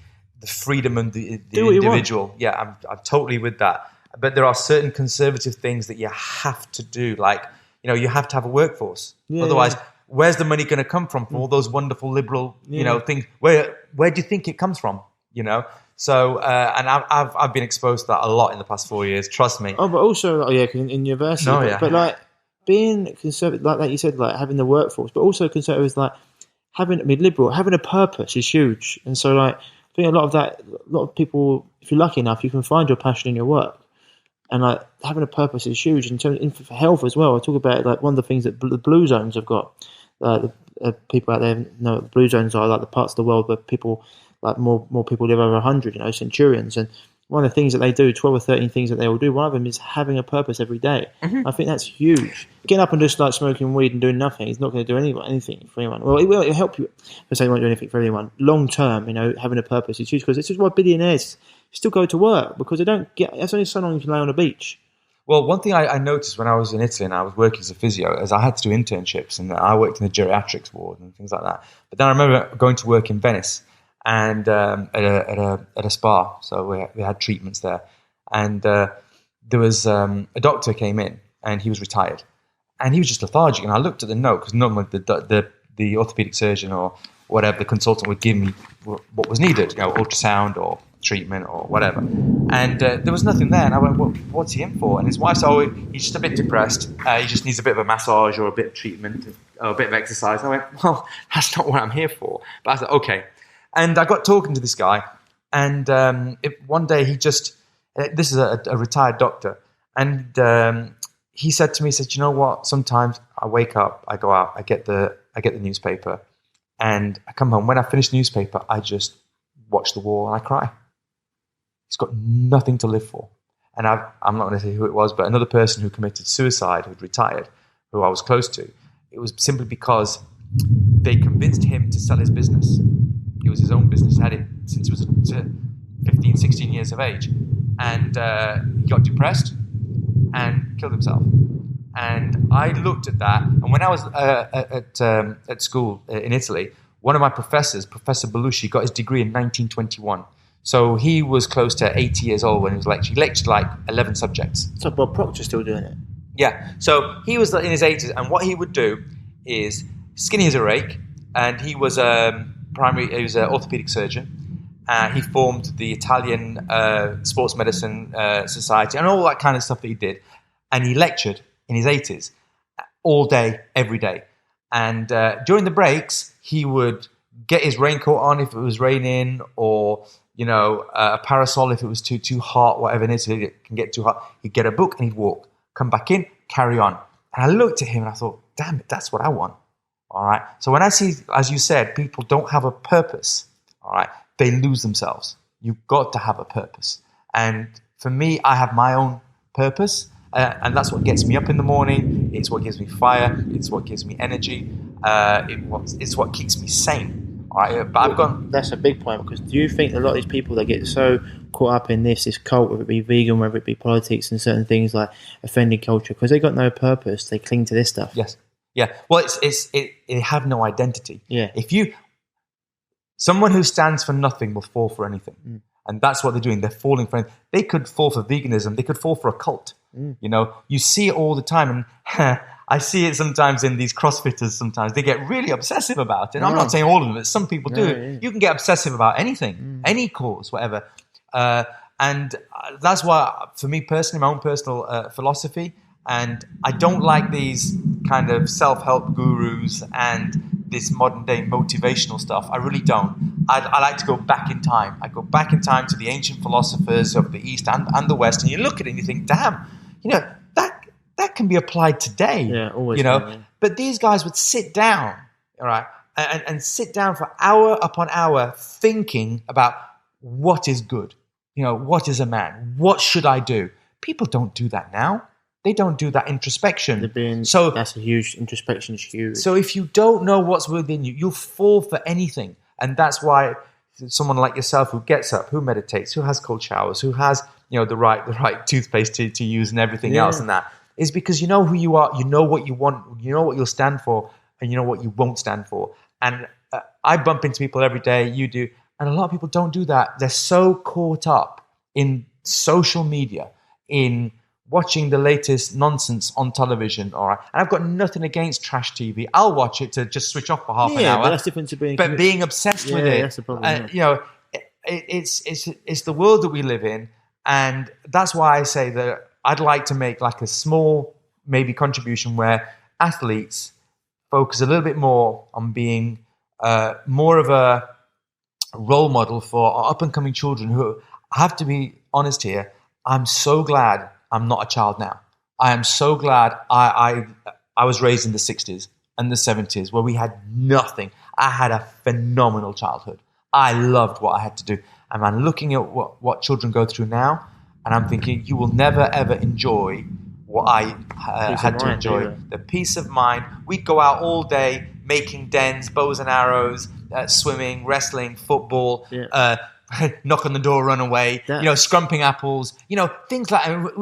freedom and the individual. Yeah, I'm totally with that. But there are certain conservative things that you have to do, like you have to have a workforce. Otherwise, where's the money going to come from all those wonderful liberal things? Where do you think it comes from? So and I've been exposed to that a lot in the past 4 years. Trust me. Oh, but also in university. But like being conservative, like that you said, like having the workforce, but also conservative is like liberal, having a purpose is huge. And so like I think a lot of people, if you're lucky enough, you can find your passion in your work. And like having a purpose is huge in terms for health as well. I talk about like one of the things that the blue zones have got. The people out there know what the blue zones are, like the parts of the world where people like more people live over 100. Centurions. And one of the things that they do, 12 or 13 things that they all do, one of them is having a purpose every day. I think that's huge. Getting up and just like smoking weed and doing nothing is not going to do anything for anyone. Well, it'll help you. I say it won't do anything for anyone. Long term, having a purpose is huge, because this is why billionaires still go to work, because they don't get. That's only so long you can lay on a beach. Well, one thing I noticed when I was in Italy and I was working as a physio is I had to do internships, and I worked in the geriatrics ward and things like that. But then I remember going to work in Venice and at a spa, so we had treatments there, and there was a doctor came in and he was retired, and he was just lethargic. And I looked at the note, because normally the orthopedic surgeon or whatever the consultant would give me what was needed, ultrasound or treatment or whatever, and there was nothing there. And I went, well, what's he in for? And his wife said, oh, he's just a bit depressed, he just needs a bit of a massage or a bit of treatment or a bit of exercise. I went, well, that's not what I'm here for. But I said, okay. And I got talking to this guy, and one day he just, this is a retired doctor, and he said to me, he said, you know what, sometimes I wake up, I go out, I get the newspaper, and I come home. When I finish the newspaper, I just watch the wall and I cry. He's got nothing to live for. And I'm not going to say who it was, but another person who committed suicide, who'd retired, who I was close to, it was simply because they convinced him to sell his business. It was his own business. He had it since he was 15, 16 years of age. And he got depressed and killed himself. And I looked at that. And when I was at school in Italy, one of my professors, Professor Belushi, got his degree in 1921. So he was close to 80 years old when he was lecturing. He lectured like 11 subjects. So Bob Proctor's still doing it? Yeah. So he was in his 80s, and what he would do is skinny as a rake, and he was an orthopedic surgeon. He formed the Italian Sports Medicine Society and all that kind of stuff that he did. And he lectured in his 80s all day, every day. And during the breaks, he would get his raincoat on if it was raining, or a parasol if it was too hot, whatever it is, it can get too hot. He'd get a book and he'd walk, come back in, carry on. And I looked at him and I thought, damn it, that's what I want. All right. So when I see, as you said, people don't have a purpose, all right, they lose themselves. You've got to have a purpose. And for me, I have my own purpose. And that's what gets me up in the morning. It's what gives me fire. It's what gives me energy. It's what keeps me sane. All right, but That's a big point, because do you think a lot of these people that get so caught up in this cult, whether it be vegan, whether it be politics and certain things like offending culture, because they got no purpose, they cling to this stuff? Yes. Yeah. Well, they have no identity. Yeah. Someone who stands for nothing will fall for anything. And that's what they're doing. They're falling for anything. They could fall for veganism. They could fall for a cult. You see it all the time. And I see it sometimes in these CrossFitters sometimes. They get really obsessive about it. And I'm not saying all of them, but some people do. Yeah. You can get obsessive about anything, any cause, whatever. And that's why, for me personally, my own personal philosophy, and I don't like these kind of self-help gurus and this modern-day motivational stuff. I really don't. I like to go back in time. I go back in time to the ancient philosophers of the East and the West, and you look at it and you think, damn, that can be applied today. Yeah, always. But these guys would sit down, all right, and sit down for hour upon hour thinking about what is good. What is a man? What should I do? People don't do that now. They don't do that introspection. That's a huge introspection. Is huge. So if you don't know what's within you, you'll fall for anything. And that's why someone like yourself who gets up, who meditates, who has cold showers, who has the right toothpaste to use and everything else and that, is because you know who you are, you know what you want, you know what you'll stand for, and you know what you won't stand for. And I bump into people every day, you do, and a lot of people don't do that. They're so caught up in social media, in watching the latest nonsense on television, all right? And I've got nothing against trash TV. I'll watch it to just switch off for half an hour. But that's different to being obsessed with it. That's the problem. It's the world that we live in, and that's why I say that I'd like to make like a small maybe contribution where athletes focus a little bit more on being more of a role model for our up-and-coming children who, I have to be honest here, I'm so glad I'm not a child now. I am so glad I was raised in the 60s and the 70s where we had nothing. I had a phenomenal childhood. I loved what I had to do. And I'm looking at what children go through now, and I'm thinking, you will never, ever enjoy what I had to enjoy. Either. The peace of mind. We'd go out all day making dens, bows and arrows, swimming, wrestling, football, knock on the door, run away, scrumping apples, things like that.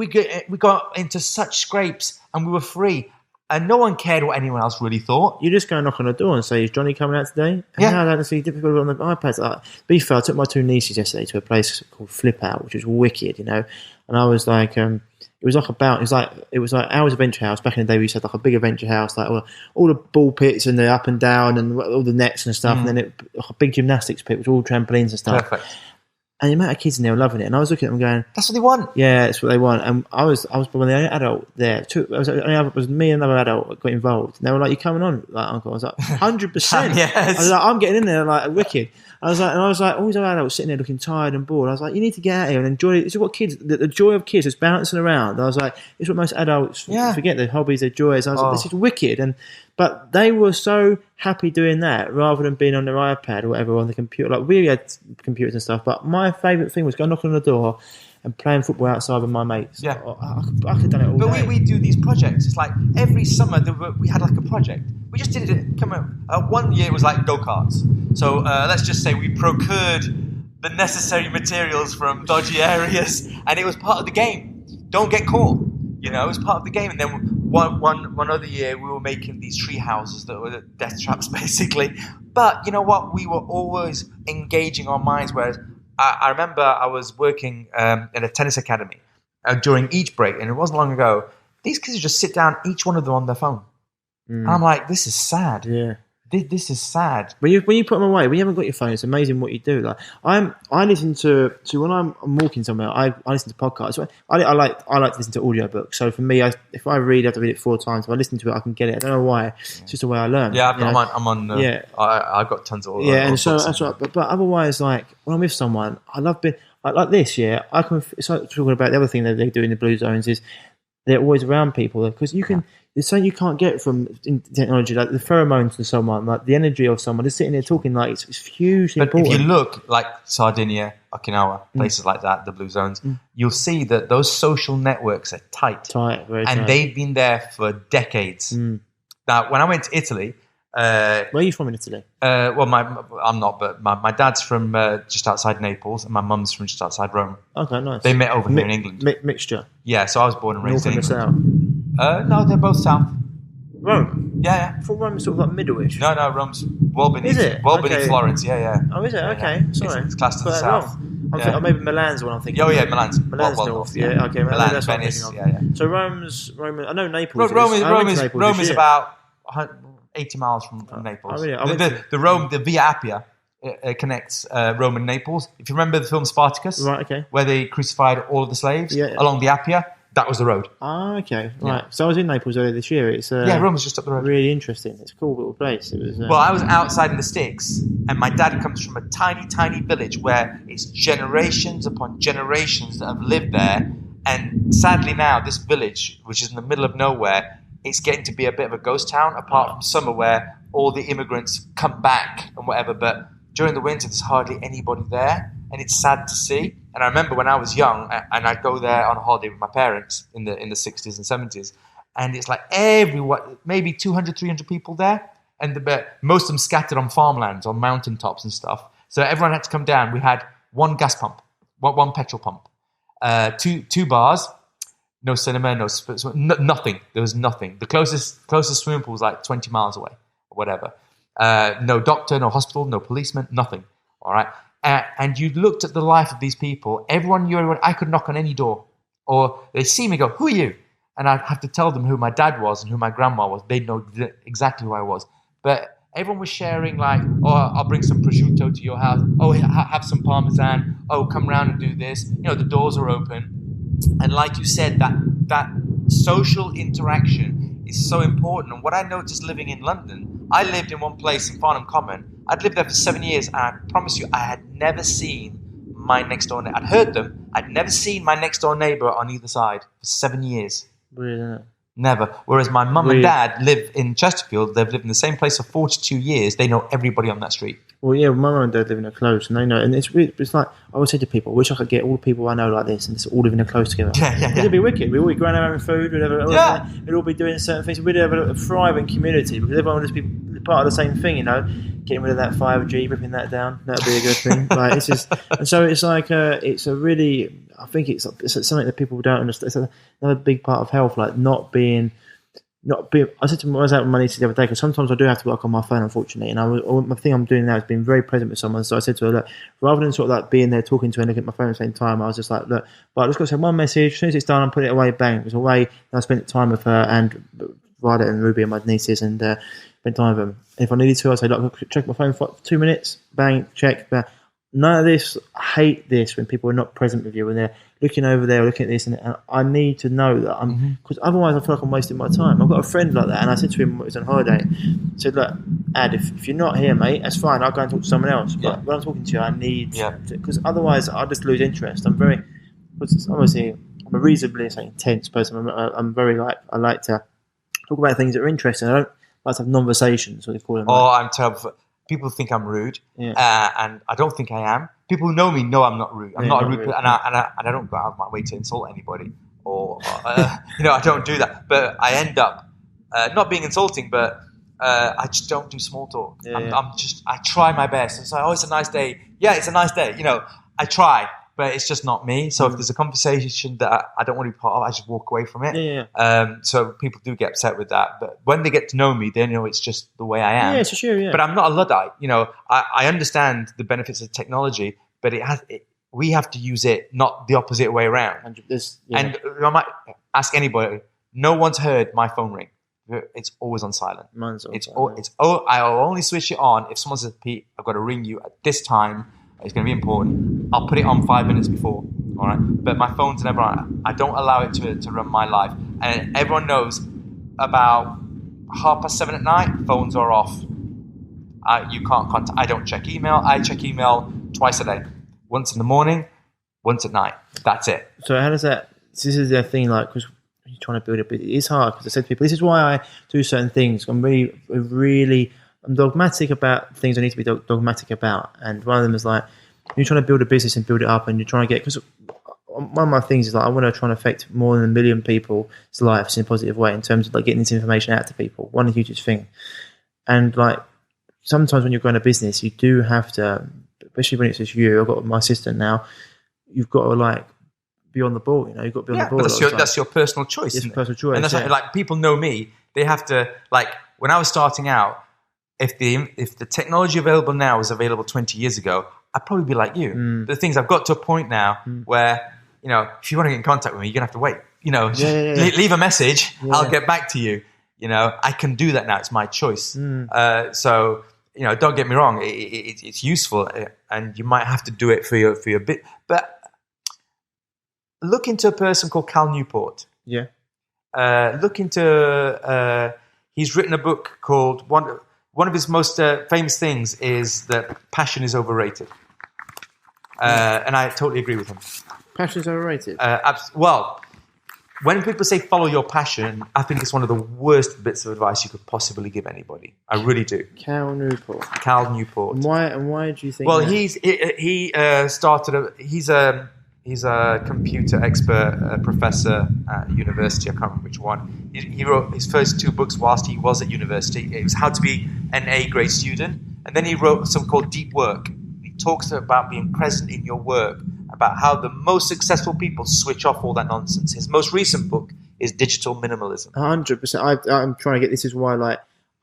We got into such scrapes and we were free. And no one cared what anyone else really thought. You just go knock on the door and say, is Johnny coming out today? And now I don't see people on the iPads. To be fair, I took my two nieces yesterday to a place called Flip Out, which was wicked, And I was like, it was like our adventure house. Back in the day, we used to have like a big adventure house, like all the ball pits and the up and down and all the nets and stuff. And then a big gymnastics pit with all trampolines and stuff. Perfect. And the amount of kids in there were loving it. And I was looking at them going, that's what they want. Yeah, that's what they want. And I was probably the only adult there. It was me and another adult that got involved. And they were like, you coming on, like, Uncle? I was like, 100%. Yes. I was like, I'm getting in there like wicked. I was like, all these other adults sitting there looking tired and bored. I was like, you need to get out here and enjoy it. This is what kids, the joy of kids is bouncing around. I was like, it's what most adults forget, their hobbies, their joys. I was like, this is wicked. But they were so happy doing that rather than being on their iPad or whatever on the computer. Like, we had computers and stuff, but my favourite thing was going knocking on the door and playing football outside with my mates. Yeah. I could have done it all day. But we do these projects. It's like every summer we had like a project. We just did it. One year it was like go-karts. So let's just say we procured the necessary materials from dodgy areas, and it was part of the game. Don't get caught. It was part of the game. And then one other year we were making these tree houses that were death traps basically. But you know what? We were always engaging our minds. Whereas I remember I was working at a tennis academy during each break, and it wasn't long ago. These kids would just sit down, each one of them on their phone. And I'm like, this is sad. Yeah. This is sad. When you put them away, when you haven't got your phone, it's amazing what you do. Like I listen to when I'm walking somewhere, I listen to podcasts. I like to listen to audiobooks. So for me, if I read, I have to read it 4 times. If I listen to it, I can get it. I don't know why. It's just the way I learn. Yeah, I'm on. I've got tons of audiobooks. Yeah, and so that's right. But otherwise, like when I'm with someone, I love being like this. Yeah, I can. It's like talking about the other thing that they do in the blue zones is they're always around people because you can. It's something you can't get from technology, like the pheromones of someone, like the energy of someone. Just sitting there talking, like it's hugely important. If you look like Sardinia, Okinawa, places like that, the blue zones, you'll see that those social networks are tight. Very and tight. they've been there for decades. Now, when I went to Italy... where are you from in Italy? Well, I'm not, but my dad's from just outside Naples, and my mum's from just outside Rome. Okay, nice. They met over here in England. Mixture? Yeah, so I was born and raised North in and England. the south? No, they're both south. Rome? Yeah. I thought Rome was sort of like middle-ish. No, Rome's well beneath. Is it? Well beneath Florence, yeah. Oh, is it? Okay, sorry. It's classed to the south. Maybe Milan's the one I'm thinking. Oh, yeah, Milan's north, yeah. Okay, Milan, that's Venice, what I'm thinking of. So Rome, I know Naples. Rome is about 80 miles from Naples. Oh, really? The Via Appia connects Rome and Naples. If you remember the film Spartacus, right? Okay, where they crucified all of the slaves along the Appia, that was the road. Ah, okay, right. So I was in Naples earlier this year. It's Rome was just up the road. Really interesting. It's a cool little place. It was. Well, I was outside in the sticks, and my dad comes from a tiny, tiny village where it's generations upon generations that have lived there. And sadly now, this village, which is in the middle of nowhere, it's getting to be a bit of a ghost town, apart from summer where all the immigrants come back and whatever. But during the winter, there's hardly anybody there, and it's sad to see. And I remember when I was young, and I'd go there on a holiday with my parents in the 60s and 70s, and it's like maybe 200, 300 people there, and most of them scattered on farmlands, on mountaintops and stuff. So everyone had to come down. We had one gas pump, one petrol pump, two bars. No cinema, nothing. There was nothing. The closest swimming pool was like 20 miles away, or whatever. No doctor, no hospital, no policeman, nothing. All right. And you looked at the life of these people. Everyone knew everyone. I could knock on any door, or they see me, go, "Who are you?" And I'd have to tell them who my dad was and who my grandma was. They'd know exactly who I was. But everyone was sharing, like, "Oh, I'll bring some prosciutto to your house. Oh, have some parmesan. Oh, come round and do this." You know, the doors are open. And like you said, that social interaction is so important. And what I noticed living in London, I lived in one place in Farnham Common. I'd lived there for 7 years, and I promise you, I had never seen my next door neighbor. I'd heard them. I'd never seen my next door neighbor on either side for 7 years. Weird, isn't it? Never. Whereas my mum and dad live in Chesterfield. They've lived in the same place for 42 years. They know everybody on that street. Well, yeah, my mum and dad live in a close, and they know. And it's weird. It's like I always say to people, I wish I could get all the people I know like this, and just all live in a close together. Yeah. It'd be wicked. We'd all be going out having food. We'd all be doing certain things. We'd have a thriving community because everyone would just be part of the same thing, you know. Getting rid of that 5G, ripping that down, that'd be a good thing. Like, it's just, and so it's like it's a really. I think it's something that people don't understand. It's another big part of health, like not being. I said to my, I was out with my niece the other day because sometimes I do have to work on my phone, unfortunately. And the thing I'm doing now is being very present with someone. So I said to her, look, rather than sort of like being there talking to her and looking at my phone at the same time, I was just like, look, but I just got to send one message. As soon as it's done, I'm putting it away. Bang, it was away. And I spent time with her and Violet and Ruby and my nieces, and spent time with them. And if I needed to, I'd say, look, check my phone for 2 minutes. Bang, check. Bang. None of this. I hate this when people are not present with you, when they're looking over there, looking at this, and I need to know that I'm, because otherwise I feel like I'm wasting my time. I've got a friend like that, and I said to him when he was on holiday, I said, look, Ad, if you're not here, mate, that's fine, I'll go and talk to someone else. But when I'm talking to you, I need to, because otherwise I'll just lose interest. Because obviously I'm a reasonably intense person. I'm very I like to talk about things that are interesting. I don't like to have conversations, what they call them. Oh, I'm terrible. People think I'm rude, and I don't think I am. People who know me know I'm not rude. I'm not a rude person, and I don't go out of my way to insult anybody, or I don't do that. But I end up not being insulting, but I just don't do small talk. I try my best. It's like, oh, it's a nice day. Yeah, it's a nice day. I try, but it's just not me. So if there's a conversation that I don't want to be part of, I just walk away from it. So people do get upset with that. But when they get to know me, they know it's just the way I am. Yeah, for sure, yeah. But I'm not a Luddite. I understand the benefits of technology, but we have to use it, not the opposite way around. And I might ask anybody, no one's heard my phone ring. It's always on silent. Mine's on silent. I'll only switch it on if someone says, Pete, I've got to ring you at this time. It's going to be important. I'll put it on 5 minutes before, all right? But my phone's never on. I don't allow it to run my life. And everyone knows about 7:30 at night, phones are off. You can't contact. I don't check email. I check email twice a day. Once in the morning, once at night. That's it. So how does that... This is the thing, like, because you're trying to build it, but it's hard, because I said to people, this is why I do certain things. I'm dogmatic about things I need to be dogmatic about. And one of them is like, you're trying to build a business and build it up, and you're trying to get, because one of my things is like I want to try and affect more than 1 million people's lives in a positive way in terms of like getting this information out to people. One of the hugest thing, and like sometimes when you're growing a business, you do have to, especially when it's just you. I've got my assistant now. You've got to like be on the ball. You've got to be on the ball. That's your personal choice. It's personal choice, and that's like people know me. They have to, like when I was starting out. If the technology available now was available 20 years ago, I'd probably be like you. But the things I've got to a point now where, if you want to get in contact with me, you're going to have to wait. Leave a message. Yeah. I'll get back to you. I can do that now. It's my choice. So, don't get me wrong. It's useful, and you might have to do it for your bit. But look into a person called Cal Newport. Yeah. Look into. He's written a book called One of his most famous things is that passion is overrated. And I totally agree with him. Passion is overrated? Well, when people say follow your passion, I think it's one of the worst bits of advice you could possibly give anybody. I really do. Cal Newport. And why do you think Well, that? He's a computer expert, professor at university. I can't remember which one. He wrote his first 2 books whilst he was at university. It was How to Be an A-grade Student. And then he wrote something called Deep Work. He talks about being present in your work, about how the most successful people switch off all that nonsense. His most recent book is Digital Minimalism. 100%. I'm trying to get, this is why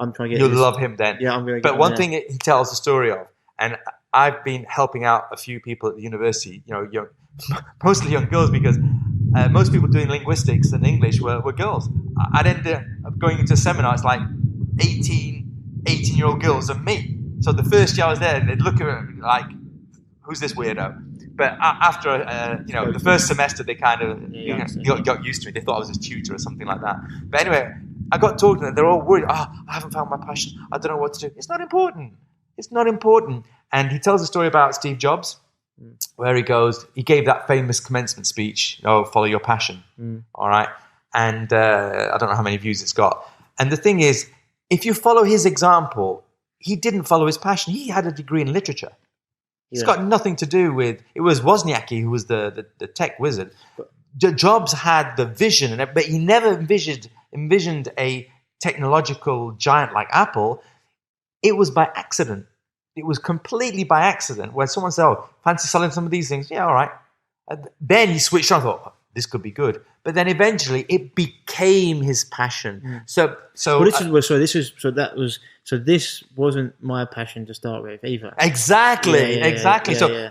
I'm trying to get You'll love him then. Yeah, I'm going to get But one thing he tells the story of, and I've been helping out a few people at the university, mostly young girls, because most people doing linguistics and English were girls. I'd end up going into a seminar, it's like 18-year-old girls and me. So the first year I was there, they'd look at me like, who's this weirdo? But after, the first semester, they kind of got used to it. They thought I was his tutor or something like that. But anyway, I got talking to them. They're all worried. I haven't found my passion. I don't know what to do. It's not important. It's not important. And he tells a story about Steve Jobs, where he gave that famous commencement speech, follow your passion. All right. And I don't know how many views it's got. And the thing is, if you follow his example, he didn't follow his passion. He had a degree in literature. It's got nothing to do with, it was Wozniacki who was the tech wizard. Jobs had the vision, but he never envisioned a technological giant like Apple. It was by accident. It was completely by accident. When someone said, fancy selling some of these things? Yeah, all right. Then he switched on, thought, this could be good. But then eventually it became his passion. This wasn't my passion to start with either. Exactly.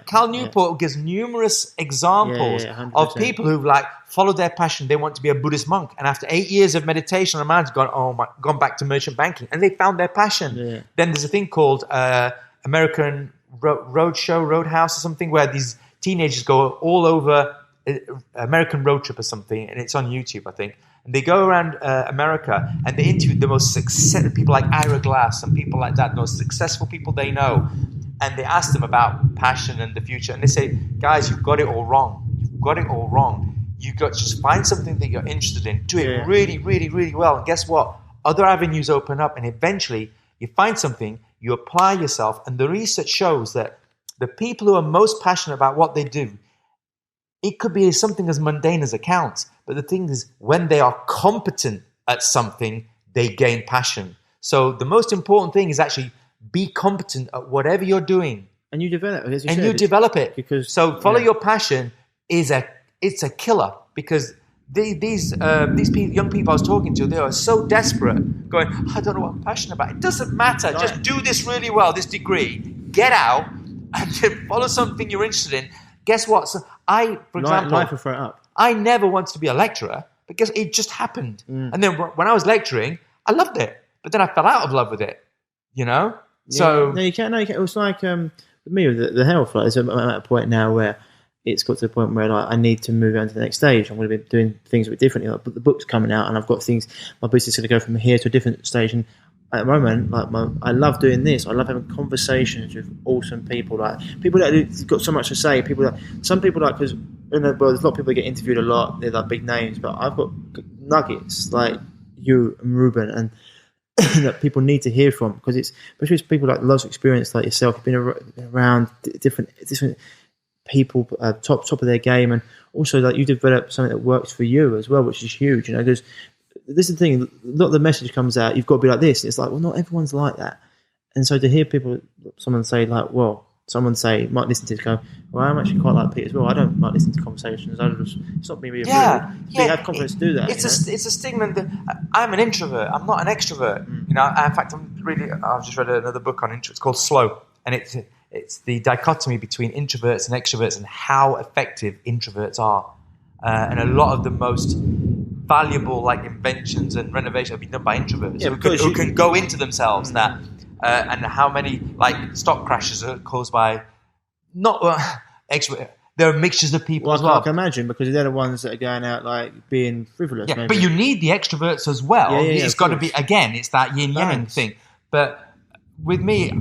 Cal Newport gives numerous examples of people who've followed their passion. They want to be a Buddhist monk, and after 8 years of meditation, a man's gone back to merchant banking, and they found their passion. Yeah. Then there's a thing called American Roadhouse or something, where these teenagers go all over American Road Trip or something, and it's on YouTube, I think. And they go around America and they interview the most successful people like Ira Glass and people like that, the most successful people they know. And they ask them about passion and the future. And they say, guys, you've got it all wrong. You've got to just find something that you're interested in. Do it really, really, really well. And guess what? Other avenues open up, and eventually you find something, you apply yourself. And the research shows that the people who are most passionate about what they do, it could be something as mundane as accounts. But the thing is, when they are competent at something, they gain passion. So the most important thing is actually be competent at whatever you're doing. And you develop it. You develop it. So follow your passion it's a killer, because these young people I was talking to, they are so desperate, going, I don't know what I'm passionate about. It doesn't matter. Right. Just do this really well, this degree. Get out and follow something you're interested in. Guess what? So for example, life will throw it up. I never wanted to be a lecturer because it just happened. And then when I was lecturing, I loved it. But then I fell out of love with it, Yeah. So you can't. It was like with me with the health. Like, I'm at a point now where it's got to the point where I need to move on to the next stage. I'm going to be doing things a bit differently. But the book's coming out, and I've got things. My business is going to go from here to a different stage. And at the moment, I love doing this. I love having conversations with awesome people, people that have got so much to say. Some people because there's a lot of people that get interviewed a lot. They're big names, but I've got nuggets like you and Ruben, and that people need to hear from, because it's especially with people like lots of experience like yourself. You've been around different people, top of their game, and also like you develop something that works for you as well, which is huge. Because this is the thing. A lot of the message comes out. You've got to be like this. It's like, well, not everyone's like that. And so to hear someone say might listen to it, go, well, I'm actually quite like Pete as well. I don't like listening to conversations. It's not me being rude. You have confidence to do that. It's a stigma that I'm an introvert. I'm not an extrovert. In fact, I've just read another book on introvert. It's called Slow, and it's the dichotomy between introverts and extroverts and how effective introverts are. And a lot of the most valuable like inventions and renovations have been done by introverts who can go into themselves and how many like stock crashes are caused by not extrovert. There are mixtures of people as well. I can imagine, because they're the ones that are going out like being frivolous. Yeah, but you need the extroverts as well. It's got to be, again, it's that yin-yang thing. But with me,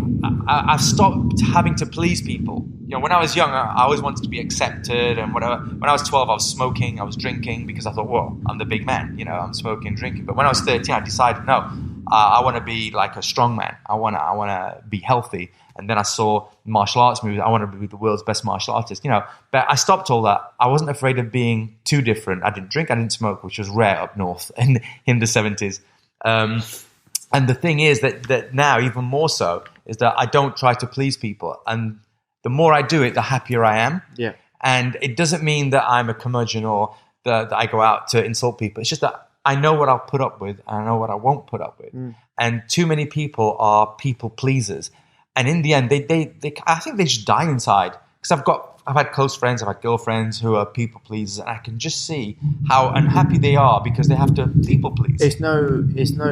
I've stopped having to please people. When I was young, I always wanted to be accepted and whatever. When I was 12, I was smoking, I was drinking, because I thought, well, I'm the big man, I'm smoking, drinking. But when I was 13, I decided, no, I want to be like a strong man. I want to be healthy. And then I saw martial arts movies. I want to be the world's best martial artist, But I stopped all that. I wasn't afraid of being too different. I didn't drink, I didn't smoke, which was rare up north in the 70s. And the thing is that now, even more so, is that I don't try to please people. And the more I do it, the happier I am. Yeah. And it doesn't mean that I'm a curmudgeon or that I go out to insult people. It's just that I know what I'll put up with and I know what I won't put up with. And too many people are people pleasers. And in the end, they I think they just die inside. Because I've had close friends, I've had girlfriends who are people pleasers, and I can just see how unhappy they are because they have to people please. It's no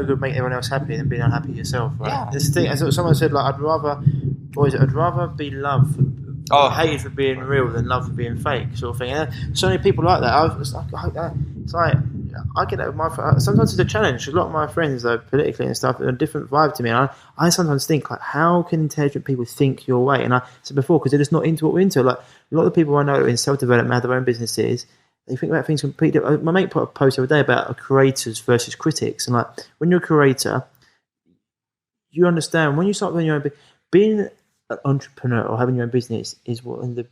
good making everyone else happy than being unhappy yourself, right? Yeah. This thing, as someone said, like I'd rather be loved hated for being real than loved for being fake, sort of thing. And so many people like that. It's like I get that with my friends. Sometimes it's a challenge. A lot of my friends, though, politically and stuff, are a different vibe to me. And I sometimes think, like, how can intelligent people think your way? And I said before, because they're just not into what we're into. Like, a lot of the people I know in self-development have their own businesses. They think about things completely. My mate put a post the other day about creators versus critics. And, like, when you're a creator, you understand when you start running your own business, being an entrepreneur or having your own business is one of the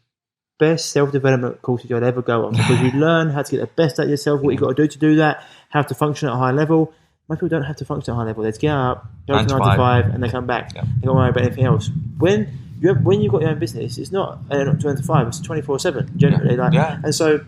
best self-development courses you'll ever go on, because you learn how to get the best out of yourself, what you've got to do that, how to function at a high level. Most people don't have to function at a high level. They just get up, go to 9 to 5, and they come back. Yeah. They don't worry about anything else. When you've got your own business, it's not 9 to 5, it's 24/7 generally. And so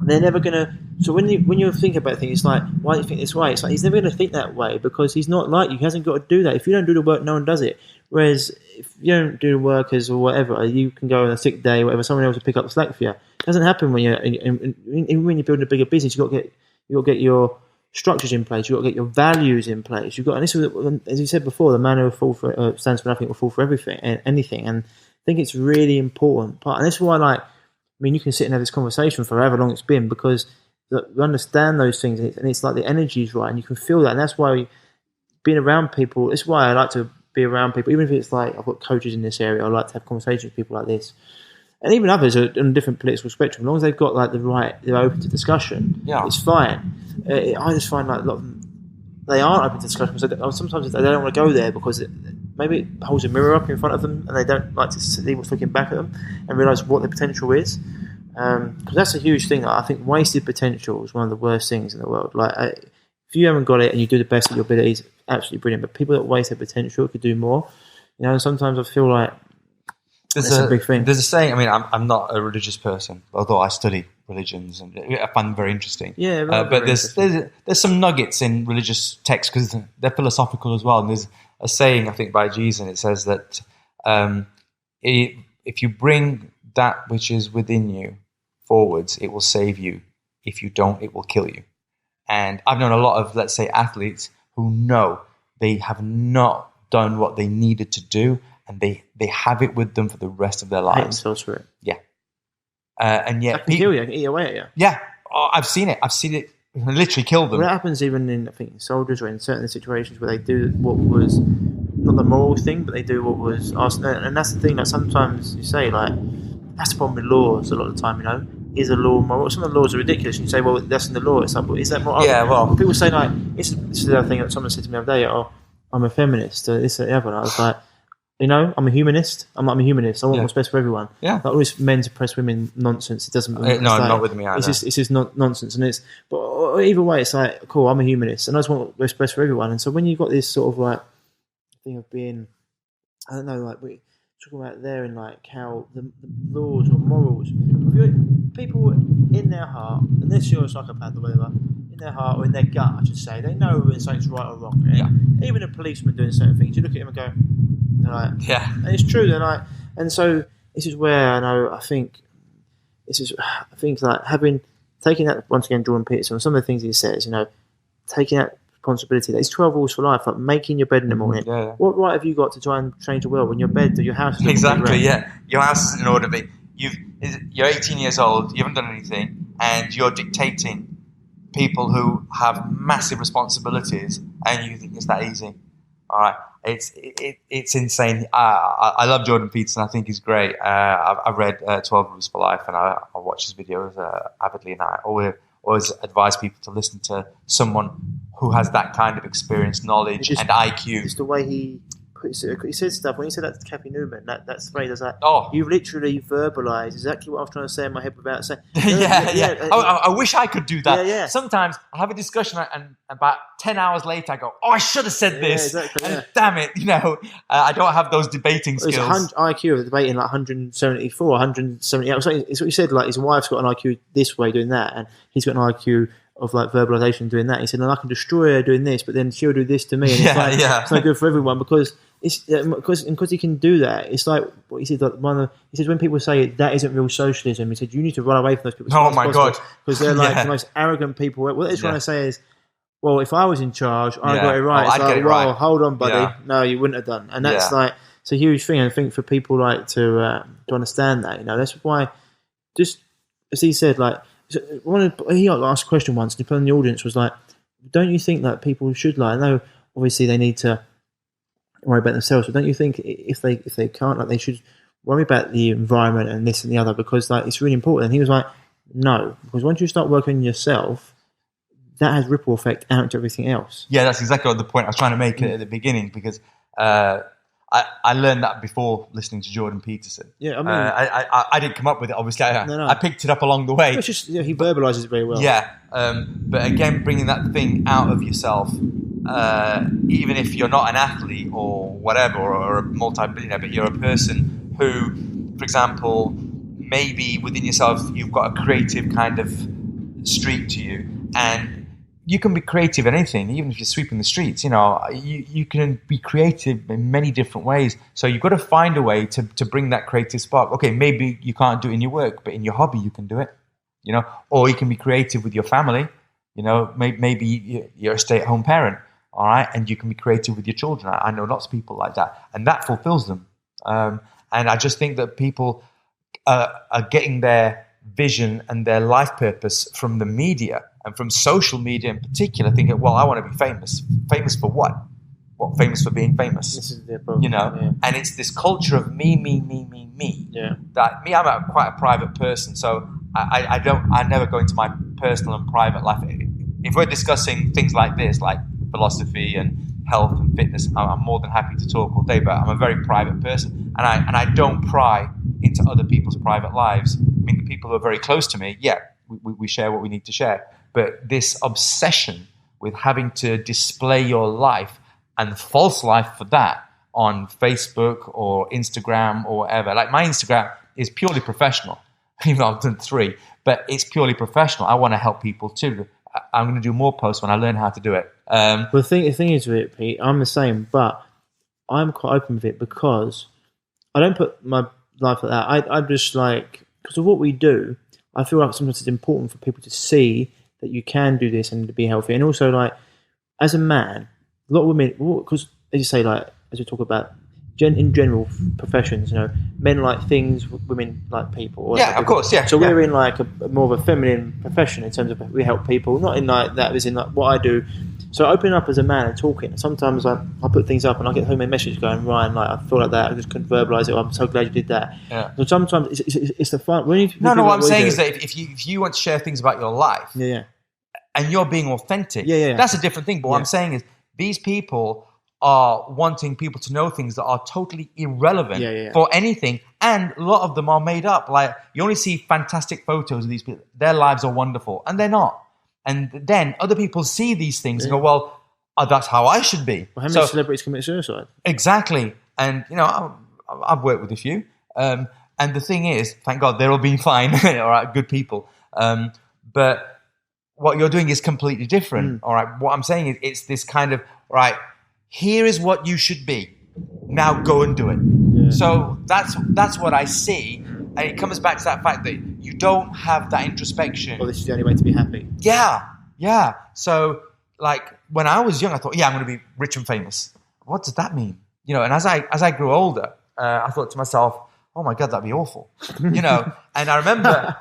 they're never going to. So when you think about things, it's like, why do you think this way? It's like he's never going to think that way because he's not like you. He hasn't got to do that. If you don't do the work, no one does it. Whereas if you don't do the work or whatever, you can go on a sick day, whatever. Someone else will pick up the slack for you. It doesn't happen when when you're building a bigger business. You've got to get your structures in place. You've got to get your values in place. And this is, as you said before, the man who stands for nothing will fall for everything and anything. And I think it's really important part. And this is why, you can sit and have this conversation for however long it's been, because you understand those things, and it's like the energy is right, and you can feel that. And that's why being around people. It's why I like to be around people, even if it's like I've got coaches in this area. I like to have conversations with people like this, and even others are on a different political spectrum. As long as they've got they're open to discussion. Yeah, it's fine. I just find a lot of them, they aren't open to discussion because sometimes they don't want to go there because maybe it holds a mirror up in front of them and they don't like to see what's looking back at them and realise what their potential is. Because that's a huge thing. I think wasted potential is one of the worst things in the world. If you haven't got it and you do the best of your abilities, absolutely brilliant. But people that waste their potential could do more. And sometimes I feel like that's a big thing. There's a saying. I'm not a religious person, although I study religions and I find them very interesting. Yeah, but there's some nuggets in religious texts because they're philosophical as well. And there's a saying, I think, by Jesus, and it says that if you bring that which is within you forwards, it will save you. If you don't, it will kill you. And I've known a lot of, let's say, athletes who know they have not done what they needed to do, and they have it with them for the rest of their lives. Yeah. And yet, that can kill you. I can eat away at you. Yeah. I've seen it. Literally kill them. Well, that happens even in, I think, soldiers or in certain situations where they do what was not the moral thing, but they do what was asked. And that's the thing that sometimes you say, that's the problem with laws a lot of the time, Is a law moral? Some of the laws are ridiculous. And you say, well, that's in the law. It's like, well, is that moral? Yeah, well. People say, this is the other thing that someone said to me the other day, I'm a feminist, this, that, the other. And I was like, I'm a humanist. I'm a humanist. I want what's best for everyone. Yeah. Not always men suppress women nonsense. It doesn't. Not with me either. It's just not nonsense. But either way, it's like, cool, I'm a humanist, and I just want what's best for everyone. And so when you've got this sort of like thing of being, I don't know, like we're talking about there and like how the laws or morals, people in their heart, unless you're a psychopath or whatever, in their heart or in their gut, I should say, they know when something's right or wrong. Yeah. Even a policeman doing certain things, you look at him and go, they're like, yeah, and it's true. They're like, and so this is where I think like taking that once again, Jordan Peterson, some of the things he says, taking that responsibility. There's 12 rules for life, like making your bed in the morning. Yeah. What right have you got to try and change the world when your bed or your house is exactly? Yeah, your house is in order. You're 18 years old. You haven't done anything, and you're dictating people who have massive responsibilities, and you think it's that easy. All right, it's insane. I love Jordan Peterson. I think he's great. I've read 12 Rules for Life, and I watch his videos avidly, and I always advise people to listen to someone who has that kind of experience, knowledge, and IQ. It's the way he said stuff. When he said that to Kathy Newman, that's the way he does that. Oh. You've literally verbalised exactly what I was trying to say in my head without saying. Yeah. I wish I could do that. Yeah. Sometimes I have a discussion and about 10 hours later I go, I should have said this. Exactly, and damn it, I don't have those debating skills. IQ of debating like 174, 178. It's what he said, like his wife's got an IQ this way doing that, and he's got an IQ of like verbalisation doing that. He said, I can destroy her doing this, but then she'll do this to me. And it's not good for everyone because he can do that. It's like what he said. Like he says when people say that isn't real socialism, he said you need to run away from those people. Oh my God, because they're like the most arrogant people. What they're trying to say is, well, if I was in charge, I got it right. I'd get it right. Hold on, buddy. Yeah. No, you wouldn't have done. And that's like it's a huge thing. I think for people like to understand that, that's why. Just as he said, like he asked a question once, and the person in the audience was like, "Don't you think that people should like? I know obviously they need to worry about themselves, but don't you think if they can't, like they should worry about the environment and this and the other because like it's really important?" And he was like, "No, because once you start working on yourself, that has ripple effect out to everything else." Yeah, that's exactly the point I was trying to make at the beginning because I learned that before listening to Jordan Peterson. Yeah, I mean, I didn't come up with it. Obviously, I picked it up along the way. It's just he verbalizes it very well. Yeah, but again, bringing that thing out of yourself, even if you're not an athlete or whatever, or a multi-billionaire, but you're a person who, for example, maybe within yourself you've got a creative kind of streak to you, and you can be creative in anything, even if you're sweeping the streets. You can be creative in many different ways. So you've got to find a way to bring that creative spark. Okay, maybe you can't do it in your work, but in your hobby you can do it. Or you can be creative with your family. Maybe you're a stay-at-home parent, all right, and you can be creative with your children. I know lots of people like that, and that fulfills them. And I just think that people are getting their vision and their life purpose from the media and from social media in particular, thinking, well, I want to be famous. Famous for what? What, famous for being famous? This is the problem, And it's this culture of me. Yeah. That me, I'm quite a private person, so I never go into my personal and private life. If we're discussing things like this, like philosophy and health and fitness, I'm more than happy to talk all day, but I'm a very private person, and I don't pry into other people's private lives. I mean, the people who are very close to me, we share what we need to share. But this obsession with having to display your life and false life for that on Facebook or Instagram or whatever. Like my Instagram is purely professional, even though I've done 3, but it's purely professional. I want to help people too. I'm going to do more posts when I learn how to do it. Well, the thing is with it, Pete, I'm the same, but I'm quite open with it because I don't put my life like that. I'm just like, because of what we do, I feel like sometimes it's important for people to see that you can do this and to be healthy. And also, like, as a man, a lot of women, because as you say, like, as we talk about in general professions, men like things, women like people. Yeah, of course, yeah. So we're in like a more of a feminine profession in terms of we help people, not in like that, as in like what I do. So opening up as a man and talking, sometimes I put things up and I get home messages going, Ryan, like I feel like that, I just couldn't verbalise it. I'm so glad you did that. Yeah. So sometimes it's the fun. No, what I'm saying is that if you want to share things about your life, and you're being authentic, that's a different thing. But what I'm saying is these people are wanting people to know things that are totally irrelevant for anything, and a lot of them are made up. Like, you only see fantastic photos of these people, their lives are wonderful, and they're not. And then other people see these things and go, well, that's how I should be. Well, how many celebrities commit suicide? Exactly. And, I've worked with a few. And the thing is, thank God, they're all being fine. All right, good people. But what you're doing is completely different. All right, what I'm saying is it's this kind of, all right, here is what you should be. Now go and do it. Yeah. So that's what I see. And it comes back to that fact that you don't have that introspection. Well, this is the only way to be happy. Yeah. So, like, when I was young, I thought, I'm going to be rich and famous. What does that mean? And as I grew older, I thought to myself, oh my God, that'd be awful. And I remember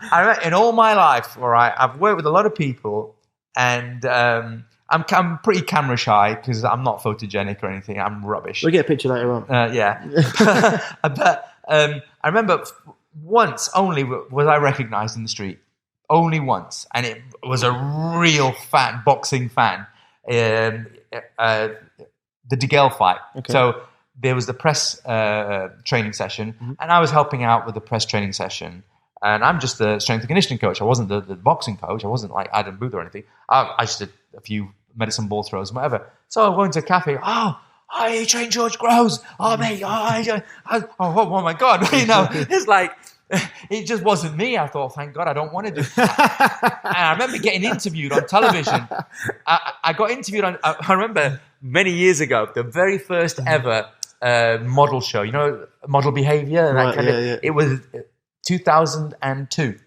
in all my life, all right, I've worked with a lot of people, and I'm pretty camera shy because I'm not photogenic or anything. I'm rubbish. We'll get a picture later on. But I remember once only was I recognized in the street. Only once. And it was a real boxing fan. The DeGale fight. Okay. So there was the press training session, and I was helping out with the press training session. And I'm just the strength and conditioning coach. I wasn't the boxing coach. I wasn't like Adam Booth or anything. I just did a few medicine ball throws and whatever. So I went to a cafe. Oh, you train George Groves. Oh, mate. Oh my God. It's like, it just wasn't me. I thought, thank God, I don't want to do that. And I remember getting interviewed on television. I got interviewed on, I remember many years ago, the very first ever model show, model behavior. And that kind of. It was 2002.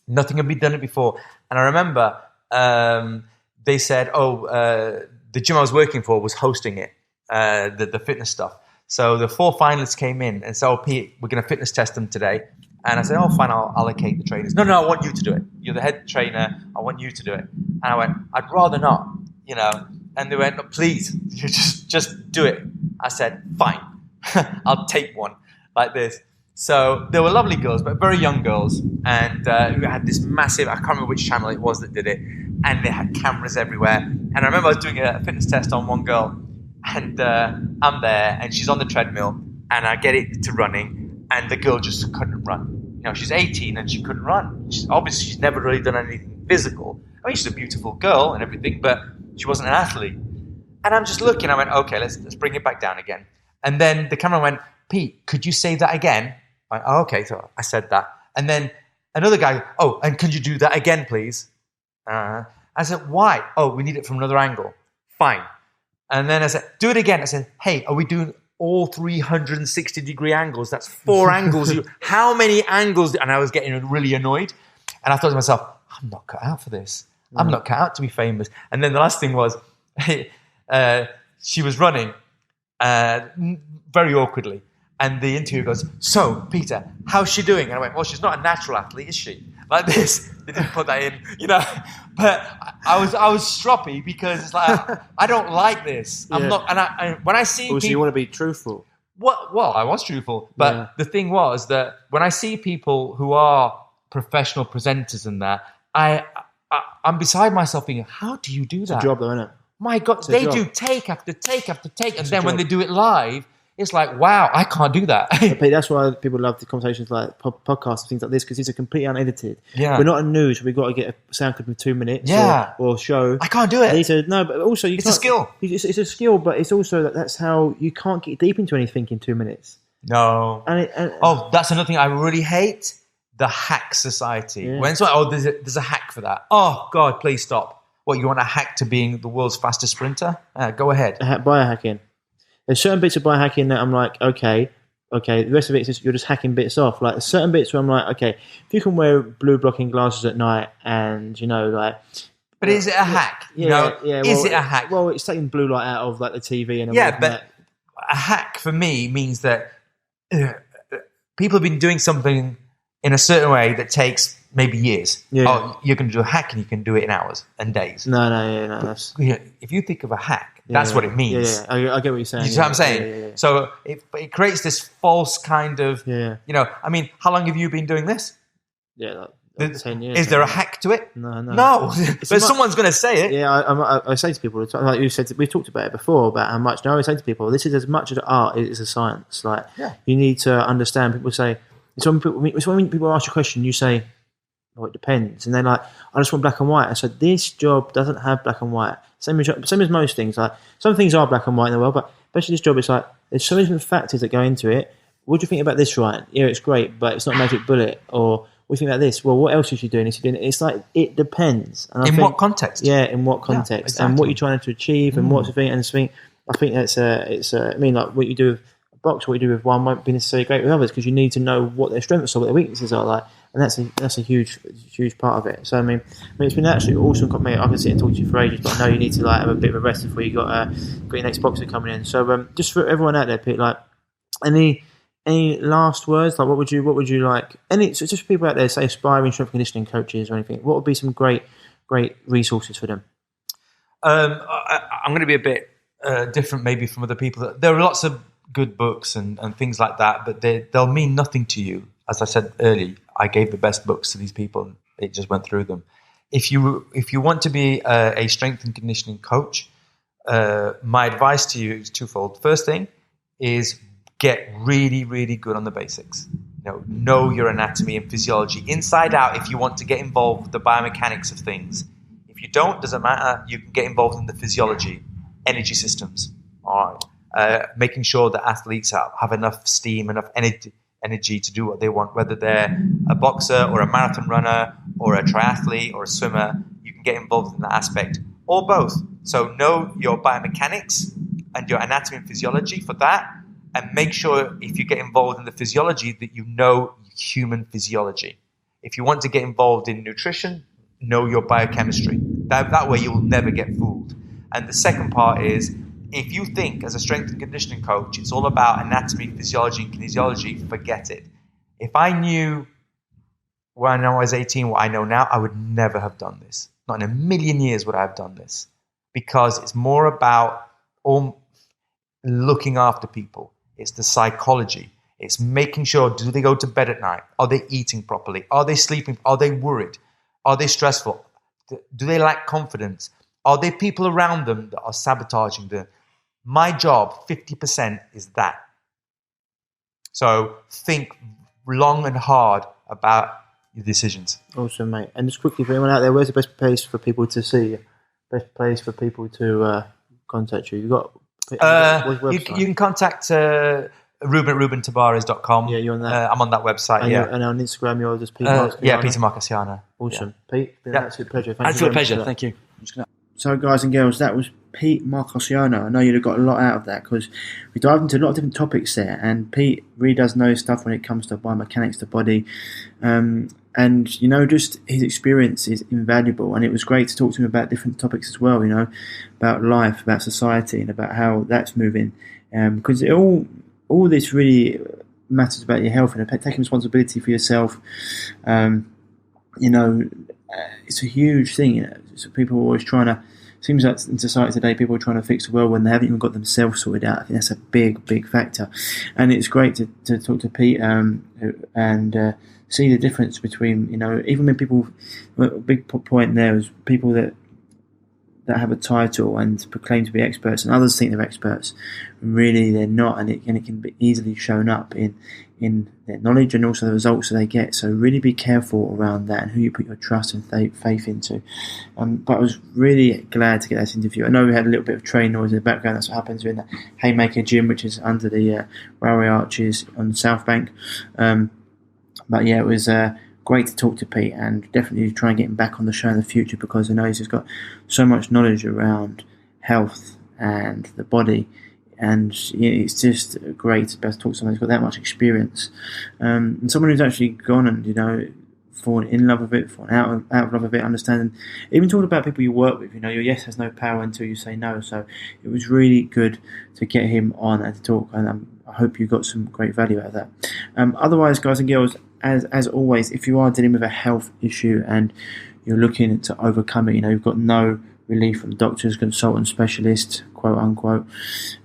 Nothing had been done it before. And I remember they said, the gym I was working for was hosting it, the fitness stuff. So the 4 finalists came in and said, Pete, we're going to fitness test them today. And I said, fine, I'll allocate the trainers. No, I want you to do it. You're the head trainer. I want you to do it. And I went, I'd rather not, And they went, no, please, you just do it. I said, fine, I'll take one like this. So they were lovely girls, but very young girls. And we had this massive, I can't remember which channel it was that did it. And they had cameras everywhere. And I remember I was doing a fitness test on one girl. And I'm there, and she's on the treadmill, and I get it to running, and the girl just couldn't run. She's 18, and she couldn't run. She's never really done anything physical. I mean, she's a beautiful girl and everything, but she wasn't an athlete. And I'm just looking. I went, okay, let's bring it back down again. And then the camera went, Pete, could you say that again? I went, okay, so I said that. And then another guy, and can you do that again, please? I said, why? We need it from another angle. Fine. And then I said, do it again. I said, hey, are we doing all 360-degree angles? That's 4 angles. How many angles? And I was getting really annoyed. And I thought to myself, I'm not cut out for this. I'm not cut out to be famous. And then the last thing was, she was running very awkwardly. And the interviewer goes, so, Peter, how's she doing? And I went, well, she's not a natural athlete, is she? Like this. They didn't put that in, But I was stroppy because it's like, I don't like this. I'm not. And when I see people... So you want to be truthful? Well, I was truthful. But the thing was that when I see people who are professional presenters and that, I'm beside myself thinking, how do you do that? It's a job though, isn't it? My God, they do take after take after take. And then when they do it live, it's like, wow, I can't do that. But that's why people love the conversations like podcasts and things like this, because these are completely unedited. Yeah. We're not a news. We've got to get a sound clip of 2 minutes or show. I can't do it. And he said, no, but also it's a skill. It's a skill, but it's also that's how you can't get deep into anything in 2 minutes. No. That's another thing I really hate. The hack society. Yeah. When there's a hack for that. Oh, God, please stop. What, you want a hack to being the world's fastest sprinter? Go ahead. Biohacking. There's certain bits of biohacking that I'm like, okay. The rest of it is just, you're just hacking bits off. Like, there's certain bits where I'm like, okay, if you can wear blue blocking glasses at night and, But is it a hack? Is it a hack? Well, it's taking blue light out of, like, the TV and... Yeah, but a hack for me means that people have been doing something in a certain way that takes maybe years. Yeah. You're going to do a hack and you can do it in hours and days. No. That's... If you think of a hack, that's what it means. Yeah. I get what you're saying. You see what I'm saying? Yeah. So it creates this false kind of, I mean, how long have you been doing this? Yeah, 10 years. Is there a hack to it? No. But someone's going to say it. Yeah, I say to people, like you said, we've talked about it before, about how much. Now I say to people, this is as much as art as a science. Like, you need to understand. People say, it's when people ask you a question, you say, "Oh, it depends," and they're like, "I just want black and white." I said, "This job doesn't have black and white. Same as most things. Like, some things are black and white in the world, but especially this job, it's like there's so many different factors that go into it. What do you think about this, Ryan? Yeah, it's great, but it's not a magic bullet. Or what do you think about this? Well, what else is she doing? It's like, it depends. And I think, what context? Yeah, in what context, exactly. And what you're trying to achieve, and what's the thing. And I think I mean, like, what you do with a box, what you do with one won't be necessarily great with others, because you need to know what their strengths are, what their weaknesses are like, and that's a huge part of it. So I mean, it's been absolutely awesome. Mate, I can sit and talk to you for ages, but I know you need to like have a bit of a rest before you got your next boxer coming in. So just for everyone out there, Pete, like, any last words? Like, what would you like? So just for people out there, say aspiring strength conditioning coaches or anything, what would be some great resources for them? I'm going to be a bit different maybe from other people. There are lots of good books and things like that, but they'll mean nothing to you. As I said earlier, I gave the best books to these people, and it just went through them. If you want to be a strength and conditioning coach, my advice to you is twofold. First thing is get really, really good on the basics. Know your anatomy and physiology inside out if you want to get involved with the biomechanics of things. If you don't, doesn't matter. You can get involved in the physiology, energy systems. All right, making sure that athletes have enough steam, enough energy to do what they want, whether they're a boxer or a marathon runner or a triathlete or a swimmer. You can get involved in that aspect, or both. So know your biomechanics and your anatomy and physiology for that, and make sure if you get involved in the physiology that you know human physiology. If you want to get involved in nutrition, know your biochemistry. That way you will never get fooled. And the second part is, if you think as a strength and conditioning coach it's all about anatomy, physiology, and kinesiology, forget it. If I knew when I was 18 what I know now, I would never have done this. Not in a million years would I have done this. Because it's more about looking after people. It's the psychology. It's making sure, do they go to bed at night? Are they eating properly? Are they sleeping? Are they worried? Are they stressful? Do they lack confidence? Are there people around them that are sabotaging them? My job, 50%, is that. So think long and hard about your decisions. Awesome, mate. And just quickly for anyone out there, where's the best place for people to see you? Best place for people to contact you? You can contact ruben@rubentabares.com. Yeah, you're on that. I'm on that website. And on Instagram, you're just Pete Marcasciano. Yeah, Peter Marcasciano. Awesome, Pete. It's been an absolute pleasure. Absolute pleasure. Thank you. So, guys and girls, that was Pete Marcasciano. I know you'd have got a lot out of that, because we dived into a lot of different topics there, and Pete really does know stuff when it comes to biomechanics, the body, and just his experience is invaluable. And it was great to talk to him about different topics as well, about life, about society, and about how that's moving, because all this really matters about your health and taking responsibility for yourself. It's a huge thing. So people are always trying to. Seems like in society today, people are trying to fix the world when they haven't even got themselves sorted out. I think that's a big factor, and it's great to talk to Pete and see the difference between even when people. A big point there is people that have a title and proclaim to be experts, and others think they're experts. Really, they're not, and it can be easily shown up in their knowledge and also the results that they get. So really be careful around that and who you put your trust and faith into. But I was really glad to get this interview. I know we had a little bit of train noise in the background. That's what happens. We're in the Haymaker Gym, which is under the railway arches on South Bank. But yeah, it was great to talk to Pete, and definitely try and get him back on the show in the future, because I know he's just got so much knowledge around health and the body. And it's just great to be able to talk to someone who's got that much experience, and someone who's actually gone and fallen in love with it, fallen out of love with it, understanding, even talking about people you work with. Your yes has no power until you say no. So it was really good to get him on and to talk, and I hope you got some great value out of that. Otherwise, guys and girls, as always, if you are dealing with a health issue and you're looking to overcome it, you've got no relief from doctors, consultants, specialists, quote unquote,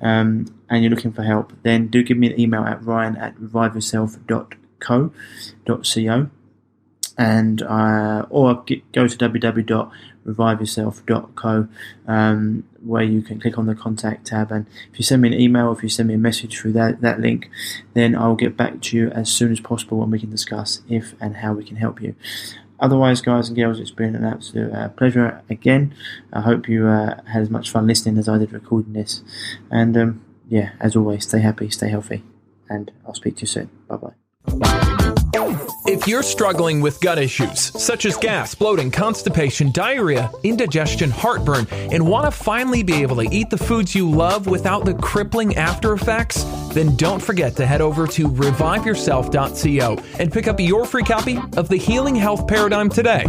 and you're looking for help, then do give me an email at ryan@reviveyourself.co.co. and or go to www.reviveyourself.co, where you can click on the contact tab, and if you send me an email, if you send me a message through that link, then I'll get back to you as soon as possible and we can discuss if and how we can help you. Otherwise, guys and girls, it's been an absolute pleasure again. I hope you had as much fun listening as I did recording this, and as always, stay happy, stay healthy, and I'll speak to you soon. Bye-bye. If you're struggling with gut issues, such as gas, bloating, constipation, diarrhea, indigestion, heartburn, and want to finally be able to eat the foods you love without the crippling after effects, then don't forget to head over to reviveyourself.co and pick up your free copy of The Healing Health Paradigm today.